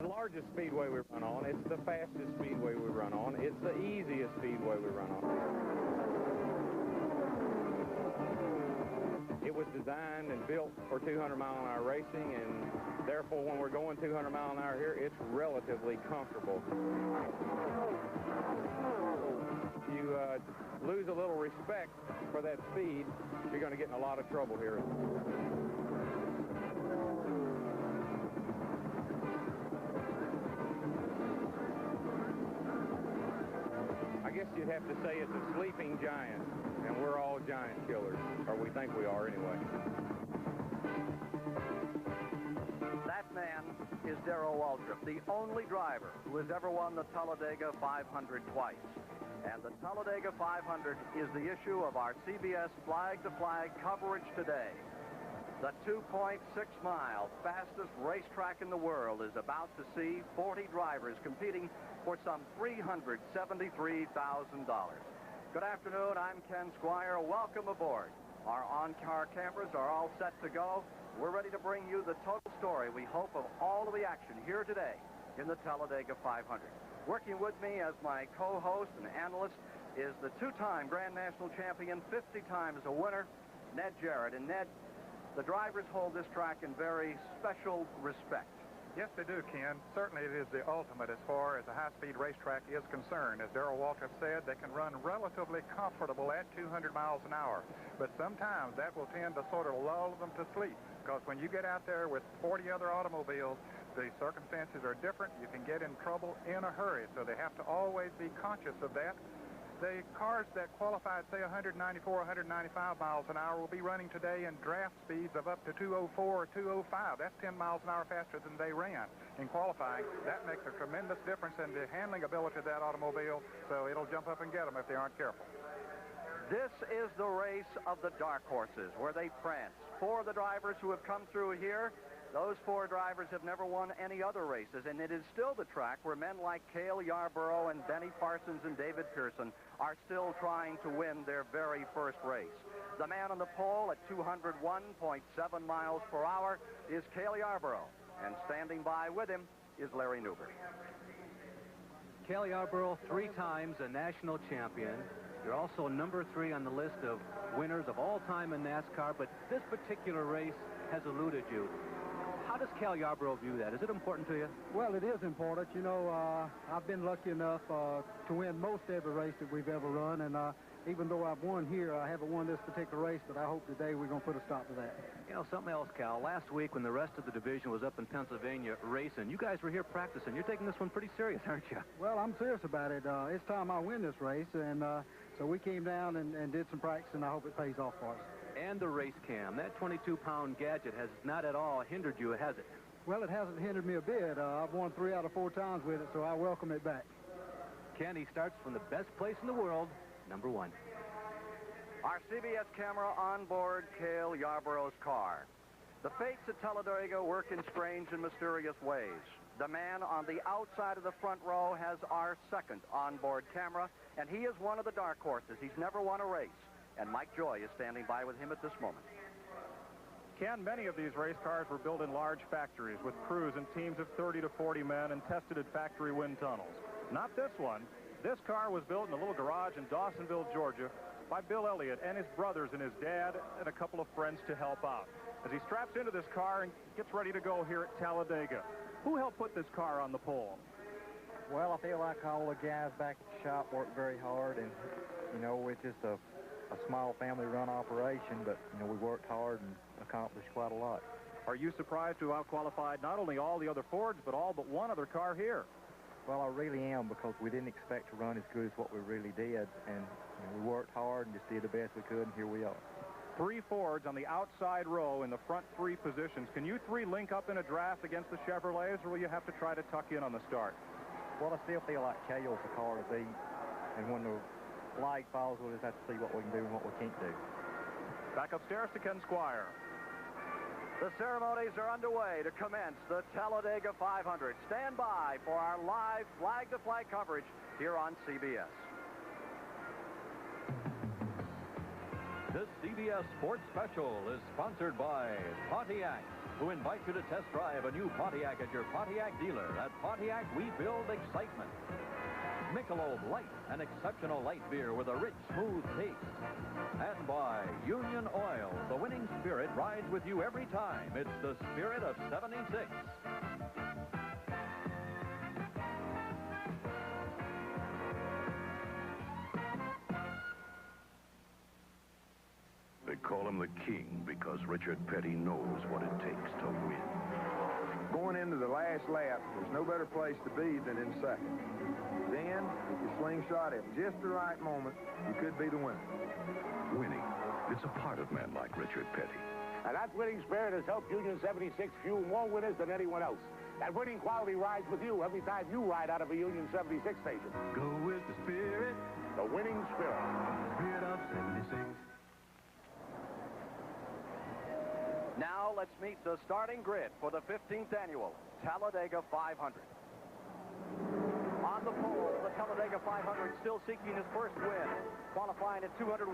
The largest speedway we run on. It's the fastest speedway we run on. It's the easiest speedway we run on. It was designed and built for 200-mile-an-hour racing, and therefore when we're going 200 miles an hour here, it's relatively comfortable. You lose a little respect for that speed, you're going to get in a lot of trouble here. I guess you'd have to say it's a sleeping giant, and we're all giant killers, or we think we are anyway. That man is Darrell Waltrip, the only driver who has ever won the Talladega 500 twice. And the Talladega 500 is the issue of our CBS flag-to-flag coverage today. The 2.6-mile fastest racetrack in the world is about to see 40 drivers competing for some $373,000. Good afternoon, I'm Ken Squire. Welcome aboard. Our on-car cameras are all set to go. We're ready to bring you the total story, we hope, of all of the action here today in the Talladega 500. Working with me as my co-host and analyst is the two-time Grand National champion, 50 times a winner, Ned Jarrett. And Ned, the drivers hold this track in very special respect. Yes, they do, Ken. Certainly it is the ultimate as far as a high-speed racetrack is concerned. As Darrell Waltrip said, they can run relatively comfortable at 200 miles an hour. But sometimes that will tend to sort of lull them to sleep, because when you get out there with 40 other automobiles, the circumstances are different. You can get in trouble in a hurry, so they have to always be conscious of that. The cars that qualified, say, 194, 195 miles an hour will be running today in draft speeds of up to 204 or 205. That's 10 miles an hour faster than they ran in qualifying. That makes a tremendous difference in the handling ability of that automobile, so it'll jump up and get them if they aren't careful. This is the race of the dark horses, where they prance. Four of the drivers who have come through here, those four drivers have never won any other races, and it is still the track where men like Cale Yarborough and Benny Parsons and David Pearson are still trying to win their very first race. The man on the pole at 201.7 miles per hour is Cale Yarborough, and standing by with him is Larry Newberg. Cale Yarborough, 3 times a national champion. You're also number 3 on the list of winners of all time in NASCAR, but this particular race has eluded you. How does Cale Yarborough view that? Is it important to you? Well, it is important. You know, I've been lucky enough to win most every race that we've ever run, and even though I've won here, I haven't won this particular race, but I hope today we're going to put a stop to that. You know, something else, Cal. Last week when the rest of the division was up in Pennsylvania racing, you guys were here practicing. You're taking this one pretty serious, aren't you? Well, I'm serious about it. It's time I win this race, and so we came down and did some practice, and I hope it pays off for us. And the race cam. That 22-pound gadget has not at all hindered you, has it? Well, it hasn't hindered me a bit. I've won 3 out of 4 times with it, so I welcome it back. Ken, he starts from the best place in the world, number 1. Our CBS camera on board Cale Yarborough's car. The fates at Talladega work in strange and mysterious ways. The man on the outside of the front row has our second onboard camera, and he is one of the dark horses. He's never won a race. And Mike Joy is standing by with him at this moment. Ken, many of these race cars were built in large factories with crews and teams of 30 to 40 men and tested at factory wind tunnels. Not this one. This car was built in a little garage in Dawsonville, Georgia, by Bill Elliott and his brothers and his dad and a couple of friends to help out. As he straps into this car and gets ready to go here at Talladega, who helped put this car on the pole? Well, I feel like all the guys back at the shop worked very hard, and, you know, it's just a small family-run operation, but, you know, we worked hard and accomplished quite a lot. Are you surprised to have outqualified not only all the other Fords, but all but one other car here? Well, I really am, because we didn't expect to run as good as what we really did, and you know, we worked hard and just did the best we could, and here we are. 3 Fords on the outside row in the front 3 positions. Can you 3 link up in a draft against the Chevrolets, or will you have to try to tuck in on the start? Well, I still feel like Cale's the car to beat, and when the flag falls, we'll just have to see what we can do and what we can't do. Back upstairs to Ken Squire. The ceremonies are underway to commence the Talladega 500. Stand by for our live flag-to-flag coverage here on CBS. This CBS Sports Special is sponsored by Pontiac, who invite you to test drive a new Pontiac at your Pontiac dealer. At Pontiac, we build excitement. Michelob Light, an exceptional light beer with a rich, smooth taste. And by Union Oil, the winning spirit rides with you every time. It's the spirit of 76. They call him the King because Richard Petty knows what it takes to win. Going into the last lap, there's no better place to be than in second. Then, if you slingshot at just the right moment, you could be the winner. Winning, it's a part of men like Richard Petty. And that winning spirit has helped Union 76 fuel more winners than anyone else. That winning quality rides with you every time you ride out of a Union 76 station. Go with the spirit. The winning spirit. Spirit of 76. Now let's meet the starting grid for the 15th annual Talladega 500. On the pole, the Talladega 500 still seeking his first win, qualifying at 201.7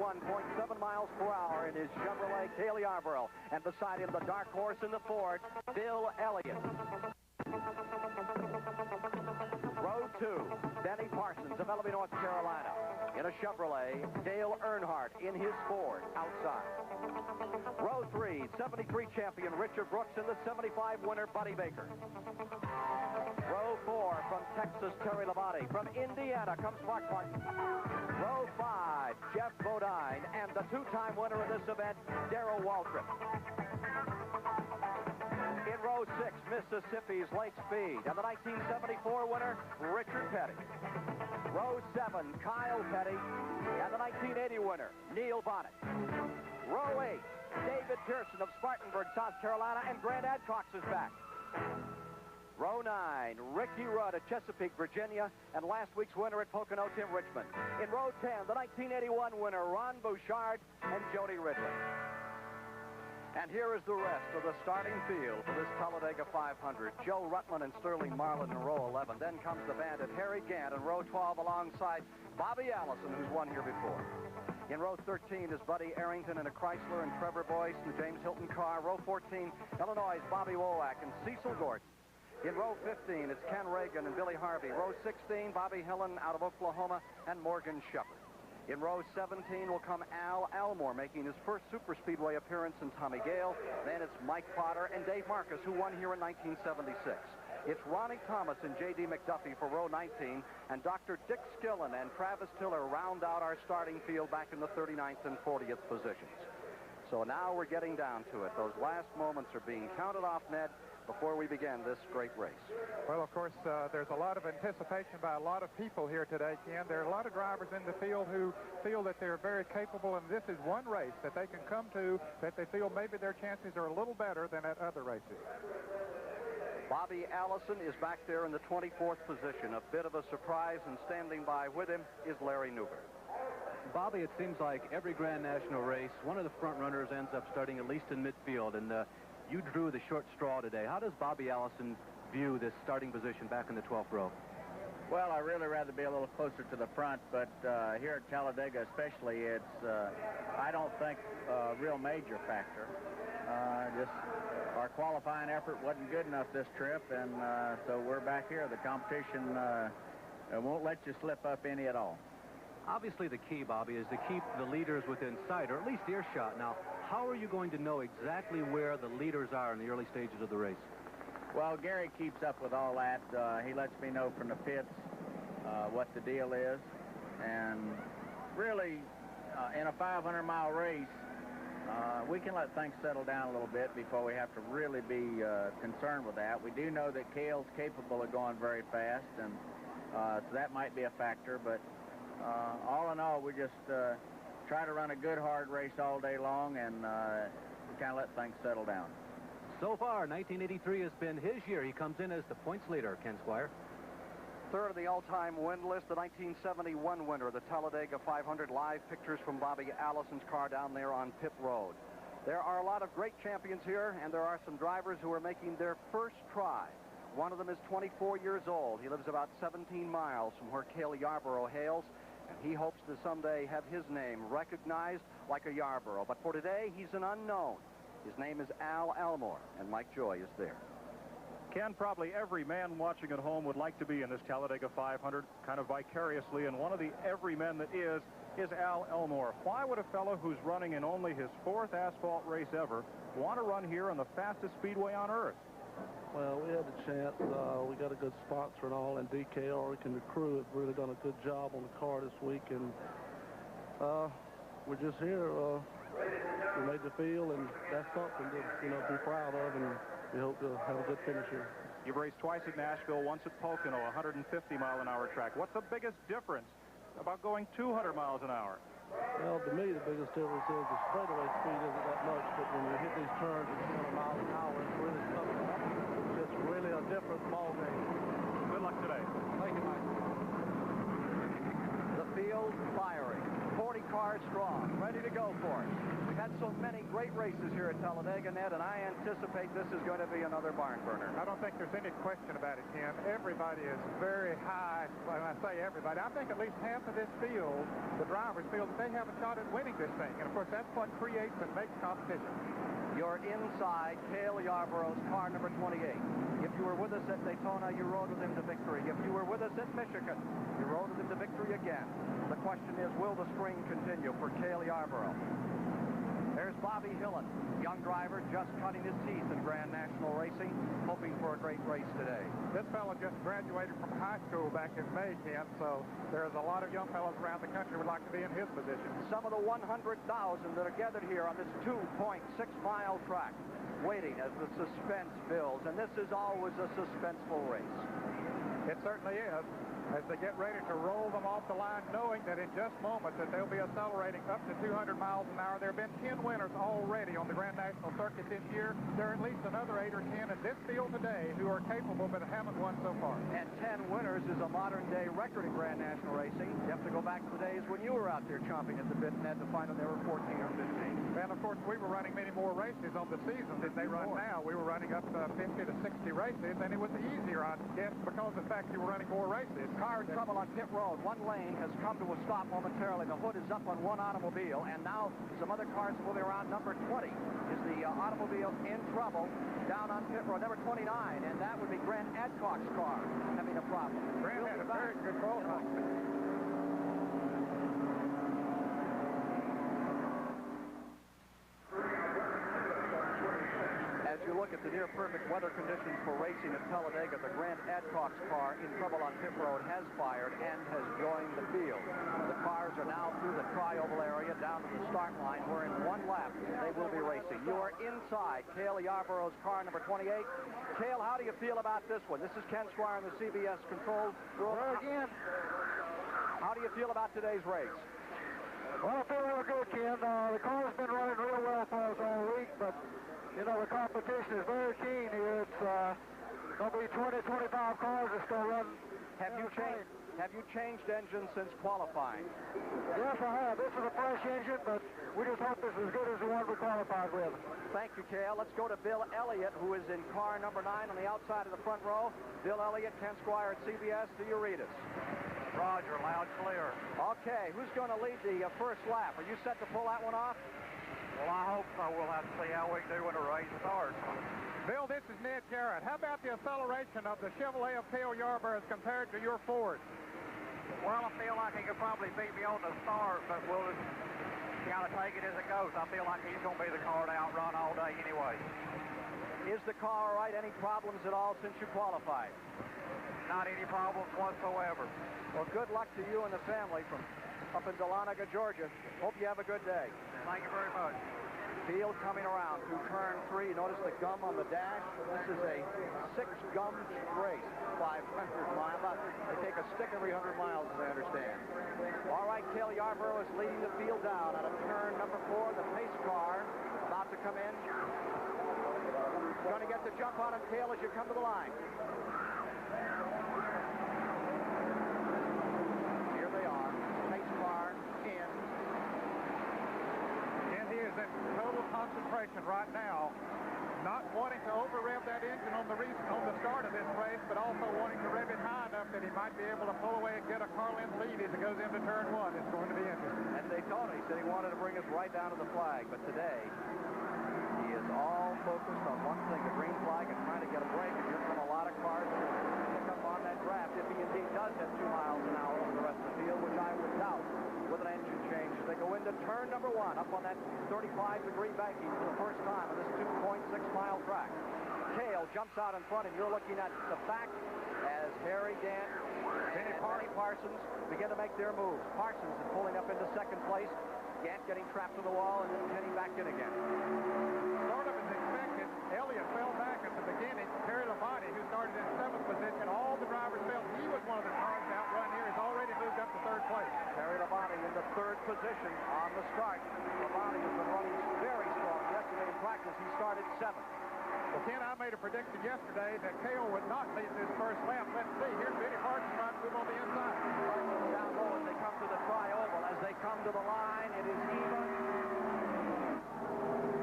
miles per hour in his Chevrolet Cale Yarborough, and beside him the dark horse in the Ford, Bill Elliott. Row 2, Benny Parsons of Bellevue, North Carolina. In a Chevrolet, Dale Earnhardt in his Ford outside. Row 3, 73 champion Richard Brooks and the 75 winner Buddy Baker. Row 4, from Texas, Terry Labonte. From Indiana comes Mark Martin. Row 5, Jeff Bodine and the two-time winner of this event, Darrell Waltrip. In row 6, Mississippi's Lake Speed and the 1974 winner, Richard Petty. Row 7, Kyle Petty and the 1980 winner, Neil Bonnet. Row 8, David Pearson of Spartanburg, South Carolina, and Grant Adcox is back. Row 9, Ricky Rudd at Chesapeake, Virginia, and last week's winner at Pocono, Tim Richmond. In row 10, the 1981 winner, Ron Bouchard and Jody Ridley. And here is the rest of the starting field for this Talladega 500. Joe Rutland and Sterling Marlin in row 11. Then comes the bandit Harry Gant in row 12 alongside Bobby Allison, who's won here before. In row 13 is Buddy Arrington in a Chrysler and Trevor Boyce in the James Hilton car. Row 14, Illinois' Bobby Womack and Cecil Gordon. In row 15, it's Ken Reagan and Billy Harvey. Row 16, Bobby Hillen out of Oklahoma and Morgan Shepherd. In row 17 will come Al Elmore, making his first super speedway appearance in Tommy Gale. Then it's Mike Potter and Dave Marcus, who won here in 1976. It's Ronnie Thomas and J.D. McDuffie for row 19, and Dr. Dick Skillen and Travis Tiller round out our starting field back in the 39th and 40th positions. So now we're getting down to it. Those last moments are being counted off, Ned, before we begin this great race. Well, of course, there's a lot of anticipation by a lot of people here today, Ken. There are a lot of drivers in the field who feel that they're very capable, and this is one race that they can come to that they feel maybe their chances are a little better than at other races. Bobby Allison is back there in the 24th position. A bit of a surprise, and standing by with him is Larry Newberg. Bobby, it seems like every Grand National race, one of the front runners ends up starting at least in midfield, and you drew the short straw today. How does Bobby Allison view this starting position back in the 12th row? Well, I'd really rather be a little closer to the front, but here at Talladega especially, it's, I don't think, a real major factor. Just our qualifying effort wasn't good enough this trip, and so we're back here. The competition won't let you slip up any at all. Obviously, the key, Bobby, is to keep the leaders within sight, or at least earshot. Now, how are you going to know exactly where the leaders are in the early stages of the race? Well, Gary keeps up with all that. He lets me know from the pits what the deal is. And really, in a 500-mile race, we can let things settle down a little bit before we have to really be concerned with that. We do know that Cale's capable of going very fast, and so that might be a factor. But all in all, we just try to run a good, hard race all day long, and kind of let things settle down. So far, 1983 has been his year. He comes in as the points leader, Ken Squire. Third of the all-time win list, the 1971 winner of the Talladega 500. Live pictures from Bobby Allison's car down there on pit road. There are a lot of great champions here, and there are some drivers who are making their first try. One of them is 24 years old. He lives about 17 miles from where Cale Yarborough hails, and he hopes to someday have his name recognized like a Yarborough. But for today, he's an unknown. His name is Al Elmore, and Mike Joy is there. Ken, probably every man watching at home would like to be in this Talladega 500 kind of vicariously, and one of the everymen that is Al Elmore. Why would a fellow who's running in only his 4th asphalt race ever want to run here on the fastest speedway on earth? Well, we had the chance. We got a good sponsor and all, and DK Ulrich and the crew have really done a good job on the car this week, and we're just here. We made the field, and that's something to, be proud of, and we hope to have a good finish here. You've raced twice at Nashville, once at Pocono, 150-mile-an-hour track. What's the biggest difference about going 200 miles an hour? Well, to me, the biggest difference is the straightaway speed isn't that much, but when you hit these turns at 200 miles an hour, it's really something. It's really a different ball game. Good luck today. Thank you, Mike. The field firing. 40 cars strong, ready to go for it. We've had so many great races here at Talladega, Ned, and I anticipate this is going to be another barn burner. I don't think there's any question about it, Ken. Everybody is very high. When I say everybody, I think at least half of this field, the drivers feel that they have a shot at winning this thing. And, of course, that's what creates and makes competition. You're inside Cale Yarborough's car number 28. If you were with us at Daytona, you rode with him to victory. If you were with us at Michigan, you rode with him to victory again. The question is, will the string continue for Cale Yarborough? There's Bobby Hillen, young driver just cutting his teeth in Grand National Racing, hoping for a great race today. This fellow just graduated from high school back in May, Ken, so there's a lot of young fellows around the country who would like to be in his position. Some of the 100,000 that are gathered here on this 2.6-mile track, waiting as the suspense builds, and this is always a suspenseful race. It certainly is, as they get ready to roll them off the line, knowing that in just moments that they'll be accelerating up to 200 miles an hour. There have been 10 winners already on the Grand National Circuit this year. There are at least another 8 or 10 in this field today who are capable but haven't won so far. And 10 winners is a modern-day record in Grand National Racing. You have to go back to the days when you were out there chomping at the bit, Ned, to find that there were 14 or 15. And, of course, we were running many more races on the season than they run now. We were running up 50 to 60 races, and it was easier, I guess, because of the fact you were running more races. Car in trouble on pit road. One lane has come to a stop momentarily. The hood is up on one automobile, and now some other cars moving around. Number 20 is the automobile in trouble down on pit road. Number 29, and that would be Grant Adcock's car having a problem. Grant had a very good qualifying. As you look at the near-perfect weather conditions for racing at Talladega, the Grant Adcock's car in trouble on pit road has fired and has joined the field. The cars are now through the tri-oval area down to the start line, where in one lap they will be racing. You are inside Cale Yarborough's car number 28. Cale, how do you feel about this one? This is Ken Squire in the CBS control room. Again. How do you feel about today's race? Well, I feel real good, Ken. The car's been running real well for us all week, but the competition is very keen here. It's going to be 20, 25 cars that's going to run. Have you changed engines since qualifying? Yes, I have. This is a fresh engine, but we just hope this is as good as the one we qualified with. Thank you, Cale. Let's go to Bill Elliott, who is in car number 9 on the outside of the front row. Bill Elliott, Ken Squire at CBS. Do you read us? Roger, loud, clear. Okay, who's going to lead the first lap? Are you set to pull that one off? Well, I hope so. We'll have to see how we do when the race starts. Bill, this is Ned Garrett. How about the acceleration of the Chevrolet of Cale Yarborough as compared to your Ford? Well, I feel like he could probably beat me on the start, but we'll just kind of take it as it goes. I feel like he's going to be the car to outrun all day anyway. Is the car all right? Any problems at all since you qualified? Not any problems whatsoever. Well, good luck to you and the family from up in Dahlonega, Georgia. Hope you have a good day. Thank you very much. Field coming around through turn 3. Notice the gum on the dash. This is a 6-gum race, 500 miles. They take a stick every 100 miles, as I understand. All right, Cale Yarborough is leading the field down out of turn number 4. The pace car about to come in. Going to get the jump on him, Cale, as you come to the line. Here they are. Pace car in. And he is in total concentration right now, not wanting to over-rev that engine on the start of this race, but also wanting to rev it high enough that he might be able to pull away and get a car-length lead as it goes into turn 1. It's going to be interesting. At Daytona, he said he wanted to bring us right down to the flag, but today he is all focused on one thing, the green flag, and trying to get a break. And here come a lot of cars that will pick up on that draft if he indeed does hit 2 miles an hour over the rest of the field, which I would doubt with an engine change. As they go into turn number 1, up on that 35-degree banking for the first time on this 2.6-mile track. Cale jumps out in front, and you're looking at the back as Harry Gant and Barney Parsons begin to make their moves. Parsons is pulling up into second place. Gant getting trapped to the wall and then getting back in again. Sort of as expected, Elliott fell back at the beginning. Terry Labonte, who started in 7th position, all the drivers felt he was one of the cars to outrun here, has already moved up to 3rd place. Terry Labonte in the 3rd position on the start. Labonte has been running very strong. Yesterday in practice, he started 7th. Well, Ken, I made a prediction yesterday that Cale would not lead this first lap. Let's see. Here's Benny Parsons trying to move on the inside. Parsons down low as they come to the tri-oval. As they come to the line, it is even.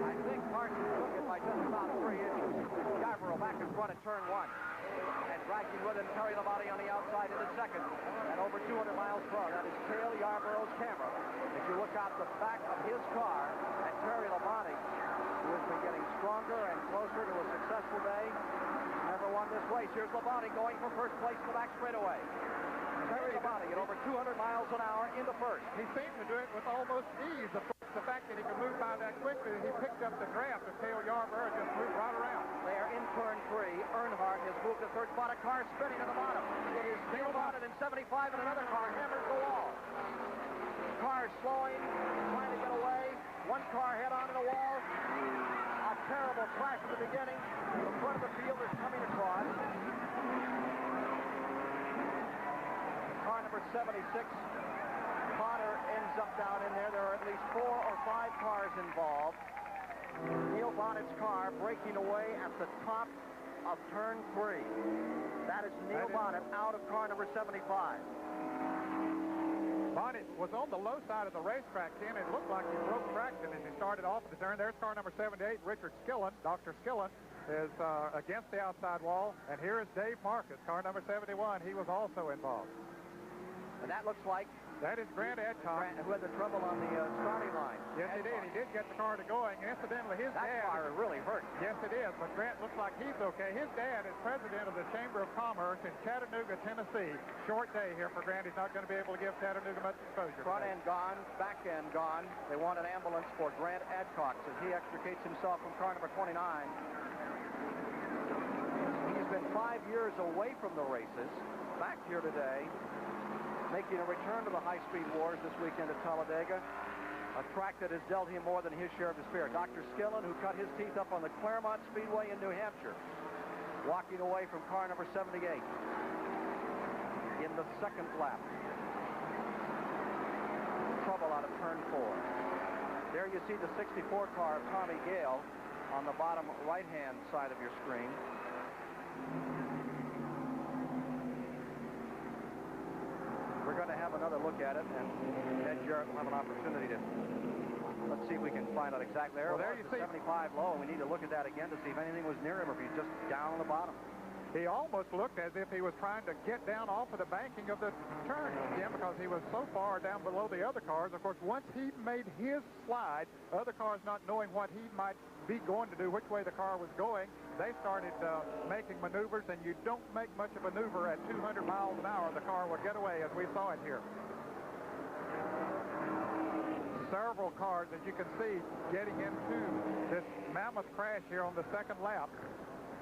I think Parsons took it by just about 3 inches. Yarborough back in front at turn 1. And dragging with him Terry Labonte on the outside into second. And over 200 miles per hour. That is Cale Yarborough's camera. If you look out the back of his car at Terry Labonte, who has been getting stronger and closer to a successful day, never won this race. Here's Labonte going for first place in the back straightaway. Terry Labonte at over 200 miles an hour into first. He seemed to do it with almost ease. Of course, the fact that he could move by that quickly, he picked up the draft of Cale Yarborough, just moved right around. They are in turn 3. Earnhardt has moved to 3rd spot. A car spinning at the bottom. It is Neil Bonnet in 75, and another car hammers the wall. Car slowing, trying to get away. One car head on to the wall. A terrible crash at the beginning. The front of the field is coming across. Car number 76. Potter ends up down in there. There are at least 4 or 5 cars involved. Neil Bonnet's car breaking away at the top of turn 3. That is Neil Bonnet out of car number 75. Bonnet was on the low side of the racetrack, Ken. It looked like he broke traction as he started off the turn. There's car number 78, Richard Skillen. Dr. Skillen is against the outside wall. And here is Dave Marcus, car number 71. He was also involved. And that looks like that is Grant Adcock, who had the trouble on the starting line. Yes, he did. He did get the car to going. Incidentally, his dad... That car really hurt. Yes, it is. But Grant looks like he's okay. His dad is president of the Chamber of Commerce in Chattanooga, Tennessee. Short day here for Grant. He's not going to be able to give Chattanooga much exposure. Front end gone, back end gone. They want an ambulance for Grant Adcock as he extricates himself from car number 29. He's been 5 years away from the races. Back here today, making a return to the high-speed wars this weekend at Talladega, a track that has dealt him more than his share of despair. Dr. Skillen, who cut his teeth up on the Claremont Speedway in New Hampshire, walking away from car number 78 in the 2nd lap. Trouble out of turn 4. There you see the 64 car of Tommy Gale on the bottom right-hand side of your screen. We're going to have another look at it, and Ed Jarrett will have an opportunity to, let's see if we can find out exactly. Well, there you see 75 low, and we need to look at that again to see if anything was near him or if he's just down on the bottom. He almost looked as if he was trying to get down off of the banking of the turn, Jim, because he was so far down below the other cars. Of course, once he made his slide, other cars not knowing what he might be going to do, which way the car was going, they started making maneuvers, and you don't make much of a maneuver at 200 miles an hour. The car will get away, as we saw it here. Several cars, as you can see, getting into this mammoth crash here on the 2nd lap.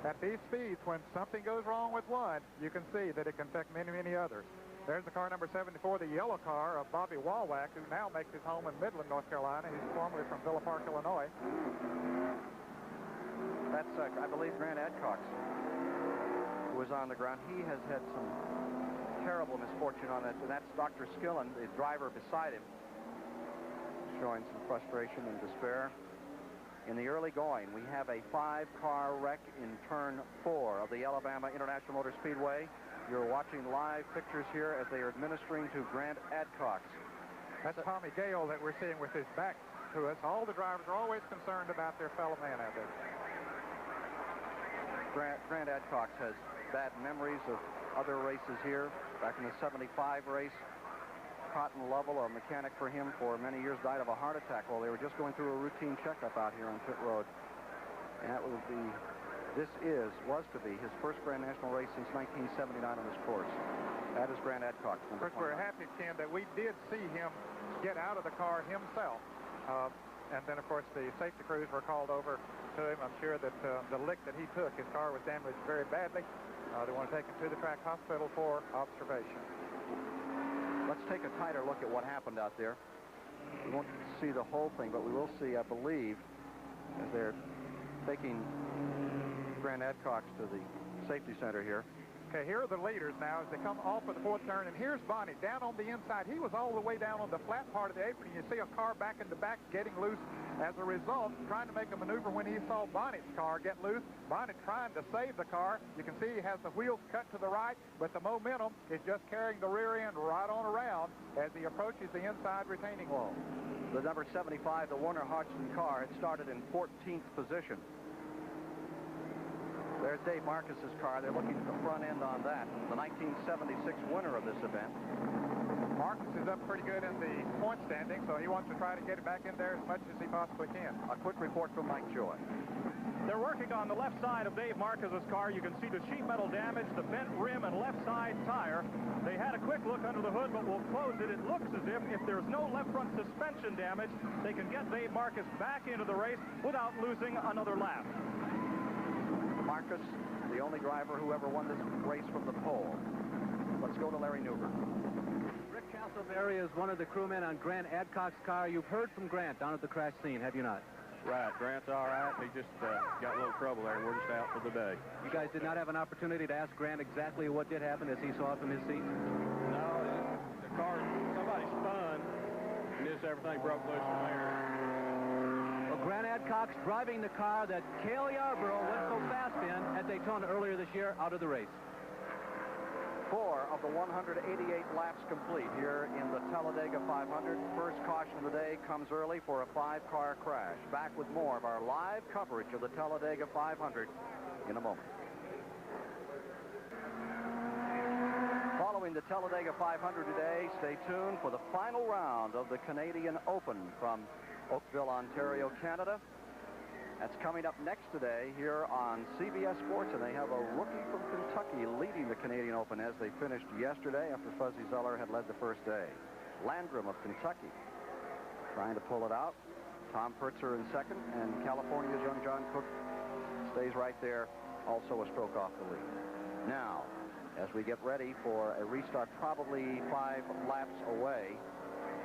At these speeds, when something goes wrong with one, you can see that it can affect many, many others. There's the car number 74, the yellow car of Bobby Walwack, who now makes his home in Midland, North Carolina. He's formerly from Villa Park, Illinois. That's, I believe, Grant Adcox, who was on the ground. He has had some terrible misfortune on it, and that's Dr. Skillen, the driver beside him, showing some frustration and despair. In the early going, we have a 5-car wreck in turn 4 of the Alabama International Motor Speedway. You're watching live pictures here as they are administering to Grant Adcox. That's Tommy Gale that we're seeing with his back to us. All the drivers are always concerned about their fellow man out there. Grant Adcox has bad memories of other races here. Back in the 75 race, Cotton Lovell, a mechanic for him for many years, died of a heart attack while they were just going through a routine checkup out here on pit road. And that was to be his first Grand National race since 1979 on this course. That is Grant Adcox. Of course, we're happy, Ken, that we did see him get out of the car himself. And then, of course, the safety crews were called over to him. I'm sure that the lick that he took, his car was damaged very badly. They want to take him to the track hospital for observation. Let's take a tighter look at what happened out there. We won't see the whole thing, but we will see, I believe, as they're taking Grant Adcox to the safety center here. Okay, here are the leaders now as they come off of the fourth turn, and here's Bonnie down on the inside. He was all the way down on the flat part of the apron. You see a car back in the back getting loose. As a result, trying to make a maneuver when he saw Bonnie's car get loose. Bonnie trying to save the car. You can see he has the wheels cut to the right, but the momentum is just carrying the rear end right on around as he approaches the inside retaining wall. The number 75, the Warner Hodgson car, had started in 14th position. There's Dave Marcus's car. They're looking at the front end on that. The 1976 winner of this event. Marcus is up pretty good in the point standing, so he wants to try to get it back in there as much as he possibly can. A quick report from Mike Joy. They're working on the left side of Dave Marcus's car. You can see the sheet metal damage, the bent rim, and left side tire. They had a quick look under the hood, but we'll close it. It looks as if there's no left front suspension damage, they can get Dave Marcus back into the race without losing another lap. Marcus, the only driver who ever won this race from the pole. Let's go to Larry Newberg. Rick Castleberry is one of the crewmen on Grant Adcox's car. You've heard from Grant down at the crash scene, have you not? Right. Grant's all right. He just got a little trouble there. We're just out for the day. You guys did not have an opportunity to ask Grant exactly what did happen as he saw it from his seat? No, the car, somebody spun, and just everything broke loose from there. Well, Grant Adcox driving the car that Cale Yarborough went so fast in at Daytona earlier this year out of the race. 4 of the 188 laps complete here in the Talladega 500. First caution of the day comes early for a 5-car crash. Back with more of our live coverage of the Talladega 500 in a moment. Following the Talladega 500 today, stay tuned for the final round of the Canadian Open from Oakville, Ontario, Canada. That's coming up next today here on CBS Sports, and they have a rookie from Kentucky leading the Canadian Open as they finished yesterday after Fuzzy Zoeller had led the first day. Landrum of Kentucky trying to pull it out. Tom Purtzer in second, and California's young John Cook stays right there, also a stroke off the lead. Now, as we get ready for a restart, probably 5 laps away,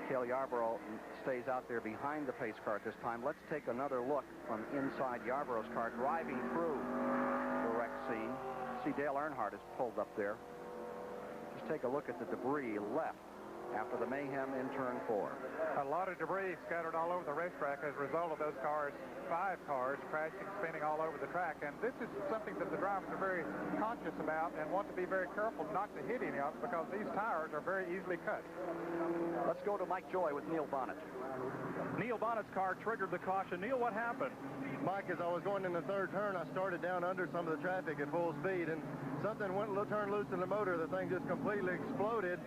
Cale Yarborough stays out there behind the pace car at this time. Let's take another look from inside Yarborough's car, driving through the wreck scene. See, Dale Earnhardt is pulled up there. Just take a look at the debris left after the mayhem in turn 4. A lot of debris scattered all over the racetrack as a result of those cars, 5 cars crashing, spinning all over the track. And this is something that the drivers are very conscious about and want to be very careful not to hit any of them because these tires are very easily cut. Let's go to Mike Joy with Neil Bonnet. Neil Bonnet's car triggered the caution. Neil, what happened? Mike, as I was going in the third turn, I started down under some of the traffic at full speed, and something turned loose in the motor. The thing just completely exploded,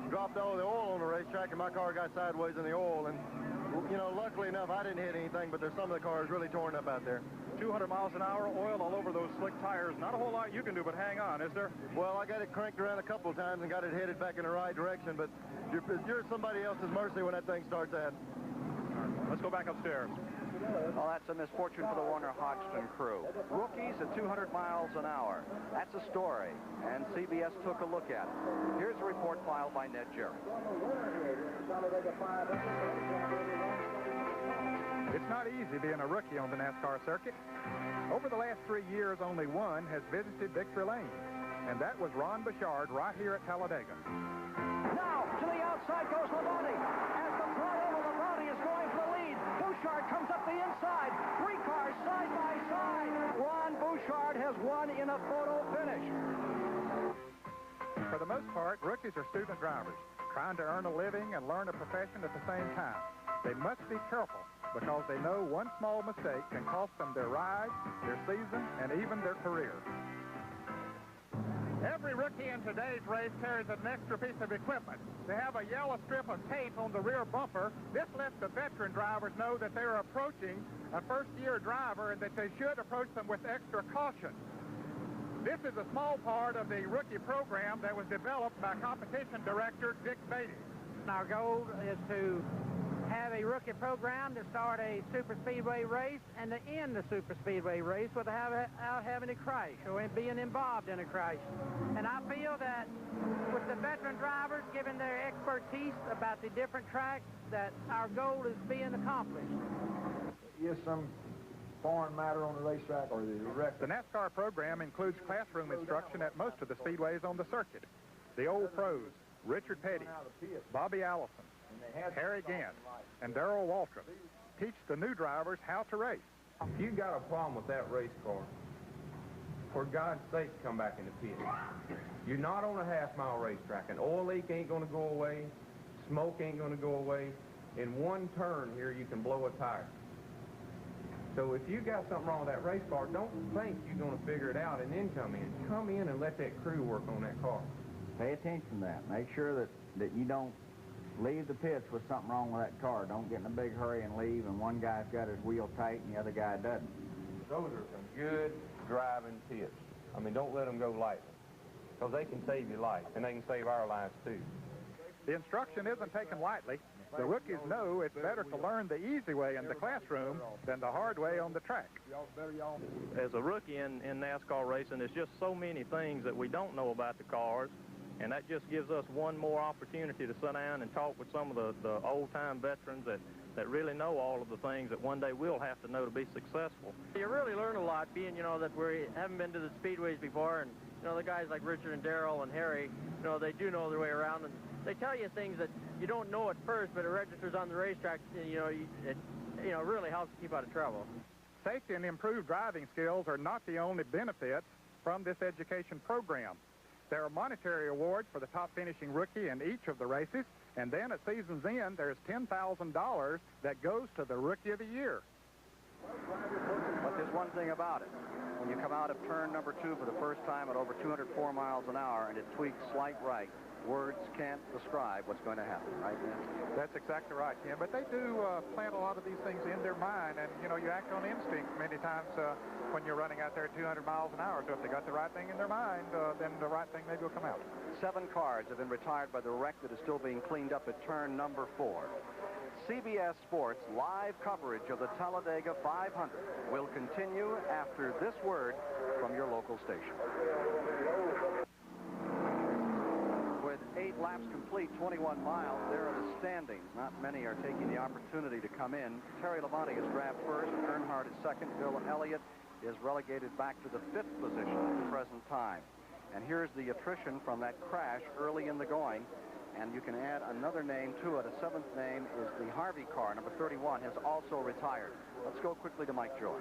dropped all the oil on the racetrack, and my car got sideways in the oil. And, you know, luckily enough, I didn't hit anything, but there's some of the cars really torn up out there. 200 miles an hour, oil all over those slick tires. Not a whole lot you can do, but hang on, is there? Well, I got it cranked around a couple of times and got it headed back in the right direction, but you're somebody else's mercy when that thing starts out. Let's go back upstairs. Well, that's a misfortune for the Warner Hodgson crew. Rookies at 200 miles an hour. That's a story, and CBS took a look at it. Here's a report filed by Ned Jerry. It's not easy being a rookie on the NASCAR circuit. Over the last 3 years, only one has visited Victory Lane, and that was Ron Bouchard right here at Talladega. Now, to the outside goes Labonte. As the flyover, Labonte is going for the lead. Bouchard comes up the inside. 3 cars side by side. Ron Bouchard has won in a photo finish. For the most part, rookies are student drivers, trying to earn a living and learn a profession at the same time. They must be careful because they know one small mistake can cost them their ride, their season, and even their career. Every rookie in today's race carries an extra piece of equipment. They have a yellow strip of tape on the rear bumper. This lets the veteran drivers know that they're approaching a first-year driver and that they should approach them with extra caution. This is a small part of the rookie program that was developed by competition director Dick Beatty. Our goal is to have a rookie program to start a super speedway race and to end the super speedway race without having a crash or being involved in a crash. And I feel that with the veteran drivers giving their expertise about the different tracks, that our goal is being accomplished. Is some foreign matter on the racetrack or the rest? The NASCAR program includes classroom instruction at most of the speedways on the circuit. The old pros, Richard Petty, Bobby Allison, Harry Gant, and Darrell Waltrip, teach the new drivers how to race. If you got a problem with that race car, for God's sake, come back in the pit. You're not on a half-mile racetrack. An oil leak ain't going to go away. Smoke ain't going to go away. In one turn here, you can blow a tire. So if you got something wrong with that race car, don't think you're going to figure it out and then come in. Come in and let that crew work on that car. Pay attention to that. Make sure that you don't leave the pits with something wrong with that car. Don't get in a big hurry and leave, and one guy's got his wheel tight and the other guy doesn't. Those are some good driving tips. I mean, don't let them go lightly, because they can save your life, and they can save our lives, too. The instruction isn't taken lightly. The rookies know it's better to learn the easy way in the classroom than the hard way on the track. As a rookie in NASCAR racing, there's just so many things that we don't know about the cars, and that just gives us one more opportunity to sit down and talk with some of the old-time veterans that really know all of the things that one day we'll have to know to be successful. You really learn a lot, being, that we haven't been to the speedways before, and, the guys like Richard and Darrell and Harry, they do know their way around, and they tell you things that you don't know at first, but it registers on the racetrack, and, it really helps you keep out of trouble. Safety and improved driving skills are not the only benefits from this education program. There are monetary awards for the top finishing rookie in each of the races, and then at season's end, there's $10,000 that goes to the Rookie of the Year. But there's one thing about it. When you come out of turn number 2 for the first time at over 204 miles an hour and it tweaks slight right, words can't describe what's going to happen, right, Dan? That's exactly right, Ken. But they do plant a lot of these things in their mind, and, you act on instinct many times when you're running out there at 200 miles an hour. So if they got the right thing in their mind, then the right thing maybe will come out. 7 cars have been retired by the wreck that is still being cleaned up at turn number 4. CBS Sports live coverage of the Talladega 500 will continue after this word from your local station. With 8 laps complete, 21 miles, there are the standings. Not many are taking the opportunity to come in. Terry Labonte is grabbed first, Earnhardt is second, Bill Elliott is relegated back to the 5th position at the present time. And here's the attrition from that crash early in the going. And you can add another name to it. A 7th name is the Harvey car. Number 31 has also retired. Let's go quickly to Mike Joy.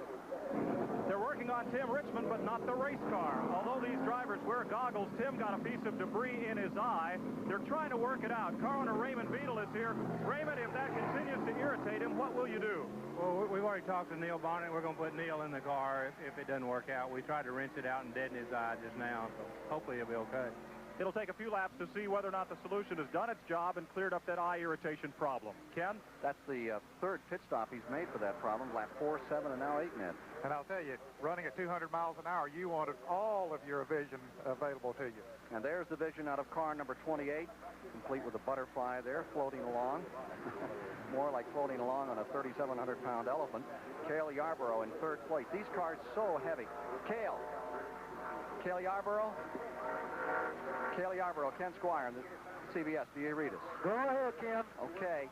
They're working on Tim Richmond, but not the race car. Although these drivers wear goggles, Tim got a piece of debris in his eye. They're trying to work it out. Coroner Raymond Beadle is here. Raymond, if that continues to irritate him, what will you do? Well, we've already talked to Neil Bonnet. We're going to put Neil in the car if it doesn't work out. We tried to wrench it out and deaden his eye just now, so hopefully it'll be okay. It'll take a few laps to see whether or not the solution has done its job and cleared up that eye irritation problem. Ken? That's the 3rd pit stop he's made for that problem. Lap 4, 7, and now 8 net. And I'll tell you, running at 200 miles an hour, you wanted all of your vision available to you. And there's the vision out of car number 28, complete with a butterfly there, floating along. More like floating along on a 3,700-pound elephant. Cale Yarborough in 3rd place. These cars so heavy. Cale Yarborough. Cale Yarborough, Ken Squire, the CBS. Do you read us? Go ahead, Ken. Okay.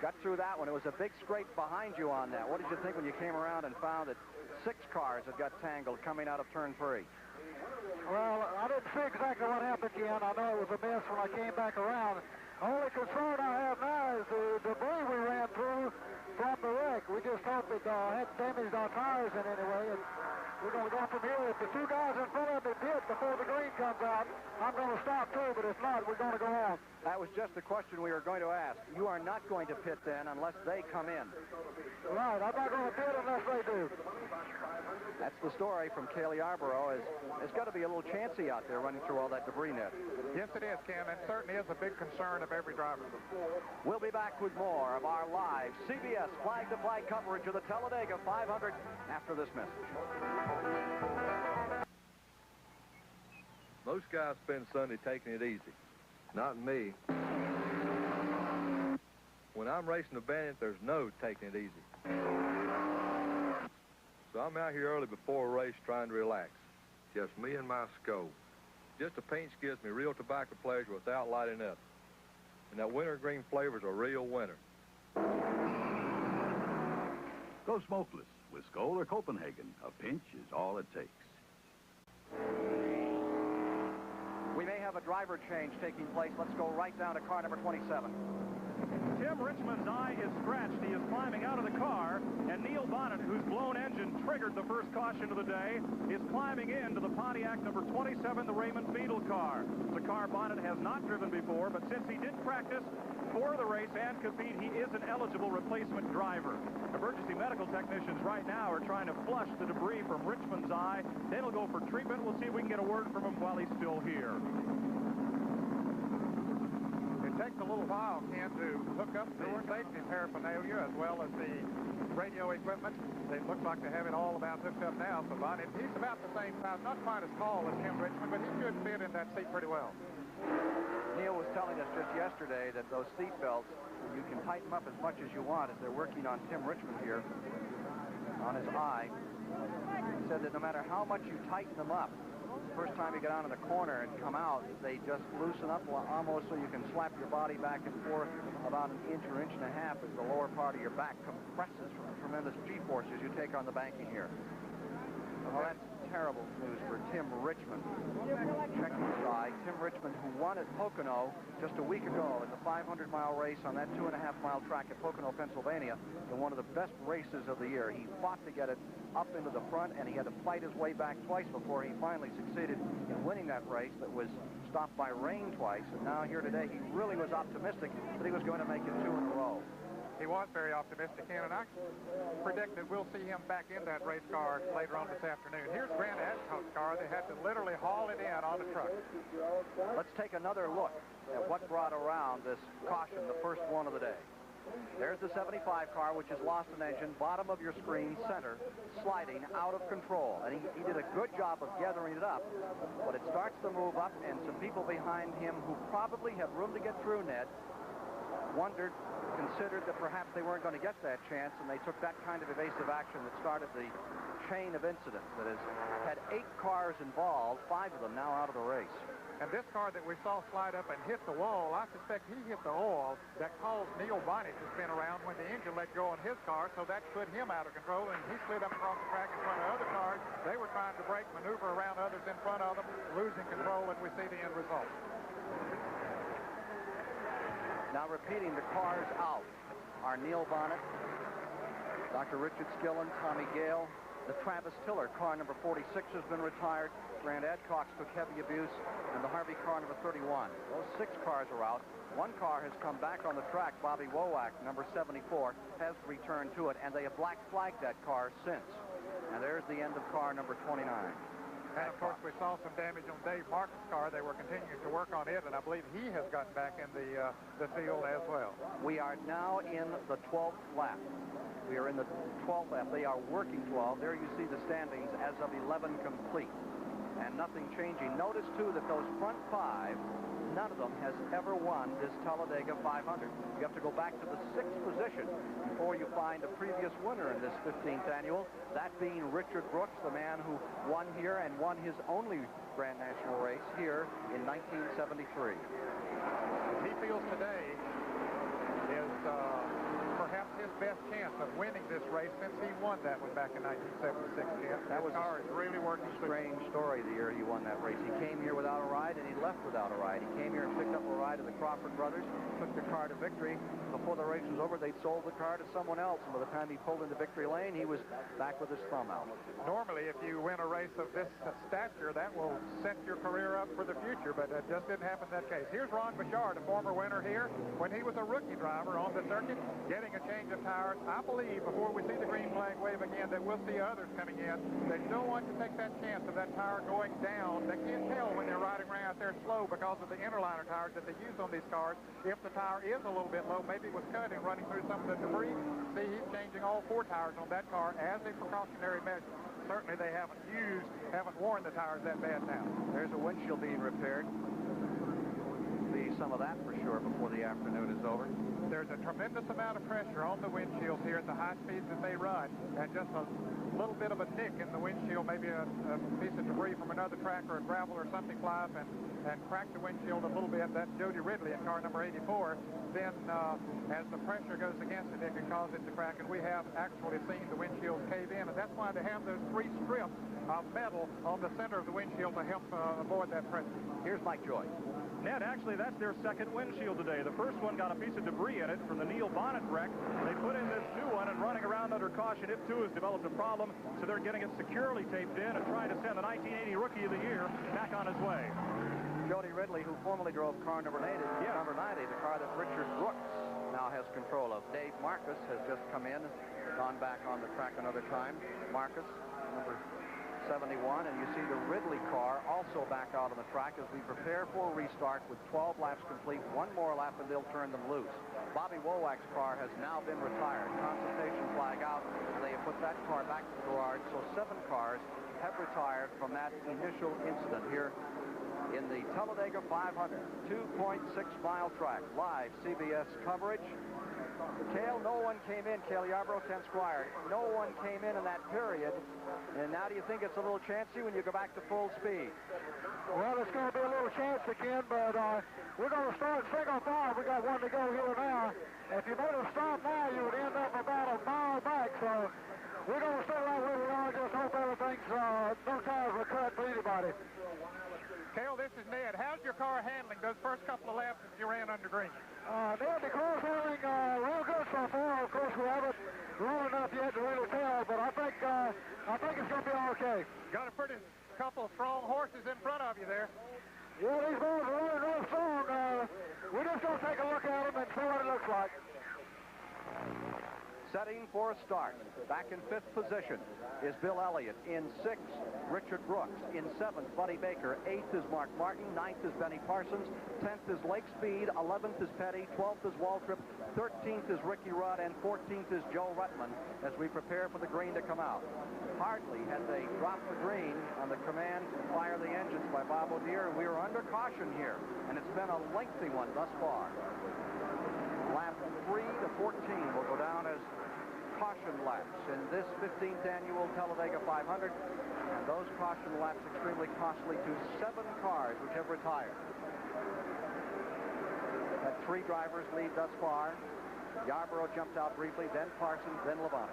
Got through that one. It was a big scrape behind you on that. What did you think when you came around and found that 6 cars had got tangled coming out of turn 3? Well, I didn't see exactly what happened, Ken. I know it was a mess when I came back around. Only concern I have now is the debris we ran through from the wreck. We just hope it hadn't damaged our tires in any way. And we're going to go from here. If the two guys in front of me pit before the green comes out, I'm going to stop too, but if not, we're going to go on. That was just the question we were going to ask. You are not going to pit then unless they come in. Right, I'm not going to pit unless they do. That's the story from Cale Yarborough. It's got to be a little chancy out there running through all that debris net. Yes, it is, Ken, and certainly is a big concern of every driver. We'll be back with more of our live CBS flag-to-flag coverage of the Talladega 500 after this message. Most guys spend Sunday taking it easy. Not me. When I'm racing a bandit, there's no taking it easy. So I'm out here early before a race trying to relax. Just me and my scope. Just a pinch gives me real tobacco pleasure without lighting up. And that wintergreen flavor's a real winner. Go smokeless with Skoal or Copenhagen. A pinch is all it takes. We may have a driver change taking place. Let's go right down to car number 27. Tim Richmond's eye is scratched. He is climbing out of the car, and Neil Bonnet, whose blown engine triggered the first caution of the day, is climbing into the Pontiac number 27, the Raymond Beadle car. It's a car Bonnet has not driven before, but since he did practice for the race and compete, he is an eligible replacement driver. Emergency medical technicians right now are trying to flush the debris from Richmond's eye. Then he'll go for treatment. We'll see if we can get a word from him while he's still here. It takes a little while, Ken, to hook up the safety paraphernalia as well as the radio equipment. It looks like they have it all about hooked up now. So Bonnet, he's about the same size, not quite as tall as Tim Richmond, but he should fit in that seat pretty well. Neil was telling us just yesterday that those seat belts, you can tighten them up as much as you want as they're working on Tim Richmond here on his eye. He said that no matter how much you tighten them up, the first time you get out in the corner and come out, they just loosen up almost so you can slap your body back and forth about an inch or inch and a half as the lower part of your back compresses from the tremendous G-forces you take on the banking here. Well, that's terrible news for Tim Richmond. Checking his eye. Tim Richmond, who won at Pocono just a week ago in the 500-mile race on that 2.5-mile track at Pocono, Pennsylvania, in one of the best races of the year. He fought to get it up into the front, and he had to fight his way back twice before he finally succeeded in winning that race that was stopped by rain twice. And now here today, he really was optimistic that he was going to make it 2 in a row. He was very optimistic, and I predict that we'll see him back in that race car later on this afternoon. Here's Grant Adcock's car. They had to literally haul it in on a truck. Let's take another look at what brought around this caution, the first one of the day. There's the 75 car, which has lost an engine, bottom of your screen, center, sliding out of control. And he did a good job of gathering it up, but it starts to move up, and some people behind him who probably have room to get through, Ned, considered that perhaps they weren't going to get that chance, and they took that kind of evasive action that started the chain of incidents that has had 8 cars involved, 5 of them now out of the race. And this car that we saw slide up and hit the wall, I suspect he hit the oil that caused Neil Bonnet to spin around when the engine let go on his car, so that put him out of control, and he slid up across the track in front of other cars. They were trying to brake, maneuver around others in front of them, losing control, and we see the end result. Now repeating, the cars out are Neil Bonnet, Dr. Richard Skillen, Tommy Gale. The Travis Tiller car number 46 has been retired. Grant Adcock took heavy abuse, and the Harvey car number 31. Those 6 cars are out. 1 car has come back on the track. Bobby Wowak, number 74, has returned to it, and they have black flagged that car since. And there's the end of car number 29. And, of course, we saw some damage on Dave Martin's car. They were continuing to work on it, and I believe he has gotten back in the field as well. We are now in the 12th lap. We are in the 12th lap. They are working 12. There you see the standings as of 11 complete. And nothing changing. Notice, too, that those front 5, none of them has ever won this Talladega 500. You have to go back to the 6th position before you find a previous winner in this 15th annual, that being Richard Brooks, the man who won here and won his only Grand National race here in 1973. He feels today is perhaps his best chance of winning this race since he won that one back in 1976, Ken. That was car is really working. Strange story the year he won that race. He came here without a ride, and he left without a ride. He came here and picked up a ride of the Crawford brothers, took the car to victory. Before the race was over, they'd sold the car to someone else, and by the time he pulled into victory lane, he was back with his thumb out. Normally, if you win a race of this stature, that will set your career up for the future, but it just didn't happen in that case. Here's Ron Bouchard, a former winner here, when he was a rookie driver on the circuit, getting a change of tires. I believe before we see the green flag wave again that we'll see others coming in. They don't want to take that chance of that tire going down. They can't tell when they're riding around out there slow because of the interliner tires that they use on these cars. If the tire is a little bit low, maybe it was cut and running through some of the debris. See, he's changing all 4 tires on that car as a precautionary measure. Certainly they haven't worn the tires that bad now. There's a windshield being repaired. Be some of that for sure before the afternoon is over. There's a tremendous amount of pressure on the windshields here at the high speeds that they run, and just a little bit of a nick in the windshield, maybe a piece of debris from another track or a gravel or something fly up and crack the windshield a little bit. That's Jody Ridley in car number 84. Then as the pressure goes against it, it can cause it to crack, and we have actually seen the windshields cave in, and that's why they have those 3 strips of metal on the center of the windshield to help avoid that pressure. Here's Mike Joy. Ned, actually, that's their second windshield today. The first one got a piece of debris in it from the Neil Bonnet wreck. They put in this new one, and running around under caution, it too has developed a problem, so they're getting it securely taped in and trying to send the 1980 Rookie of the Year back on his way. Jody Ridley, who formerly drove car number 90, number 90, the car that Richard Brooks now has control of. Dave Marcus has just come in, gone back on the track another time. Marcus, number 71, and you see the Ridley car also back out on the track as we prepare for a restart with 12 laps complete. 1 more lap and they'll turn them loose. Bobby Wowak's car has now been retired. Consultation flag out, and they have put that car back to the garage, so 7 cars have retired from that initial incident here in the Talladega 500, 2.6-mile track. Live CBS coverage. Cale, no one came in. Cale Yarborough, Ken Squire. No one came in that period. And now do you think it's a little chancy when you go back to full speed? Well, it's going to be a little chancy, Ken, but we're going to start single file. We got 1 to go here now. If you made a stop now, you would end up about a mile back. So we're going to stay right where we are. Just hope everything's no tires were cut for anybody. Cale, this is Ned. How's your car handling those first couple of laps that you ran under green? Ned, the car's handling real good so far. Of course, we haven't run enough yet to really tell, but I think it's going to be okay. Got a pretty couple of strong horses in front of you there. Yeah, these boys are running real strong. We're just going to take a look at them and see what it looks like. Setting for a start. Back in 5th position is Bill Elliott. In 6th, Richard Brooks. In 7th, Buddy Baker. 8th is Mark Martin. 9th is Benny Parsons. 10th is Lake Speed. 11th is Petty. 12th is Waltrip. 13th is Ricky Rudd. And 14th is Joe Rutman as we prepare for the green to come out. Hardly had they dropped the green on the command to fire the engines by Bob O'Dear, and we are under caution here. And it's been a lengthy one thus far. Lap 3 to 14 will go down as caution laps in this 15th annual Talladega 500, and those caution laps extremely costly to 7 cars which have retired. Had 3 drivers lead thus far. Yarborough jumped out briefly, then Parsons, then Labonte.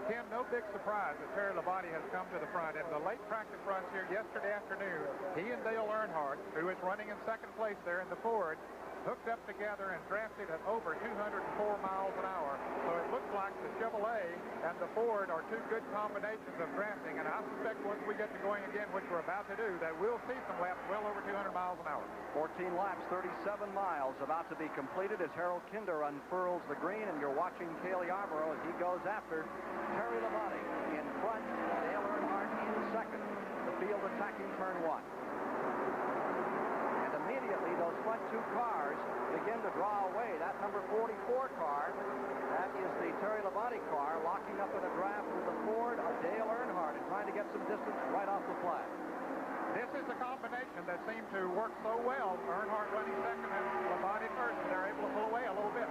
Ken, no big surprise that Terry Labonte has come to the front. In the late practice runs here yesterday afternoon, he and Dale Earnhardt, who is running in 2nd place there in the Ford, hooked up together and drafted at over 204 miles an hour. So it looks like the Chevrolet and the Ford are 2 good combinations of drafting, and I suspect once we get to going again, which we're about to do, that we'll see some laps well over 200 miles an hour. 14 laps, 37 miles about to be completed as Harold Kinder unfurls the green, and you're watching Cale Yarborough as he goes after Terry Labonte in front, Dale Earnhardt in 2nd. The field attacking turn 1. Immediately, those front 2 cars begin to draw away. That number 44 car, that is the Terry Labonte car, locking up in a draft with the Ford of Dale Earnhardt and trying to get some distance right off the flag. This is the combination that seemed to work so well. Earnhardt running 2nd and Labonte 1st, and they're able to pull away a little bit.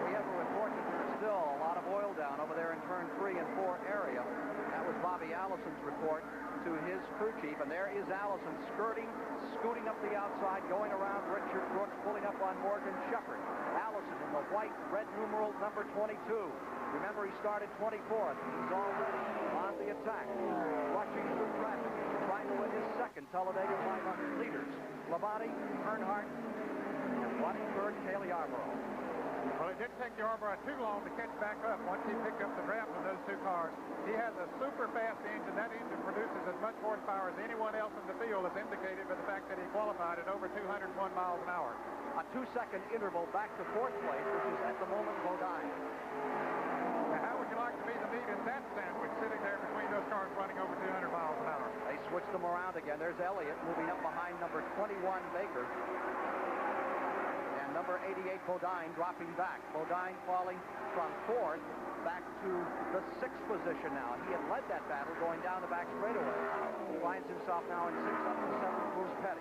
We have a report that there's still a lot of oil down over there in turn 3 and 4 area. That was Bobby Allison's report to his crew chief, and there is Allison scooting up the outside, going around Richard Brooks, pulling up on Morgan Shepherd. Allison in the white white, red numeral number 22. Remember, he started 24th. He's already on the attack. Rushing through traffic, trying to win his second Talladega 500 leaders. Labonte, Earnhardt, and running third, Cale Yarborough. Well, it didn't take Yarborough too long to catch back up once he picked up the draft of those two cars. He has a super fast engine. That engine produces as much horsepower as anyone else in the field, as indicated by the fact that he qualified at over 201 miles an hour. A 2-second interval back to fourth place, which is at the moment Bodine. Now, how would you like to be the meat in that sandwich sitting there between those cars running over 200 miles an hour? They switched them around again. There's Elliott moving up behind number 21, Baker. Number 88, Bodine, dropping back. Bodine falling from fourth back to the sixth position now. He had led that battle going down the back straightaway. He finds himself now in sixth, up to seventh, Bruce Petty.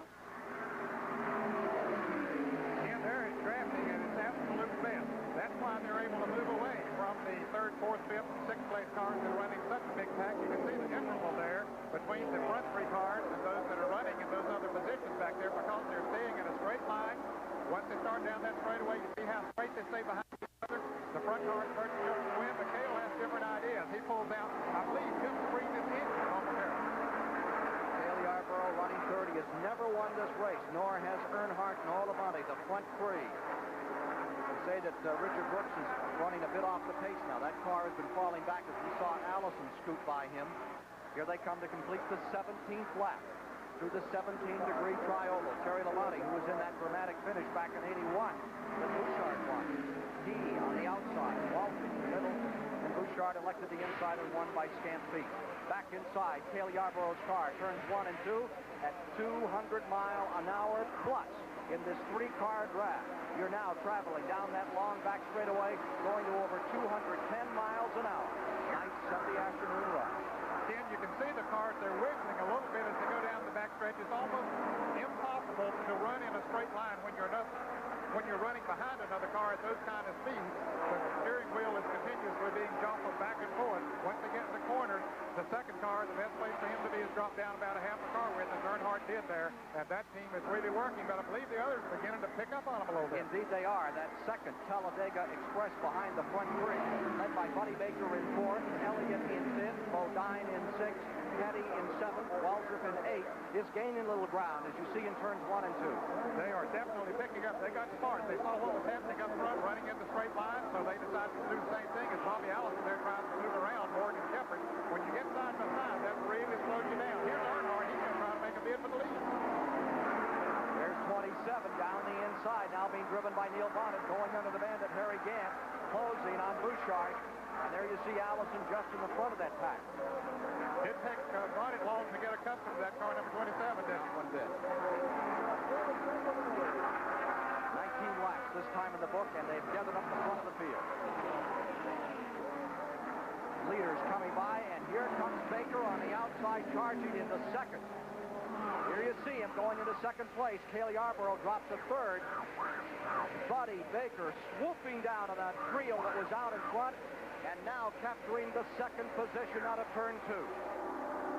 And there is drafting at its absolute best. That's why they're able to move away from the third, fourth, fifth, and sixth place cars that are running such a big pack. You can see the interval there between the front three cars and those that are running in those other positions back there, because they're staying in a straight line. Once they start down that straightaway, you see how straight they stay behind each other. The front car is first to win, but Cale has different ideas. He pulls out, I believe, just to bring this engine momentarily. Cale Yarborough running third. He has never won this race, nor has Earnhardt nor Labonte, the front three. They say that Richard Brooks is running a bit off the pace now. That car has been falling back as we saw Allison scoot by him. Here they come to complete the 17th lap through the 17-degree tri-oval. Terry Labonte, who was in that dramatic finish back in 81, that Bouchard won. He on the outside, Walton in the middle, and Bouchard elected the inside and won by scant feet. Back inside, Cale Yarborough's car turns 1 and 2 at 200 mile an hour plus in this three-car draft. You're now traveling down that long back straightaway, going to over 210 miles an hour. Nice Sunday afternoon run. Ken, you can see the cars, they're wiggling a little bit as they go down the back stretch. It's almost impossible to run in a straight line when you're running behind another car at those kind of speeds. The steering wheel is continuously being jostled back and forth. Once they get in the corners, the second car, the best place for him to be is drop down about a half a car width, as Earnhardt did there. And that team is really working, but I believe the others are beginning to pick up on them a little bit. Indeed they are. That second Talladega Express behind the front three, led by Buddy Baker in fourth, Elliott in fifth, Bodine in sixth, Petty in seventh, Waltrip in eighth, is gaining little ground, as you see in turns 1 and 2. They are definitely picking up. They got smart. They saw what was happening up front, running in the straight line, so they decided to do the same thing as Bobby Allison there trying to move around Morgan Shepherd. When you get side by side, that really slows you down. Here's Earnhardt. He's going to try to make a bid for the lead. There's 27 down the inside, now being driven by Neil Bonnet, going under the bandit Harry Gant, closing on Bouchard. And there you see Allison just in the front of that pack. It takes Bonnet long to get accustomed to that car number 27, didn't it? One bit. 19 laps this time in the book, and they've gathered up the front of the field. Leaders coming by, and here comes Baker on the outside, charging into second. Here you see him going into second place. Cale Yarborough drops to third. Buddy Baker swooping down on that trio that was out in front, and now capturing the second position out of turn 2.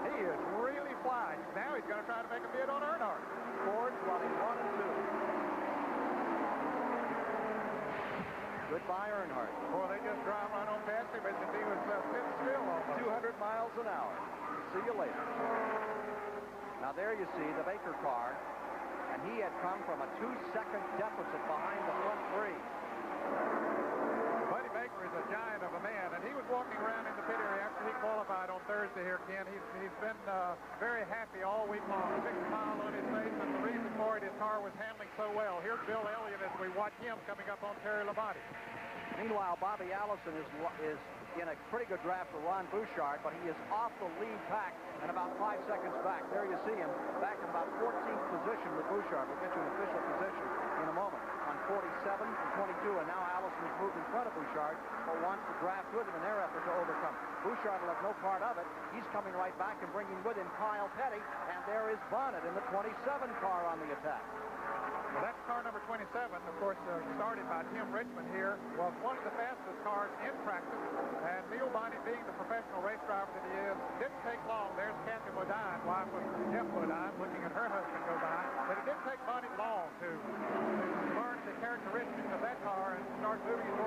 He is really flying. Now he's going to try to make a bid on Earnhardt. Ford's running 1 and 2. Goodbye, Earnhardt. Boy, they just drive right on past him as if he was sitting still almost. 200 miles an hour. See you later. Now there you see the Baker car, and he had come from a 2-second deficit behind the front three. Buddy Baker is a giant of a man, and he was walking around in the pit area after he qualified on Thursday here, Ken. He's been very happy all week long. A big smile on his face, and the reason for it, his car was handling so well. Here's Bill Elliott as we watch him coming up on Terry Labonte. Meanwhile, Bobby Allison is in a pretty good draft for Ron Bouchard, but he is off the lead pack and about 5 seconds back. There you see him back in about 14th position with Bouchard. We'll get you an official position in a moment. On 47 and 22, and now Allison has moved in front of Bouchard, but wants to draft with him in their effort to overcome. Bouchard will have no part of it. He's coming right back and bringing with him Kyle Petty, and there is Bonnet in the 27 car on the attack. Well, that's car number 27, of course, started by Tim Richmond here, was one of the fastest cars in practice, and Neil Bonnet, being the professional race driver that he is, didn't take long. There's Kathy Bodine, wife of Jeff Bodine, looking at her husband go by, but it didn't take Bonnet long to learn the characteristics of that car and start moving his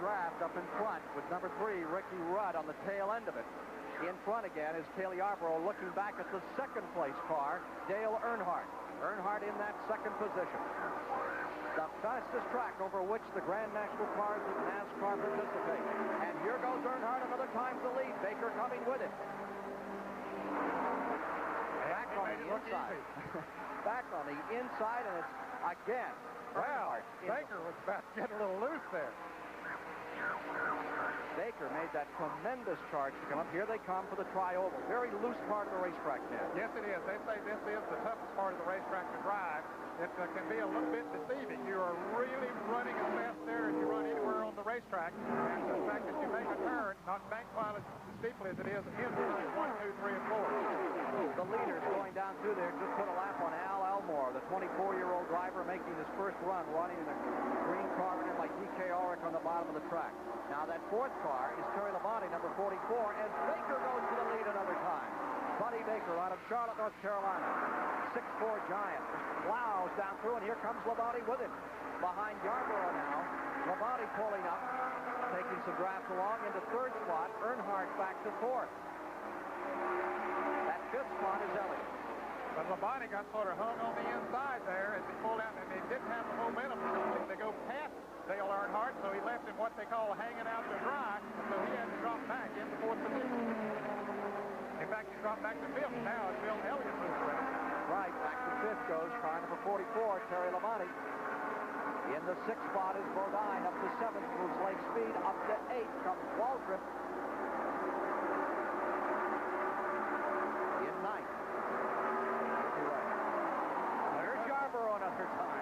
draft up in front with number 3, Ricky Rudd, on the tail end of it. In front again is Cale Yarborough looking back at the second-place car, Dale Earnhardt. Earnhardt in that second position. The fastest track over which the Grand National cars of NASCAR participate. And here goes Earnhardt another time to lead. Baker coming with him. Back on the inside. Back on the inside, and it's again. Well, Baker was about to get a little loose there. Baker made that tremendous charge to come up. Here they come for the tri-oval. Very loose part of the racetrack now. Yes, it is. They say this is the toughest part of the racetrack to drive. It can be a little bit deceiving. You are really running as fast there as you run anywhere on the racetrack. And the fact that you make a turn, not bank quite as steeply as it is in 1, 2, 3, and 4. The leaders going down through there just put a lap on Al Elmore, the 24-year-old driver making his first run, running in a green car running by D.K. Ulrich on the bottom of the track. Now that fourth car is Terry Labonte, number 44, as Baker goes to the lead another time. Buddy Baker out of Charlotte, North Carolina. 6'4" giant. Plows down through, and here comes Labonte with him. Behind Yarborough now. Labonte pulling up, taking some drafts along into third spot. Earnhardt back to fourth. That fifth spot is Elliott. But Labonte got sort of hung on the inside there as he pulled out, and he didn't have the momentum to go past Dale Earnhardt, so he left him what they call hanging out to dry, so he had to drop back into fourth position. In fact, he dropped back to fifth. Now it's Bill Elliott who's ready. Right, back to fifth goes car number 44, Terry Labonte. In the sixth spot is Bodine, up to seventh, moves Lake Speed, up to eighth comes Waltrip. In ninth. There's Yarborough another time.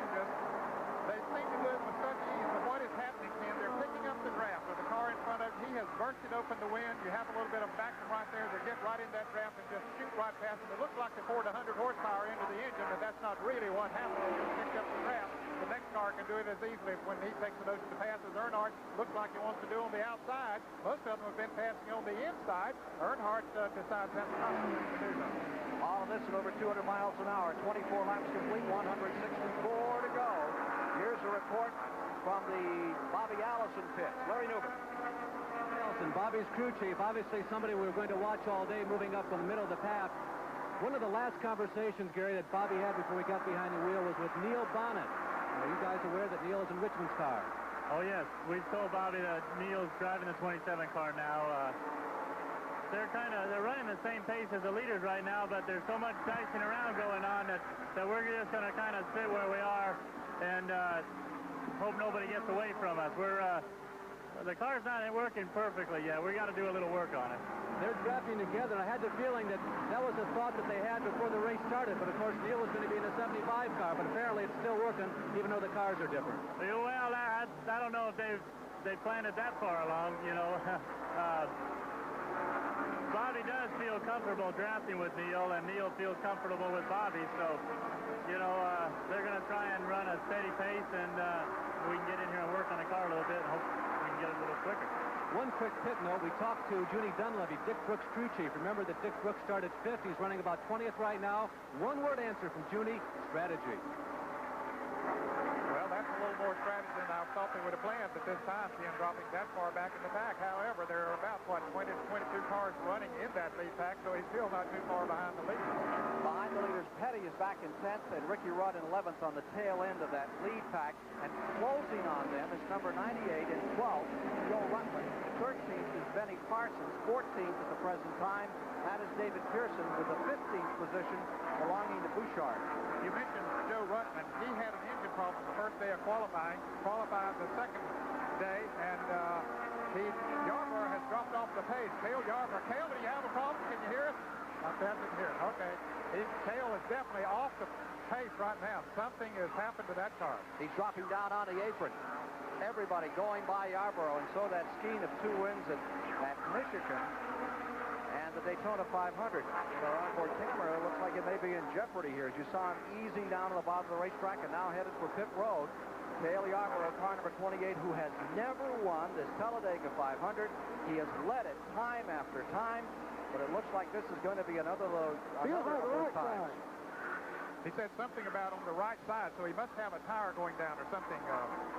They seem to do it with such ease, but what is happening, Ken, they're picking up the draft with the car in front of him. He has bursted open the wind. You have a little bit of backroom right there. They get right in that draft and just shoot right past him. It looks like they poured 100 horsepower into the engine, but that's not really what happened. They just picked up the draft. The next car can do it as easily when he takes the notion to pass as Earnhardt looks like he wants to do on the outside. Most of them have been passing on the inside. Earnhardt decides that's not what he to do though. All of this at over 200 miles an hour. 24 laps complete, 164 to go. Here's a report from the Bobby Allison pit. Larry Newman. Allison, Bobby's crew chief, obviously somebody we were going to watch all day moving up in the middle of the path. One of the last conversations, Gary, that Bobby had before we got behind the wheel was with Neil Bonnet. Are you guys aware that Neil is in Richmond's car? Oh, yes. We told Bobby that Neil's driving the 27 car now. They're running the same pace as the leaders right now, but there's so much dicing around going on that we're just going to kind of sit where we are and hope nobody gets away from us. The car's not working perfectly yet. We got to do a little work on it. They're drafting together. I had the feeling that was a thought that they had before the race started, but of course Neil was going to be in a 75 car, but apparently it's still working even though the cars are different. Well, I don't know if they planned it that far along, you know. Bobby does feel comfortable drafting with Neil, and Neil feels comfortable with Bobby, so, you know, they're going to try and run a steady pace, and we can get in here and work on the car a little bit and hope we can get it a little quicker. One quick pit note, we talked to Junie Dunleavy, Dick Brooks' crew chief. Remember that Dick Brooks started 5th. He's running about 20th right now. One-word answer from Junie, strategy. Well, that's a little more strategy than I thought they would have planned at this time, seeing dropping that far back in the pack. However, there are about, 20 to 22 cars running in that lead pack, so he's still not too far behind the leaders. Behind the leaders, Petty is back in 10th, and Ricky Rudd in 11th on the tail end of that lead pack. And closing on them is number 98 in 12th, Joe Rutland. 13th is Benny Parsons. 14th at the present time. That is David Pearson with the 15th position belonging to Bouchard. You mentioned Joe Rutland. He had an engine problem the first day of qualifying, qualified the second day, and Yarborough has dropped off the pace. Cale Yarborough. Cale, do you have a problem? Can you hear us? I'm passing here. Okay. Cale is definitely off the pace right now. Something has happened to that car. He's dropping down on the apron. Everybody going by Yarborough, and so that skein of 2 wins at Michigan and the Daytona 500. So Encore Tinkler looks like it may be in jeopardy here, as you saw him easing down to the bottom of the racetrack and now headed for pit road. Cale Yarborough, car number 28, who has never won this Talladega 500. He has led it time after time, but it looks like this is going to be another of those times. He said something about on the right side, so he must have a tire going down or something,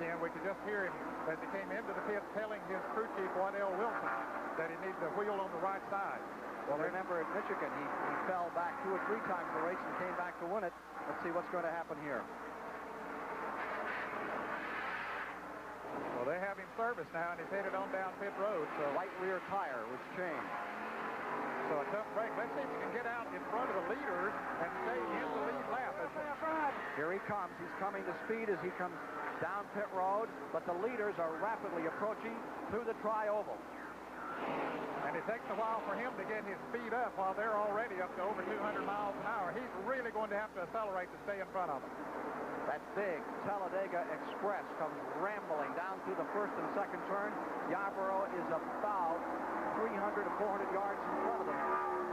Ken. We could just hear him as he came into the pit telling his crew chief, Waddell Wilson, that he needs the wheel on the right side. Well, remember at Michigan, he fell back 2 or 3 times the race and came back to win it. Let's see what's going to happen here. Well, they have him serviced now, and he's headed on down pit road. So right rear tire was changed. So a tough break. Let's see if he can get out in front of the leaders and stay in the lead lap. Here he comes. He's coming to speed as he comes down pit road, but the leaders are rapidly approaching through the tri-oval. And it takes a while for him to get his speed up while they're already up to over 200 miles an hour. He's really going to have to accelerate to stay in front of them. That big Talladega Express comes rambling down through the first and second turn. Yarborough is about 300 to 400 yards in front of them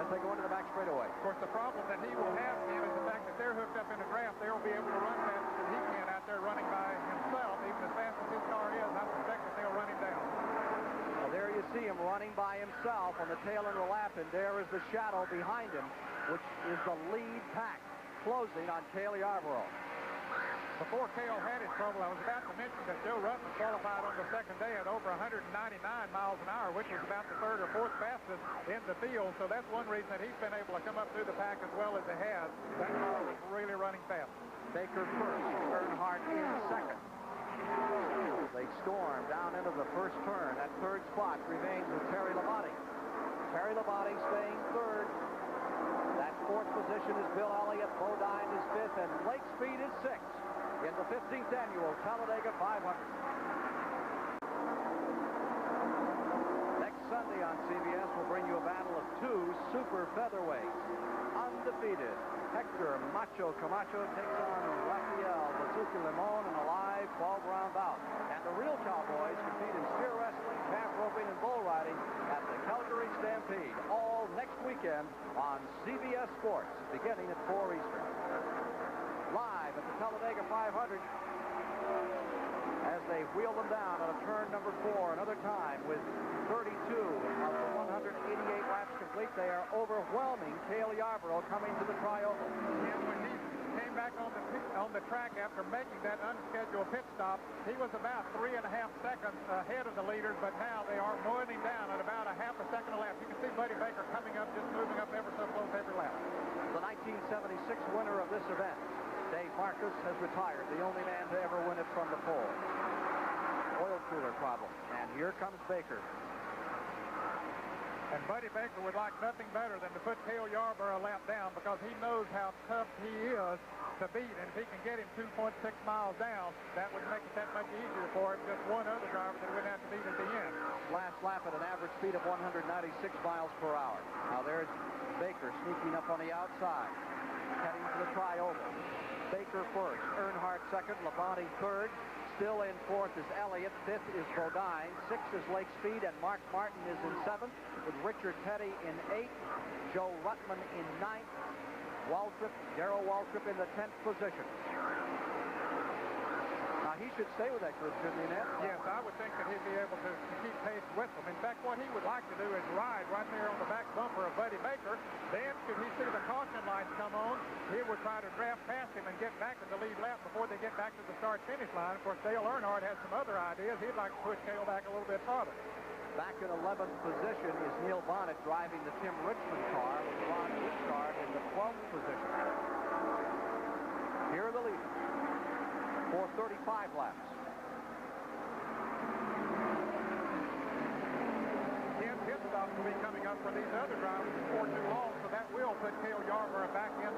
as they go into the back straightaway. Of course, the problem that he will have, Ken, is the fact that they're hooked up in a draft. They will be able to run faster than he can out there running by himself. Even as fast as his car is, I suspect that they'll run him down. Well, there you see him running by himself on the tail end of the lap, and there is the shadow behind him, which is the lead pack closing on Cale Yarborough. Before Cale had his trouble, I was about to mention that Joe Ruttman qualified on the second day at over 199 miles an hour, which was about the 3rd or 4th fastest in the field. So that's one reason that he's been able to come up through the pack as well as he has. That car was really running fast. Baker first, Earnhardt in second. They storm down into the first turn. That 3rd spot remains with Terry Labonte. Terry Labonte staying 3rd. That 4th position is Bill Elliott. Bodine is 5th, and Lake Speed is 6th. In the 15th annual Talladega 500. Next Sunday on CBS, we'll bring you a battle of 2 super featherweights. Undefeated, Hector Macho Camacho takes on Rafael Bazooka Limon in a live 12-round bout. And the real cowboys compete in steer wrestling, calf roping, and bull riding at the Calgary Stampede. All next weekend on CBS Sports, beginning at 4 Eastern. Live at the Talladega 500 as they wheel them down on turn number 4 another time with 32 of the 188 laps complete. They are overwhelming Cale Yarborough coming to the tri-oval. And when he came back on the track after making that unscheduled pit stop, he was about 3.5 seconds ahead of the leaders, but now they are winding down at about a half a second a lap. You can see Buddy Baker coming up, just moving up ever so close every lap. The 1976 winner of this event, Dave Marcus, has retired, the only man to ever win it from the pole. Oil cooler problem. And here comes Baker. And Buddy Baker would like nothing better than to put Cale Yarborough a lap down because he knows how tough he is to beat. And if he can get him 2.6 miles down, that would make it that much easier for him. Just one other driver that would have to beat at the end. Last lap at an average speed of 196 miles per hour. Now there's Baker sneaking up on the outside, heading to the tri-oval. Baker first, Earnhardt second, Labonte 3rd. Still in 4th is Elliott, 5th is Bodine, 6th is Lake Speed, and Mark Martin is in 7th, with Richard Petty in 8th, Joe Ruttman in 9th, Darrell Waltrip in the 10th position. Now he should stay with that group, shouldn't he, Ned? Yes, I would think that he'd be able to keep pace with them. In fact, what he would like to do is ride right there on the back bumper of Buddy Baker. Then, should he see the caution lights come on, he would try to draft past him and get back to the lead lap before they get back to the start-finish line. Of course, Dale Earnhardt has some other ideas. He'd like to push Cale back a little bit farther. Back in 11th position is Neil Bonnet driving the Tim Richmond car with Ron Wishart in the 12th position. Here are the leaders for 35 laps. 10 pit stops will be coming up for these other drivers before too long, so that will put Cale Yarborough back in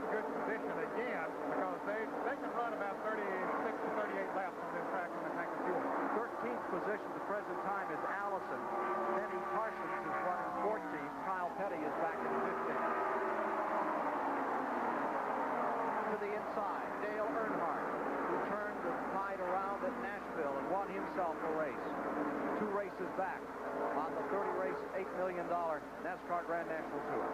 good position again because they can run about 36 to 38 laps on this track on the tank of fuel. 13th position at the present time is Allison. Benny Parsons is running 14th. Kyle Petty is back in 15th. To the inside, Dale Earnhardt, who turned the tide around at Nashville and won himself a race. 2 races back on the 30-race, $8 million NASCAR Grand National Tour.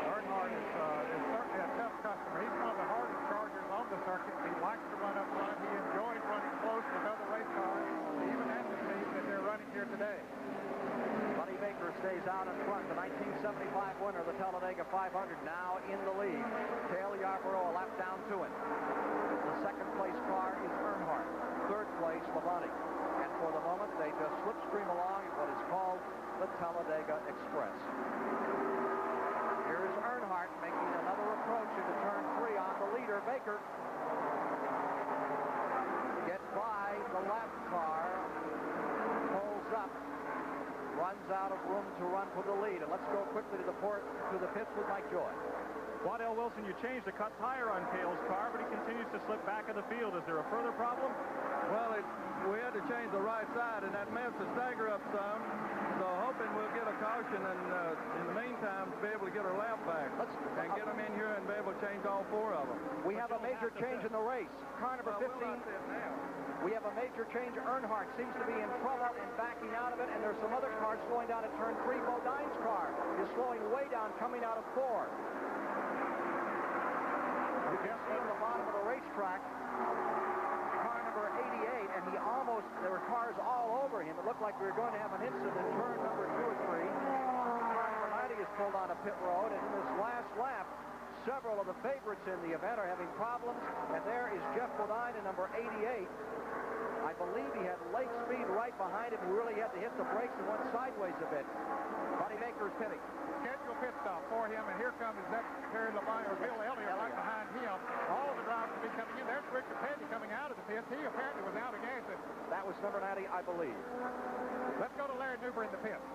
Earnhardt is certainly a tough customer. He's one of the hardest chargers on the circuit. He likes to run up front. He enjoys running close with other race cars, even at the speed that they're running here today. Buddy Baker stays He's out in front. The 1975 winner of the Talladega 500 now in the lead. Cale Yarborough a lap down to him. The second place car is Earnhardt. Third place, Labonte. And for the moment, they just slipstream along in what is called the Talladega Express. Here is Earnhardt making another approach into turn 3 on the leader, Baker. Gets by the lap car, pulls up, runs out of room to run for the lead. And let's go quickly to the pits with Mike Joy. Waddell Wilson, you changed the cut tire on Cale's car, but he continues to slip back in the field. Is there a further problem? Well, we had to change the right side, and that messed the stagger up some. So hoping we'll get a caution, and in the meantime, be able to get our lap back and get them in here and be able to change all 4 of them. We have a major change in the race. Car number 15. We have a major change. Earnhardt seems to be in trouble and backing out of it, and there's some other cars slowing down at turn 3. Bodine's car is slowing way down, coming out of 4. You can see at the bottom of the racetrack, car number 88, and there were cars all over him. It looked like we were going to have an incident in turn number 2 or 3. Car number 90 is pulled onto pit road, and in this last lap, several of the favorites in the event are having problems, and there is Jeff Bodine in number 88. I believe he had leg speed right behind him. He really had to hit the brakes and went sideways a bit. Buddy Baker's pitting. Scheduled pit stop for him, and here comes his next Terry Labonte or Bill Elliott right behind him. All the drivers will be coming in. There's Richard Petty coming out of the pits. He apparently was out of gas. That was number 90, I believe. Let's go to Larry Newber in the pits.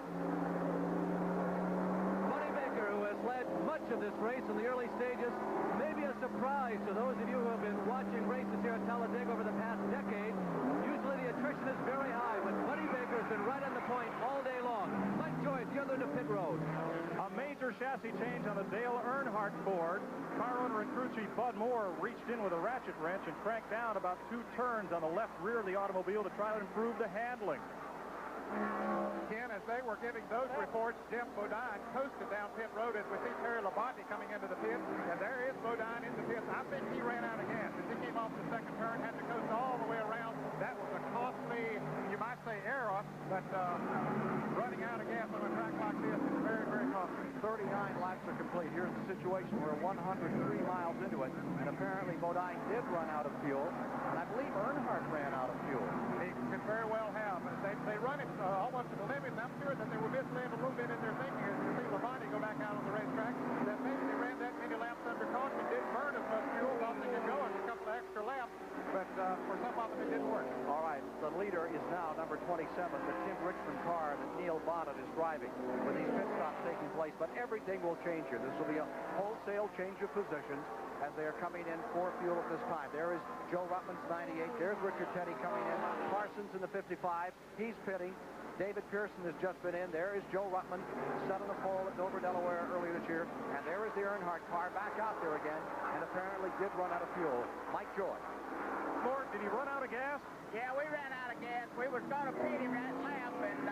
Buddy Baker, who has led much of this race in the early stages, may be a surprise to those of you who have been watching races here at Talladega over the past decade. Usually the attrition is very high, but Buddy Baker has been right on the point all day long. Mike Joy at the other end of pit road. A major chassis change on the Dale Earnhardt Ford. Car owner and crew chief Bud Moore reached in with a ratchet wrench and cranked down about 2 turns on the left rear of the automobile to try to improve the handling. Ken, as they were giving those reports, Jeff Bodine coasted down pit road as we see Terry Labonte coming into the pit, and there is Bodine in the pit. I think he ran out of gas. As he came off the second turn, had to coast all the way around. That was a costly, you might say, error, but running out of gas on a track like this is very, very costly. 39 laps are complete. Here's the situation. We're 103 miles into it, and apparently Bodine did run out of fuel, and I believe Earnhardt ran out of fuel. He could very well have. They run it almost to the limit, and I'm sure that they were misled a little bit in their thinking as you see Labonte go back out on the racetrack, that maybe they ran that many laps under caution, didn't burn as much fuel, thought they could go a couple of extra laps, but for some of them it didn't work. All right, the leader is now number 27, the Tim Richmond car that Neil Bonnet is driving with these pit stops taking place, but everything will change here. This will be a wholesale change of positions as they are coming in for fuel at this time. There is Joe Ruttman's 98. There's Richard Petty coming in. Parsons in the 55. He's pitting. David Pearson has just been in. There is Joe Ruttman, set on the pole at Dover, Delaware earlier this year. And there is the Earnhardt car back out there again, and apparently did run out of fuel. Mike Joy. Mort, did he run out of gas? Yeah, we ran out of gas. We was going to pit him that lap, and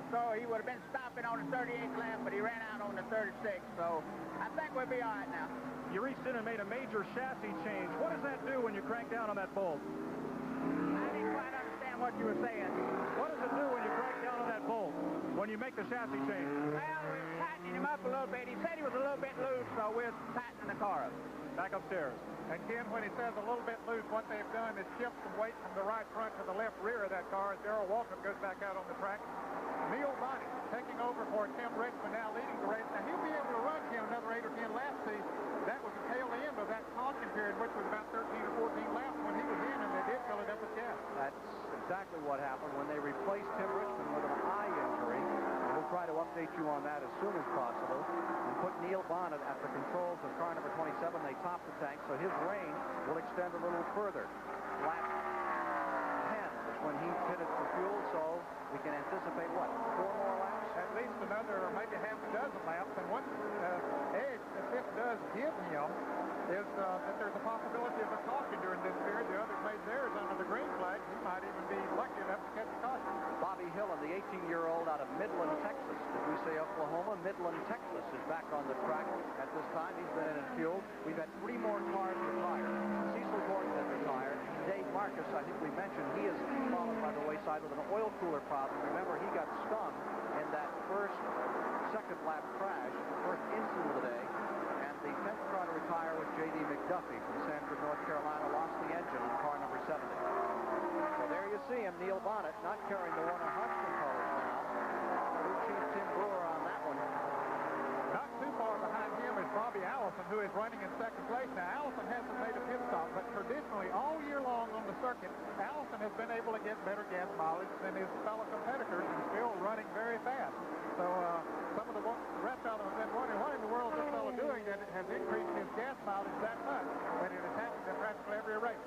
so he would have been stopping on the 38th lap, but he ran out on the 36th. So I think we'll be all right now. You reached in and made a major chassis change. What does that do when you crank down on that bolt? I didn't quite understand what you were saying. What does it do when you crank down on that bolt, when you make the chassis change? Well, we're tightening him up a little bit. He said he was a little bit loose, so we're tightening the car up. Back upstairs. And Ken, when he says a little bit loose, what they've done is shift some weight from the right front to the left rear of that car as Darrell Waltrip goes back out on the track. Neil Bonnet taking over for Tim Richmond, now leading the race. Now, he'll be able to run, Ken, another 8 or 10 laps. See, that was the tail end of that caution period, which was about 13 or 14 laps when he was in, and they did fill it up with gas. That's exactly what happened when they replaced Tim Richmond with an eye injury. We'll try to update you on that as soon as possible and put Neil Bonnet at the controls of car number 27. They topped the tank, so his range will extend a little further. Lap 10 is when he pitted for fuel, so we can anticipate, what, 4 more laps? At least another, maybe half a dozen laps. And one edge that this does give him is that there's a possibility of a caution during this period. The others made theirs under the green flag. He might even be lucky enough to catch a caution. Bobby Hillen, the 18-year-old out of Midland, Texas. Did we say Oklahoma? Midland, Texas is back on the track at this time. He's been in and fueled. We've had 3 more cars retired. Cecil Gordon has retired. Dave Marcus, I think we mentioned, he is followed by the way outside with an oil cooler problem. Remember, he got stung in that second lap crash, the first incident of the day. And the 10th car to retire was J.D. McDuffie from Sanford, North Carolina, lost the engine on car number 70. So there you see him, Neil Bonnet, not carrying the Warner Hodgson colors now. Crew Chief Tim Brewer on that one. Not too far behind him is Bobby Allison, who is running in second place. Now, Allison hasn't made a pit stop, but traditionally, all year long on the circuit, Allison has been able to get better gas mileage than his fellow competitors and still running very fast. So some of the rest of them have been wondering, what in the world is this fellow doing that has increased his gas mileage that much when it has happened in practically every race?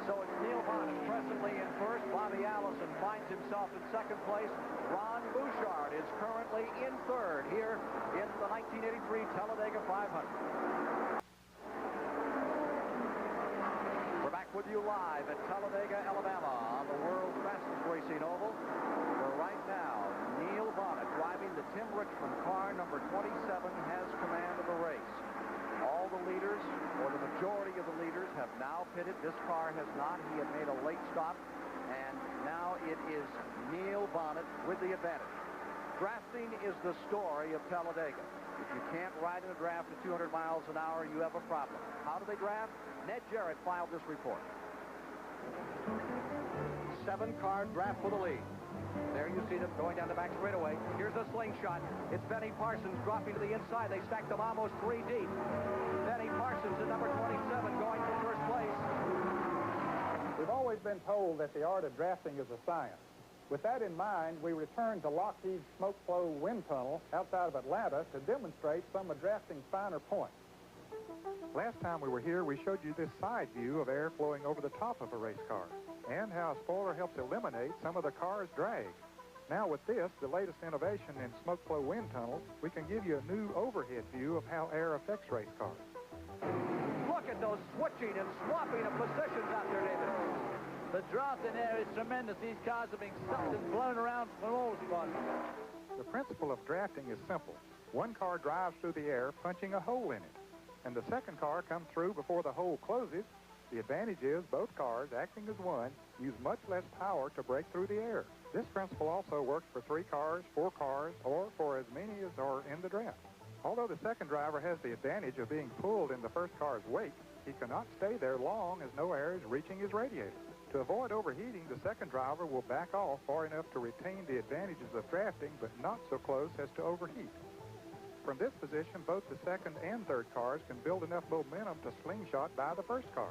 So it's Neil Bonnet presently in first. Bobby Allison finds himself in second place. Ron Bouchard is currently in third here in the 1983 Talladega 500. We're back with you live at Talladega, Alabama on the world's fastest racing oval, where right now Neil Bonnet, driving the Tim Richmond car number 27, has command of the race. All the leaders, or the majority of the leaders, have now pitted. This car has not. He had made a late stop, and now it is Neil Bonnet with the advantage. Drafting is the story of Talladega. If you can't ride in a draft at 200 miles an hour, you have a problem. How do they draft? Ned Jarrett filed this report. 7-car draft for the lead. There you see them going down the back straightaway. Here's a slingshot. It's Benny Parsons dropping to the inside. They stacked them almost 3 deep. Benny Parsons at number 27 going for first place. We've always been told that the art of drafting is a science. With that in mind, we returned to Lockheed's smoke flow wind tunnel outside of Atlanta to demonstrate some of drafting's finer points. Last time we were here, we showed you this side view of air flowing over the top of a race car and how a spoiler helps eliminate some of the car's drag. Now with this, the latest innovation in smoke flow wind tunnels, we can give you a new overhead view of how air affects race cars. Look at those switching and swapping of positions out there, David. The draft in air is tremendous. These cars are being sucked and blown around from all spots. The principle of drafting is simple. One car drives through the air, punching a hole in it, and the second car comes through before the hole closes. The advantage is both cars, acting as one, use much less power to break through the air. This principle also works for 3 cars, 4 cars, or for as many as are in the draft. Although the second driver has the advantage of being pulled in the first car's wake, he cannot stay there long as no air is reaching his radiator. To avoid overheating, the second driver will back off far enough to retain the advantages of drafting, but not so close as to overheat. From this position, both the second and third cars can build enough momentum to slingshot by the first car.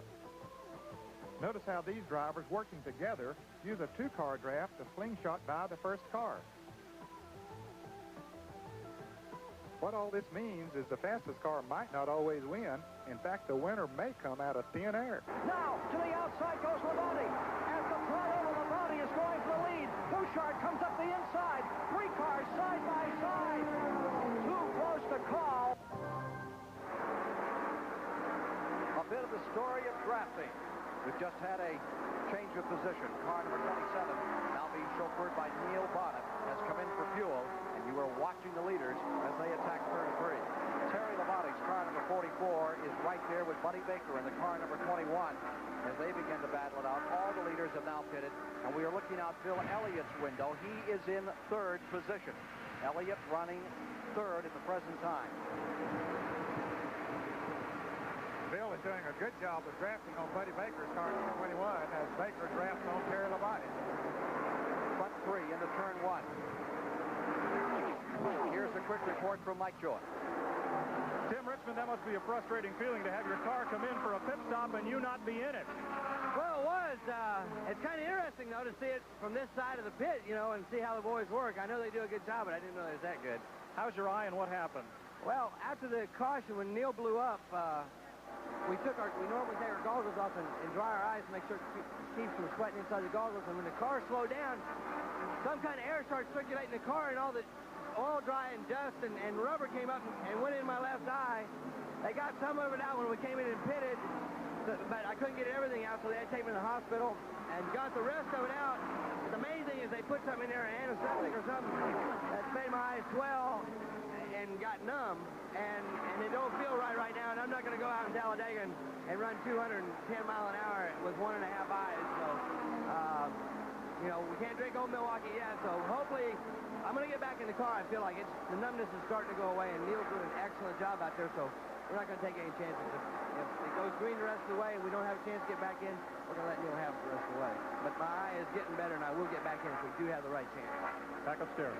Notice how these drivers working together use a 2-car draft to slingshot by the first car. What all this means is the fastest car might not always win. In fact, the winner may come out of thin air. Now, to the outside goes Labonte. As the throttle, Labonte is going for the lead. Bouchard comes up the inside. 3 cars side by side. Too close to call. A bit of the story of drafting. We've just had a change of position. Car number 27, now being chauffeured by Neil Bonnet, has come in for fuel, and you are watching the leaders as they attack turn 3. Terry Labonte's car number 44 is right there with Buddy Baker in the car number 21 as they begin to battle it out. All the leaders have now pitted, and we are looking out Bill Elliott's window. He is in 3rd position. Elliott running 3rd at the present time. Bill is doing a good job of drafting on Buddy Baker's car number 21 as Baker drafts on Terry Labonte. Front 3 into turn 1. Here's a quick report from Mike Joy. Tim Richmond, that must be a frustrating feeling to have your car come in for a pit stop and you not be in it. Well, it was. It's kind of interesting, though, to see it from this side of the pit, you know, and see how the boys work. I know they do a good job, but I didn't know they was that good. How's your eye and what happened? Well, after the caution, when Neil blew up, we normally take our goggles off and dry our eyes to make sure it keeps from sweating inside the goggles. And when the car slowed down, some kind of air started circulating in the car, and all the oil dry and dust and rubber came up and went in my left eye. They got some of it out when we came in and pitted, but I couldn't get everything out, so they had to take me to the hospital and got the rest of it out. The main thing is they put something in there, an anesthetic or something, that made my eyes swell and got numb, and it don't feel right now, and I'm not going to go out in Talladega and run 210 mile an hour with 1.5 eyes. So you know, we can't drink old Milwaukee yet, so hopefully I'm going to get back in the car. I feel like the numbness is starting to go away, and Neil's doing an excellent job out there, so we're not going to take any chances. If it goes green the rest of the way and we don't have a chance to get back in, we're going to let Neil have it the rest of the way. But my eye is getting better, and I will get back in if we do have the right chance. Back upstairs.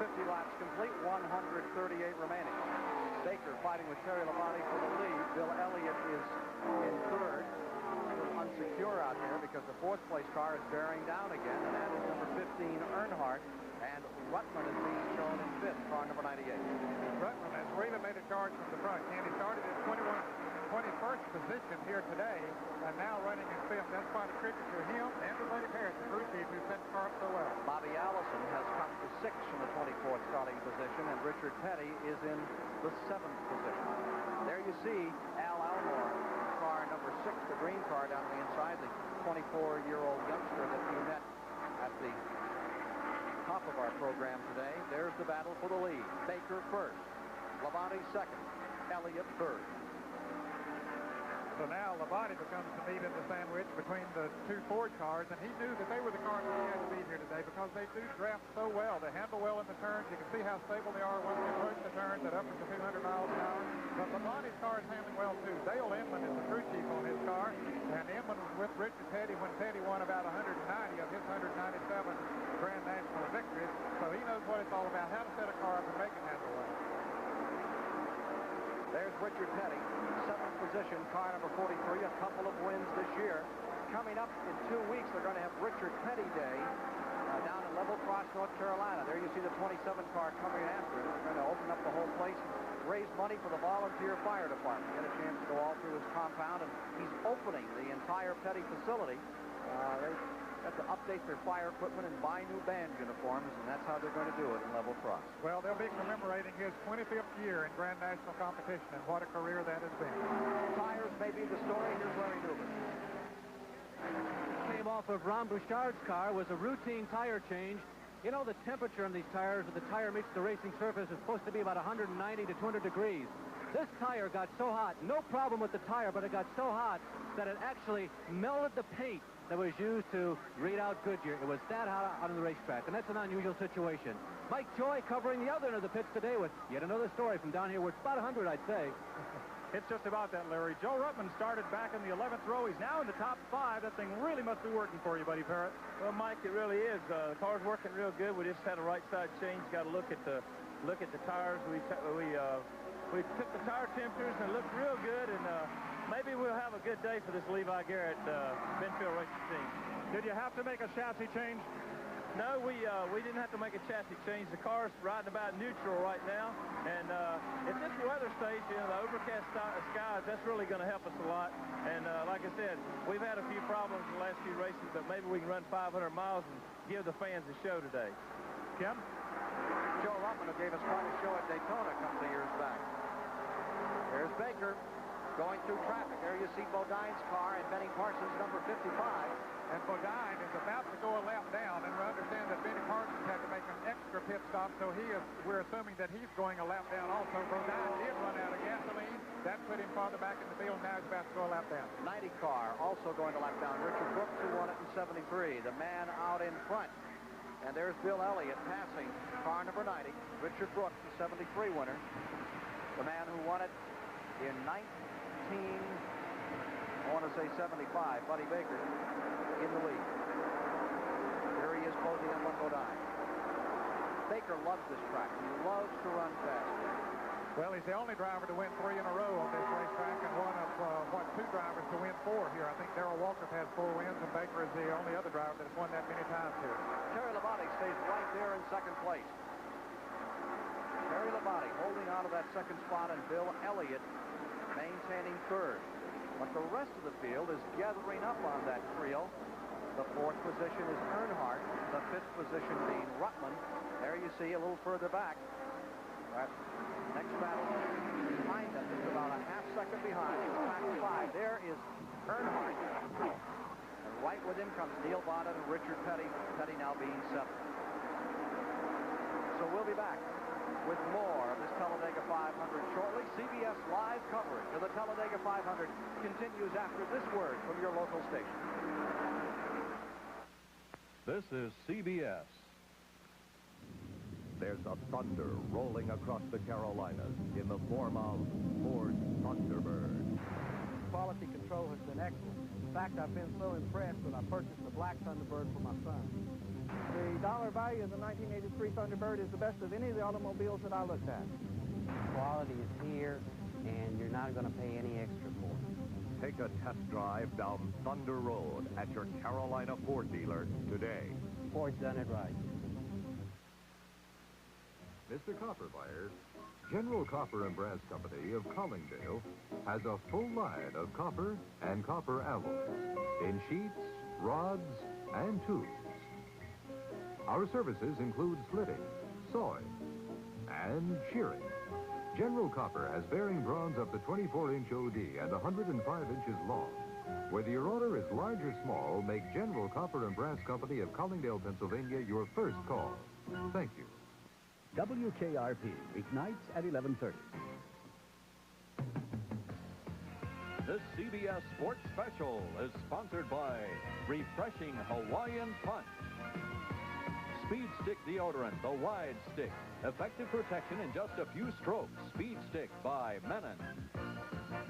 50 laps complete, 138 remaining. Baker fighting with Terry Labonte for the lead. Bill Elliott is in third. Still unsecure out here because the fourth place car is bearing down again, and that is number 15, Earnhardt. And Ruttman is being shown in fifth, car number 98. Ruttman has really made a charge from the front. He started in 21st position here today, and now running in fifth. That's quite a tribute to him and to Lady Harris, the crew chief, who set the car up so well. Bobby Allison has come to sixth from the 24th starting position, and Richard Petty is in the 7th position. There you see Al Almore, car number 6, the green car down on the inside, the 24-year-old youngster that we met at the top of our program today. There's the battle for the lead. Baker first, Labonte second, Elliott third. So now Labonte becomes the meat in the sandwich between the two Ford cars, and he knew that they were the cars that he had to beat here today because they do draft so well. They handle well in the turns. You can see how stable they are once they approach the turns at upwards of 200 miles an hour. But Labonte's car is handling well, too. Dale Inman is the crew chief on his car, and Inman was with Richard Petty when Petty won about 190 of his 197 Grand National victories. So he knows what it's all about, how to set a car up and make it handle well. There's Richard Petty, 7th position, car number 43, a couple of wins this year. Coming up in 2 weeks, they're going to have Richard Petty Day down in Level Cross, North Carolina. There you see the 27 car coming after it. They're going to open up the whole place and raise money for the volunteer fire department. Get a chance to go all through his compound, and he's opening the entire Petty facility. They have to update their fire equipment and buy new band uniforms, and that's how they're going to do it in Level Cross. Well, they'll be commemorating his 25th year in Grand National competition, and what a career that has been. Tires may be the story. Here's Larry Newman. Came off of Ron Bouchard's car was a routine tire change. You know, the temperature on these tires, or the tire meets the racing surface, is supposed to be about 190 to 200 degrees. This tire got so hot, no problem with the tire, but it got so hot that it actually melted the paint that was used to read out Goodyear. It was that hot on the racetrack, and that's an unusual situation. Mike Joy covering the other end of the pits today with yet another story from down here where it's about 100, I'd say. It's just about that, Larry. Joe Ruttman started back in the 11th row. He's now in the top 5. That thing really must be working for you, Buddy Parrott. Well, Mike, it really is. The car's working real good. We just had a right side change. Got to look at the tires. We took the tire temperatures and it looked real good, and maybe we'll have a good day for this Levi Garrett Benfield Racing team. Did you have to make a chassis change? No, we didn't have to make a chassis change. The car's riding about neutral right now, and if this weather stays, you know, the overcast skies, that's really going to help us a lot. And like I said, we've had a few problems in the last few races, but maybe we can run 500 miles and give the fans a show today. Kim? Joe Ruttman, who gave us quite a show at Daytona a couple of years back. There's Baker going through traffic. There you see Bodine's car and Benny Parsons, number 55. And Bodine is about to go a lap down, and we understand that Benny Parsons had to make an extra pit stop, so we're assuming that he's going a lap down also. Bodine did run out of gasoline. That put him farther back in the field. Now he's about to go a lap down. 90 car also going to lap down. Richard Brooks, who won it in 73. The man out in front. And there's Bill Elliott passing car number 90. Richard Brooks, the 73 winner. The man who won it in 75, Buddy Baker in the lead. Here he is closing up on Bodine. Baker loves this track. He loves to run fast. Well, he's the only driver to win 3 in a row on this racetrack, and one of, 2 drivers to win 4 here. I think Darrell Waltrip has 4 wins, and Baker is the only other driver that has won that many times here. Terry Labonte stays right there in second place. Terry Labonte holding on to that second spot, and Bill Elliott maintaining third. But the rest of the field is gathering up on that trio. The 4th position is Earnhardt. The 5th position being Ruttman. There you see a little further back. That next battle behind them is about a half second behind. It's back to 5. There is Earnhardt. And right with him comes Neil Bonnet and Richard Petty. Petty now being 7th. So we'll be back with more of this Talladega 500 shortly. CBS live coverage of the Talladega 500 continues after this word from your local station. This is CBS. There's a thunder rolling across the Carolinas in the form of Ford Thunderbird. Quality control has been excellent. In fact, I've been so impressed that I purchased the black Thunderbird for my son. The dollar value of the 1983 Thunderbird is the best of any of the automobiles that I looked at. Quality is here, and you're not going to pay any extra for it. Take a test drive down Thunder Road at your Carolina Ford dealer today. Ford's done it right. Mr. Copperfire, General Copper and Brass Company of Collingdale has a full line of copper and copper alloys in sheets, rods, and tubes. Our services include slitting, sawing, and shearing. General Copper has bearing bronze up to 24-inch OD and 105 inches long. Whether your order is large or small, make General Copper and Brass Company of Collingdale, Pennsylvania your first call. Thank you. WKRP, weeknights at 11:30. This CBS Sports Special is sponsored by Refreshing Hawaiian Punch. Speed Stick Deodorant, the wide stick. Effective protection in just a few strokes. Speed Stick by Menon.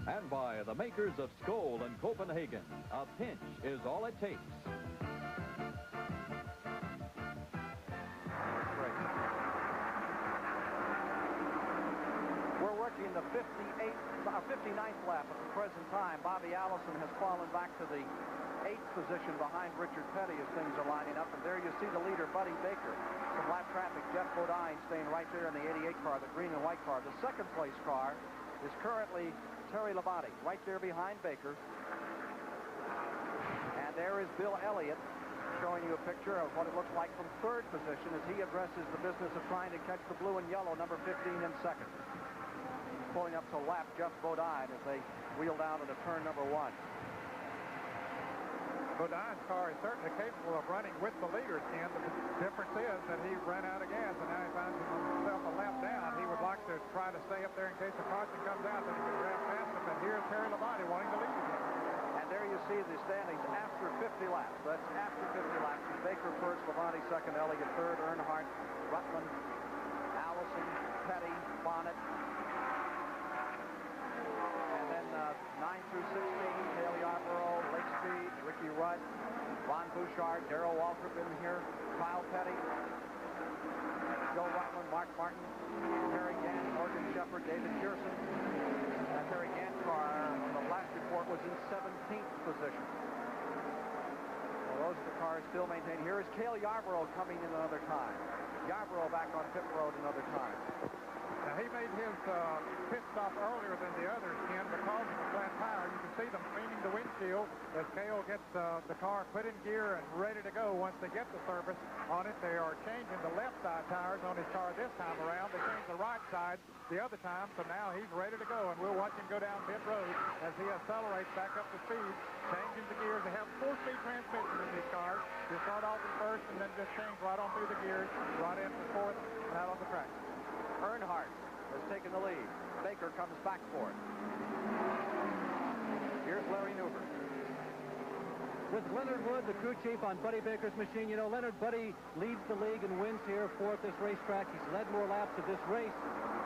And by the makers of Skoal and Copenhagen. A pinch is all it takes. We're working the 59th lap at the present time. Bobby Allison has fallen back to the 8th position behind Richard Petty as things are lining up. And there you see the leader, Buddy Baker. Some lap traffic. Jeff Bodine staying right there in the 88 car, the green and white car. The second place car is currently Terry Labonte, right there behind Baker. And there is Bill Elliott showing you a picture of what it looks like from third position as he addresses the business of trying to catch the blue and yellow, number 15 in second. Pulling up to lap Jeff Bodine as they wheel down into turn number 1. Bodine's car is certainly capable of running with the leaders, Ken. The difference is that he ran out of gas, and now he finds himself a lap down. He would like to try to stay up there in case the caution comes out, that he can grab past him. But here's Terry Labonte wanting to lead again. And there you see the standings after 50 laps. That's after 50 laps. Baker first, Labonte second, Elliott third, Earnhardt, Rutland, Allison, Petty, Bonnet. And then 9 through 16, Cale Yarborough, Lake Speed, Ricky Rudd, Ron Bouchard, Darrell Waltrip in here, Kyle Petty, Joe Rutland, Mark Martin, Harry Gant, Morgan Shepherd, David Pearson. That Harry Gant car, the last report, was in 17th position. Well, those are the cars still maintained. Here is Cale Yarborough coming in another time. Yarborough back on pit road another time. Now, he made his pit stop earlier than the others, Ken, because of the flat tire. You can see them cleaning the windshield as Cale gets the car put in gear and ready to go. Once they get the service on it, they are changing the left side tires on his car this time around. They changed the right side the other time, so now he's ready to go, and we'll watch him go down pit road as he accelerates back up to speed, changing the gears. They have 4-speed transmission in these cars. You start off in first and then just change right on through the gears, right into fourth and out on the track. Earnhardt has taken the lead. Baker comes back for it. Here's Larry Newberg. With Leonard Wood, the crew chief on Buddy Baker's machine, you know, Buddy leads the league and wins here for at this racetrack. He's led more laps of this race.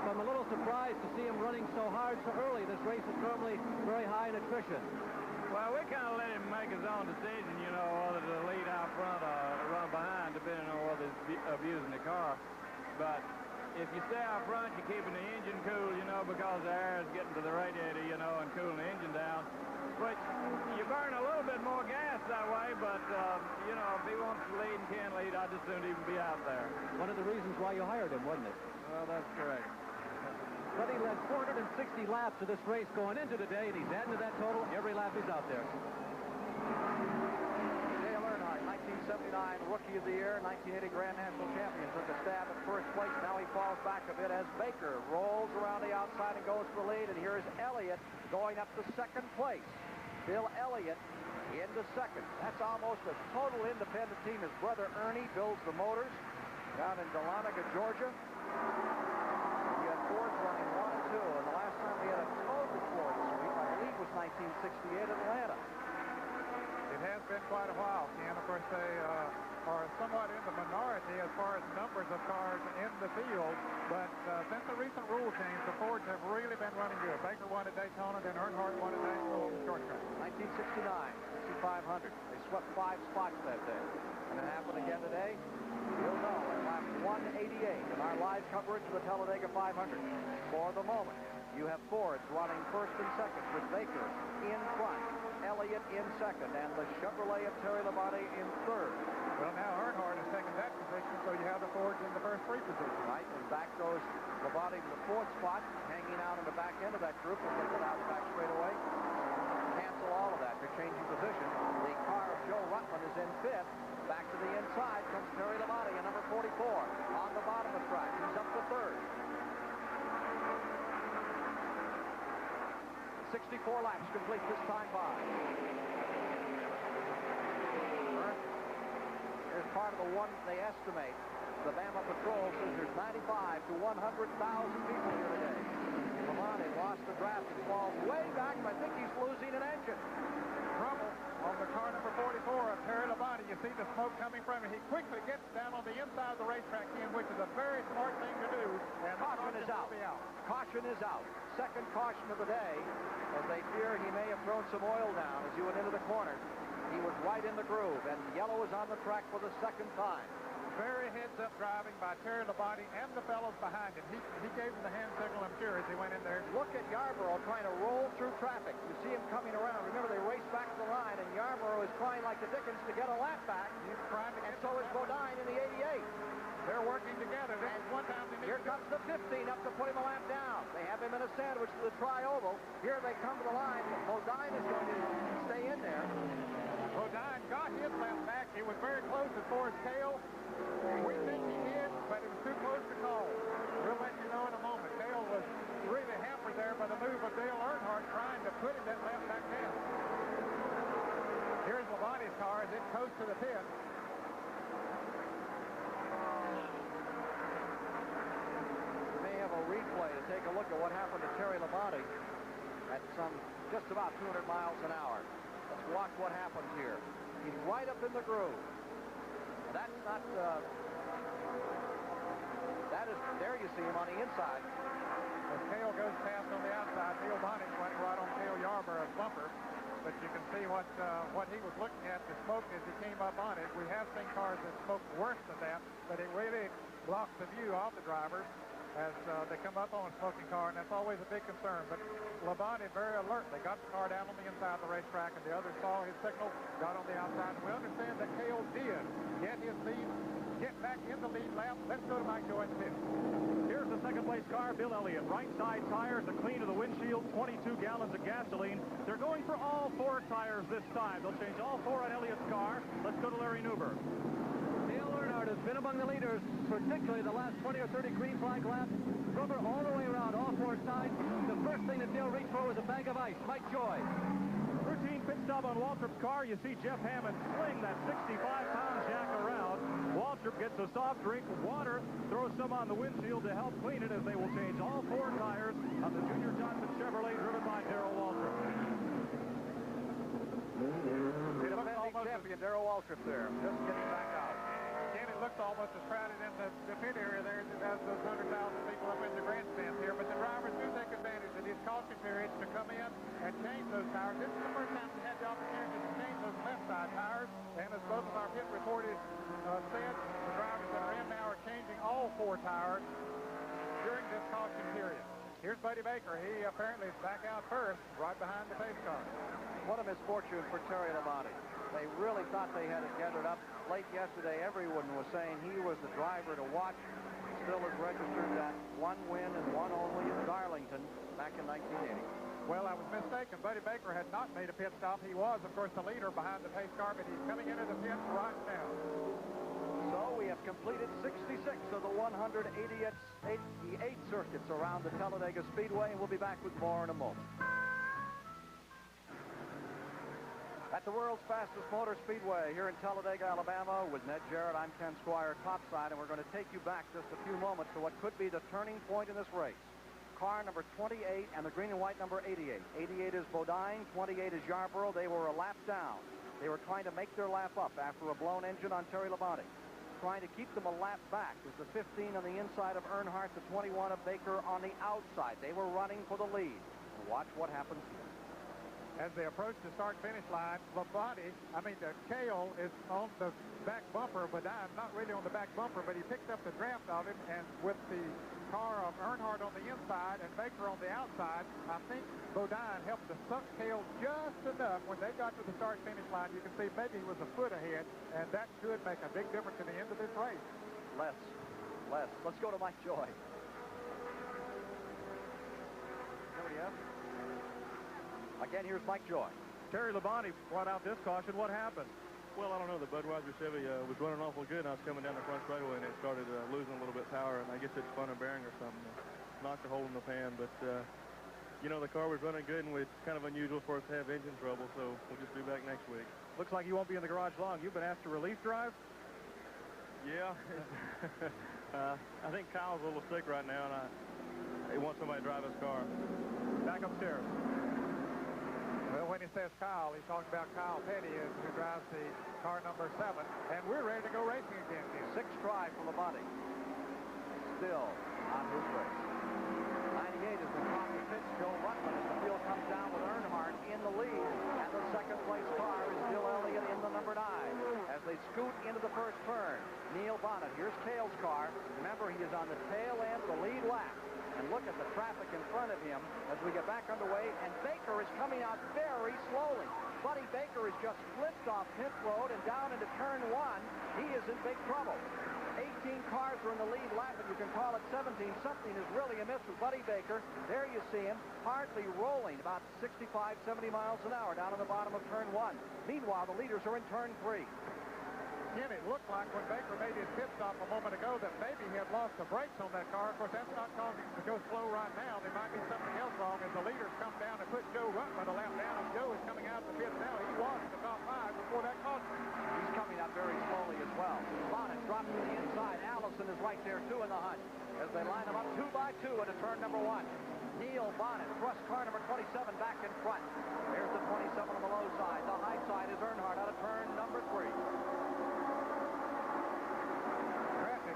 So I'm a little surprised to see him running so hard so early. This race is normally very high in attrition. Well, we kind of let him make his own decision, you know, whether to lead out front or run behind, depending on whether he's abusing the car. But if you stay out front, you're keeping the engine cool, you know, because the air is getting to the radiator, you know, and cooling the engine down. But you burn a little bit more gas that way, but, you know, if he wants to lead and can lead, I'd just soon even be out there. One of the reasons why you hired him, wasn't it? Well, that's correct. Buddy led 460 laps of this race going into today, and he's adding to that total every lap he's out there. Dale Earnhardt, 1979 Rookie of the Year, 1980 Grand National Champion, took a stab at first place. Now he falls back a bit as Baker rolls around the outside and goes for the lead. And here is Elliott going up to second place. Bill Elliott into second. That's almost a total independent team. His brother Ernie builds the motors down in Dahlonega, Georgia. We had Fords running 1 and 2, and the last time we had a total Ford sweep, I believe, was 1968 Atlanta. Did has been quite a while, Ken. Of course, they are somewhat in the minority as far as numbers of cars in the field, but since the recent rule change, the Fords have really been running good. Baker won at Daytona, then Earnhardt won at Nashville on the short track. 1969, 6500. They swept 5 spots that day. And it happened again today. You'll know at lap 188 in our live coverage of the Talladega 500. For the moment, you have Fords running first and second with Baker in front, Elliott in second, and the Chevrolet of Terry Labonte in third. Well, now Earnhardt has taken that position, so you have the Fords in the first 3 positions. Right, and back goes Labonte to the 4th spot, hanging out in the back end of that group as they go down the back straightaway. Cancel all of that. They're changing position. The car of Joe Rutland is in 5th. Back to the inside comes Terry Labonte in number 44 on the bottom of the track. He's up to 3rd. 64 laps complete this time by. Here's part of the one they estimate. The Bama Patrol says there's 95 to 100,000 people here today. Labonte lost the draft and falls way back, but I think he's losing an engine. Trouble on the car number 44 of Terry Labonte. You see the smoke coming from him. He quickly gets down on the inside of the racetrack, which is a very smart thing to do. And caution is out. Caution is out. Second caution of the day, as they fear he may have thrown some oil down as he went into the corner. He was right in the groove, and yellow is on the track for the second time. Very heads-up driving by Terry Labonte and the fellows behind him. He gave him the hand signal, I'm sure, as he went in there. Look at Yarborough trying to roll through traffic. You see him coming around. Remember, they raced back to the line, and Yarborough is trying like the dickens to get a lap back. He's trying to get, and so is Bodine in the 88. They're working together. This is one time they need Here comes the 15 up to put him a lap down. They have him in a sandwich to the tri-oval. Here they come to the line. Bodine is going to stay in there. Bodine got his lap back. It was very close as far as Cale. We think he did, but it was too close to call. We'll let you know in a moment. Cale was really hampered there by the move of Dale Earnhardt trying to put him that lap back down. Here's Labonte's car as it coasts to the pit. We may have a replay to take a look at what happened to Terry Labonte at some just about 200 miles an hour. Let's watch what happens here. He's right up in the groove. That's not, that is, there you see him on the inside. As Cale goes past on the outside, Neil Bonnick's running right on Cale Yarborough's bumper. But you can see what he was looking at, the smoke as he came up on it. We have seen cars that smoke worse than that, but it really blocks the view of the drivers as they come up on a smoking car, and that's always a big concern. But Labonte very alert. They got the car down on the inside of the racetrack, and the others saw his signal, got on the outside. And we understand that Cale did get his lead, get back in the lead lap. Let's go to Mike Joy in the pit. Here's the second-place car, Bill Elliott. Right side tires, the clean of the windshield, 22 gallons of gasoline. They're going for all 4 tires this time. They'll change all 4 on Elliott's car. Let's go to Larry Newberg. Dale Earnhardt has been among the leaders, particularly the last 20 or 30 green flag laps. Rubber all the way around, all 4 sides. The first thing that Dale reached for was a bag of ice. Mike Joy. Routine pit stop on Waltrip's car. You see Jeff Hammond sling that 65-pound jack around. Waltrip gets a soft drink, water, throws some on the windshield to help clean it as they will change all 4 tires on the Junior Johnson Chevrolet driven by Darrell Waltrip. Defending champion Darrell Waltrip there, just getting back out. Again, it looks almost as crowded in the pit area there as those 100,000 people up in the grandstands here, but the drivers do take advantage of these caution periods to come in and change those tires. This is the first time we had the opportunity to change those left side tires, and as both of our pit reporters said, the drivers that are in now are changing all 4 tires during this caution period. Here's Buddy Baker. He apparently is back out first, right behind the pace car. What a misfortune for Terry Labonte. They really thought they had it gathered up. Late yesterday, everyone was saying he was the driver to watch. Still has registered that 1 win and 1 only at Darlington back in 1980. Well, I was mistaken. Buddy Baker had not made a pit stop. He was, of course, the leader behind the pace car, but he's coming into the pit right now. So we have completed 66 of the 188 circuits around the Talladega Speedway, and we'll be back with more in a moment. At the world's fastest motor speedway here in Talladega, Alabama, with Ned Jarrett, I'm Ken Squire topside, and we're going to take you back just a few moments to what could be the turning point in this race. Car number 28 and the green and white number 88. 88 is Bodine, 28 is Yarborough. They were a lap down. They were trying to make their lap up after a blown engine on Terry Labonte. Trying to keep them a lap back was the 15 on the inside of Earnhardt, the 21 of Baker on the outside. They were running for the lead. And watch what happens here. As they approach the start-finish line, Cale is on the back bumper, but not really on the back bumper, but he picked up the draft of him, and with the car of Earnhardt on the inside and Baker on the outside, I think Bodine helped to suck Cale just enough. When they got to the start-finish line, you can see maybe he was a foot ahead, and that should make a big difference in the end of this race. Les. Let's go to Mike Joy. Nobody else? Again, here's Mike Joy. Terry Labonte brought out this caution. What happened? Well, I don't know. The Budweiser Chevy was running awful good, and I was coming down the front straightaway, and it started losing a little bit of power, and I guess it's spun a bearing or something. Knocked a hole in the pan, but, you know, the car was running good, and it's kind of unusual for us to have engine trouble, so we'll just be back next week. Looks like you won't be in the garage long. You've been asked to relief drive? Yeah. I think Kyle's a little sick right now, and he wants somebody to drive his car. Back upstairs. Well, when he says Kyle, he's talking about Kyle Petty, who drives the car number 7, and we're ready to go racing again here. 6th try for Labonte. Still on his race. 98 is the top of pit, Joe Rutland, as the field comes down with Earnhardt in the lead, and the second-place car is Bill Elliott in the number 9. As they scoot into the first turn, Neil Bonnet. Here's Cale's car. Remember, he is on the tail end of the lead lap. And look at the traffic in front of him as we get back underway, and Baker is coming out very slowly. Buddy Baker has just flipped off pit road and down into turn 1. He is in big trouble. 18 cars are in the lead lap, and you can call it 17. Something is really amiss with Buddy Baker. There you see him, hardly rolling, about 65, 70 miles an hour down in the bottom of turn 1. Meanwhile, the leaders are in turn 3. Ken, it looked like when Baker made his pit stop a moment ago that maybe he had lost the brakes on that car. Of course, that's not causing him to go slow right now. There might be something else wrong as the leaders come down and put Joe Rutland a lap down. And Joe is coming out of the pit now. He was in the top 5 before that caution. He's coming up very slowly as well. Bonnet drops to the inside. Allison is right there, too, in the hunt. As they line them up 2 by 2 into turn number 1. Neil Bonnet, thrust car number 27 back in front. There's the 27 on the low side. The high side is Earnhardt out of turn number 3.